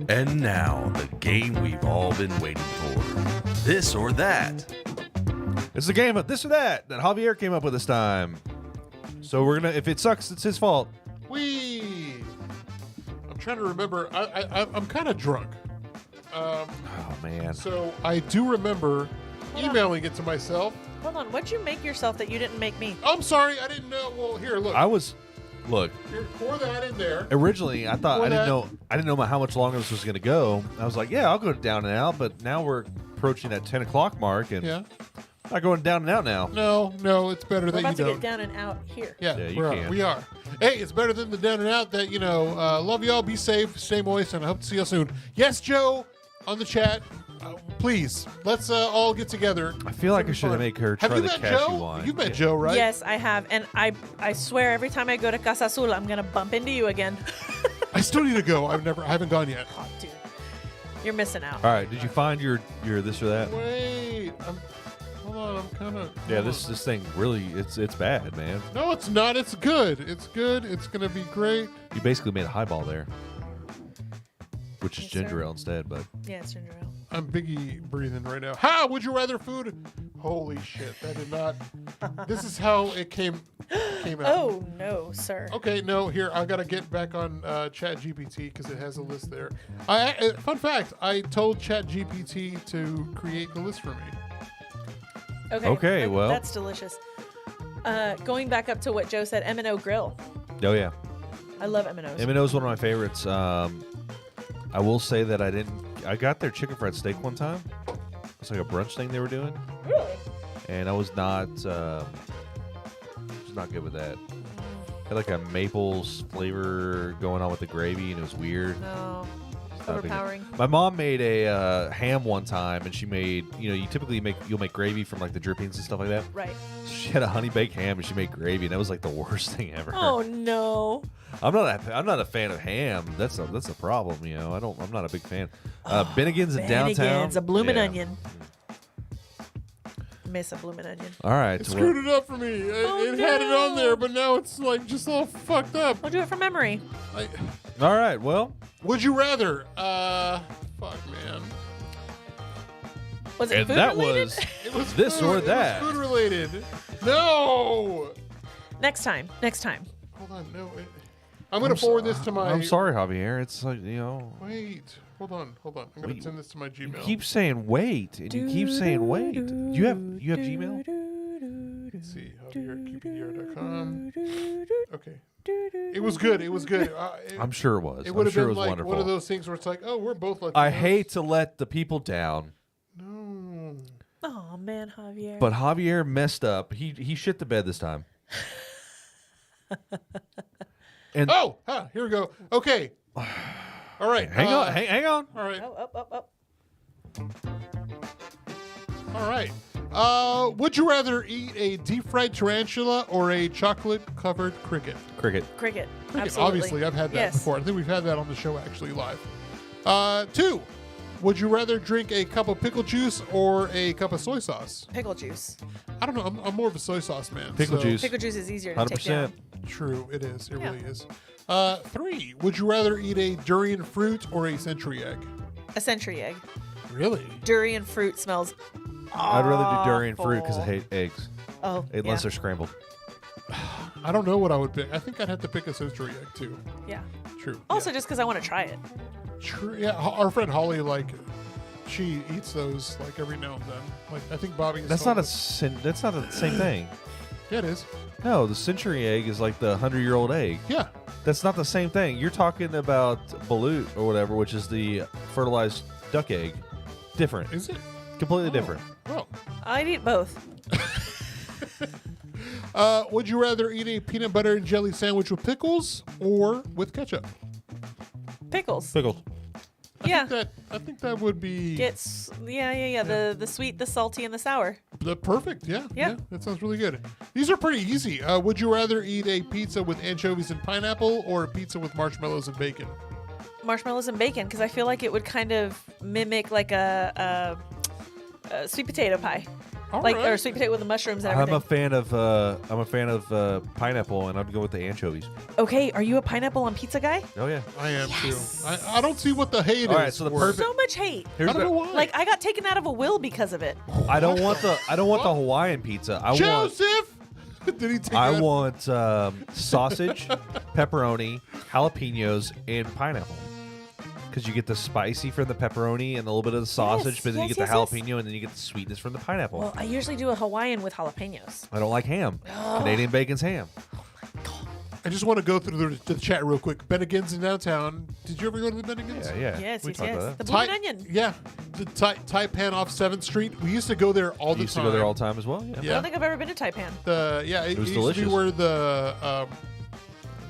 Speaker 3: And now, the game we've all been waiting for. This or that. It's the game of this or that Javier came up with this time. So we're gonna, if it sucks, it's his fault.
Speaker 2: I'm trying to remember. I'm kind of drunk.
Speaker 3: Oh man.
Speaker 2: So I do remember emailing it to myself.
Speaker 6: Hold on. What'd you make yourself that you didn't make me?
Speaker 2: I'm sorry, I didn't know. Well, here, look.
Speaker 3: Look,
Speaker 2: Here, pour that in there.
Speaker 3: originally I thought
Speaker 2: Pour
Speaker 3: I
Speaker 2: that.
Speaker 3: didn't know how much longer this was gonna go. I was like, yeah, I'll go down and out, but now we're approaching that 10 o'clock mark, and
Speaker 2: Yeah.
Speaker 3: I'm not going down and out now.
Speaker 2: No, it's better
Speaker 6: We're
Speaker 2: that you
Speaker 6: about to
Speaker 2: don't.
Speaker 6: get down and out here.
Speaker 2: Yeah,
Speaker 3: Yeah, you can.
Speaker 2: we are. Hey, it's better than the down and out. That love y'all. Be safe, stay moist, and I hope to see you soon. Yes, Joe, on the chat. Please, let's all get together.
Speaker 3: I feel like I
Speaker 2: Have
Speaker 3: should
Speaker 2: fun.
Speaker 3: make her
Speaker 2: Have
Speaker 3: try
Speaker 2: you
Speaker 3: the
Speaker 2: met
Speaker 3: cashew
Speaker 2: Joe?
Speaker 3: wine.
Speaker 2: You've met
Speaker 3: Yeah.
Speaker 2: Joe, right?
Speaker 6: Yes, I have, and I swear every time I go to Casa Azul, I'm gonna bump into you again.
Speaker 2: I still need to go. I haven't gone yet.
Speaker 6: Oh, dude, you're missing out.
Speaker 3: All right, did you find your this or that?
Speaker 2: Wait, hold on. I'm kind of.
Speaker 3: Yeah, this thing really it's bad, man.
Speaker 2: No, it's not. It's good. It's good. It's gonna be great.
Speaker 3: You basically made a highball there, which is
Speaker 6: Yes, sir.
Speaker 3: ginger ale instead. But
Speaker 6: Yeah, it's ginger ale.
Speaker 2: I'm Biggie breathing right now. Ha! Would you rather food? Holy shit! That did not. This is how it came out.
Speaker 6: Oh no, sir.
Speaker 2: Okay, no. Here, I gotta get back on Chat GPT because it has a list there. Fun fact: I told Chat GPT to create the list for me.
Speaker 3: Okay, well.
Speaker 6: that's delicious. Going back up to what Joe said, M&O Grill.
Speaker 3: oh yeah,
Speaker 6: I love M&Os.
Speaker 3: M&O is one of my favorites. I will say that I got their chicken fried steak one time. It's like a brunch thing they were doing,
Speaker 6: Really?
Speaker 3: and I was not good with that. Had like a maples flavor going on with the gravy, and it was weird.
Speaker 6: No.
Speaker 3: Not big-
Speaker 6: Overpowering.
Speaker 3: My mom made a ham one time, and she made, you typically you'll make gravy from like the drippings and stuff like that.
Speaker 6: Right.
Speaker 3: So she had a honey baked ham, and she made gravy, and that was like the worst thing ever.
Speaker 6: Oh no.
Speaker 3: I'm not a fan of ham. That's a problem. I'm not a big fan. Bennigan's in downtown.
Speaker 6: Bennigan's, a bloomin'
Speaker 3: Yeah.
Speaker 6: onion. Miss a bloomin' onion.
Speaker 3: All right.
Speaker 2: It
Speaker 3: well,
Speaker 2: screwed it up for me. It had it on there, but now it's like just all fucked up.
Speaker 6: We'll do it from memory.
Speaker 3: all right. Well,
Speaker 2: Would you rather? Fuck, man.
Speaker 6: Was it
Speaker 3: and
Speaker 6: food
Speaker 3: that
Speaker 6: related?
Speaker 3: was
Speaker 2: It was
Speaker 3: This
Speaker 2: food.
Speaker 3: or
Speaker 2: It was
Speaker 3: that.
Speaker 2: food related. No.
Speaker 6: Next time.
Speaker 2: Hold on. No. I'm gonna forward this to my.
Speaker 3: I'm sorry, Javier. It's like
Speaker 2: Wait. Hold on. I'm gonna
Speaker 3: Wait.
Speaker 2: send this to my
Speaker 3: you
Speaker 2: Gmail.
Speaker 3: keep saying wait, and you keep saying wait. You have Gmail?
Speaker 2: Let's see. JavierQPDR.com. Okay. It was good.
Speaker 3: I'm sure it was.
Speaker 2: It
Speaker 3: I'm
Speaker 2: would have
Speaker 3: sure it
Speaker 2: been
Speaker 3: was
Speaker 2: like
Speaker 3: wonderful.
Speaker 2: one of those things where it's like, oh, we're both like.
Speaker 3: I hate to let the people down,
Speaker 2: No.
Speaker 6: Oh man, Javier.
Speaker 3: but Javier messed up. He shit the bed this time. And
Speaker 2: here we go. Okay. All right.
Speaker 3: hang on, hang on.
Speaker 2: All right.
Speaker 6: Oh, up.
Speaker 2: All right. Would you rather eat a deep fried tarantula or a chocolate covered cricket?
Speaker 3: Cricket.
Speaker 6: Cricket.
Speaker 2: Cricket,
Speaker 6: Absolutely.
Speaker 2: obviously, I've had that
Speaker 6: Yes.
Speaker 2: before. I think we've had that on the show actually live. 2. Would you rather drink a cup of pickle juice or a cup of soy sauce?
Speaker 6: Pickle juice.
Speaker 2: I don't know. I'm more of a soy sauce man.
Speaker 3: Pickle
Speaker 2: so-
Speaker 3: juice.
Speaker 6: Pickle juice is easier to take down.
Speaker 3: 100%.
Speaker 2: True, it is. It
Speaker 6: Yeah.
Speaker 2: really is. 3. Would you rather eat a durian fruit or a century egg?
Speaker 6: A century egg.
Speaker 2: Really?
Speaker 6: Durian fruit smells.
Speaker 3: I'd rather do durian fruit because I
Speaker 6: awful.
Speaker 3: hate eggs,
Speaker 6: Oh,
Speaker 3: unless
Speaker 6: yeah.
Speaker 3: they're scrambled.
Speaker 2: I don't know what I would pick. I think I'd have to pick a century egg too.
Speaker 6: Yeah.
Speaker 2: True.
Speaker 6: Also,
Speaker 2: yeah.
Speaker 6: just because I want to try it.
Speaker 2: True. Yeah. Our friend Holly, like, she eats those like every now and then. Like, I think Bobby. has
Speaker 3: That's
Speaker 2: told
Speaker 3: not
Speaker 2: us-
Speaker 3: that's not the same thing.
Speaker 2: Yeah, it is.
Speaker 3: No, the century egg is like the 100-year-old egg.
Speaker 2: Yeah.
Speaker 3: That's not the same thing. You're talking about balut or whatever, which is the fertilized duck egg. Different.
Speaker 2: Is it?
Speaker 3: Completely different.
Speaker 2: Well,
Speaker 6: I'd eat both.
Speaker 2: would you rather eat a peanut butter and jelly sandwich with pickles or with ketchup?
Speaker 6: Pickles.
Speaker 3: Pickled.
Speaker 6: Yeah.
Speaker 2: I think that would be
Speaker 6: Yeah. The sweet, the salty, and the sour.
Speaker 2: the perfect. Yeah,
Speaker 6: Yeah.
Speaker 2: that sounds really good. These are pretty easy. Would you rather eat a pizza with anchovies and pineapple or a pizza with marshmallows and bacon?
Speaker 6: Marshmallows and bacon, because I feel like it would kind of mimic like a sweet potato pie,
Speaker 2: All
Speaker 6: like
Speaker 2: right.
Speaker 6: or sweet potato with the mushrooms and
Speaker 3: I'm
Speaker 6: everything.
Speaker 3: a fan of pineapple, and I'd go with the anchovies.
Speaker 6: Okay, are you a pineapple on pizza guy?
Speaker 3: Oh yeah.
Speaker 2: I am too. I don't see what the hate
Speaker 3: All
Speaker 2: is.
Speaker 3: right, so the
Speaker 2: for it.
Speaker 3: perfect-
Speaker 6: So much hate.
Speaker 3: Here's
Speaker 2: I don't know why.
Speaker 6: Like I got taken out of a will because of it.
Speaker 3: I don't want the Hawaiian pizza.
Speaker 2: Joseph. Did he take
Speaker 3: I
Speaker 2: that?
Speaker 3: want sausage, pepperoni, jalapenos, and pineapple. Because you get the spicy from the pepperoni and a little bit of the sausage, but then you
Speaker 6: yes,
Speaker 3: get the
Speaker 6: yes,
Speaker 3: jalapeno, and then you get the sweetness from the pineapple.
Speaker 6: Well, I usually do a Hawaiian with jalapenos.
Speaker 3: I don't like ham. Canadian bacon's ham.
Speaker 2: I just want to go through the chat real quick. Bennigan's in downtown. Did you ever go to the Bennigan's?
Speaker 3: Yeah.
Speaker 6: Yes,
Speaker 3: We
Speaker 6: yes,
Speaker 3: talked
Speaker 6: yes.
Speaker 3: about
Speaker 6: The
Speaker 3: that.
Speaker 6: blue and onion.
Speaker 2: Yeah, the Taipan off 7th Street. We used to go there all
Speaker 3: You
Speaker 2: the
Speaker 3: used
Speaker 2: time.
Speaker 3: to go there all the time as well. Yeah.
Speaker 6: I
Speaker 2: Yeah,
Speaker 6: don't think I've ever been to Taipan.
Speaker 2: it
Speaker 3: was
Speaker 2: used
Speaker 3: delicious.
Speaker 2: to be where the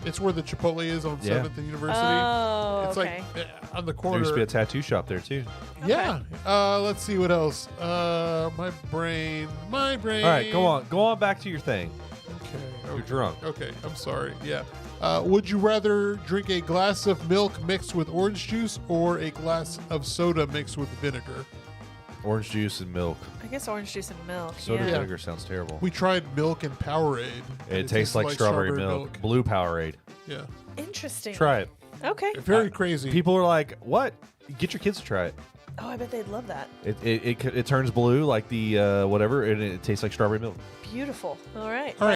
Speaker 2: it's where the Chipotle is on
Speaker 3: Yeah.
Speaker 2: 7th and University.
Speaker 6: Oh,
Speaker 2: It's
Speaker 6: okay.
Speaker 2: like on the
Speaker 3: There
Speaker 2: corner.
Speaker 3: used to be a tattoo shop there too.
Speaker 2: Yeah. Let's see what else. My brain.
Speaker 3: All right, go on back to your thing.
Speaker 2: Okay.
Speaker 3: You're drunk.
Speaker 2: Okay, I'm sorry. Yeah. Would you rather drink a glass of milk mixed with orange juice or a glass of soda mixed with vinegar?
Speaker 3: Orange juice and milk.
Speaker 6: I guess orange juice and milk.
Speaker 3: Soda
Speaker 6: yeah.
Speaker 3: vinegar sounds terrible.
Speaker 2: We tried milk and Powerade. and
Speaker 3: It tastes like strawberry milk. Blue Powerade.
Speaker 2: Yeah.
Speaker 6: Interesting.
Speaker 3: Try it.
Speaker 6: Okay.
Speaker 2: Very crazy.
Speaker 3: People are like, "What? Get your kids to try it."
Speaker 6: Oh, I bet they'd love that.
Speaker 3: It turns blue like the whatever, and it tastes like strawberry milk.
Speaker 6: Beautiful. All right.
Speaker 2: All right.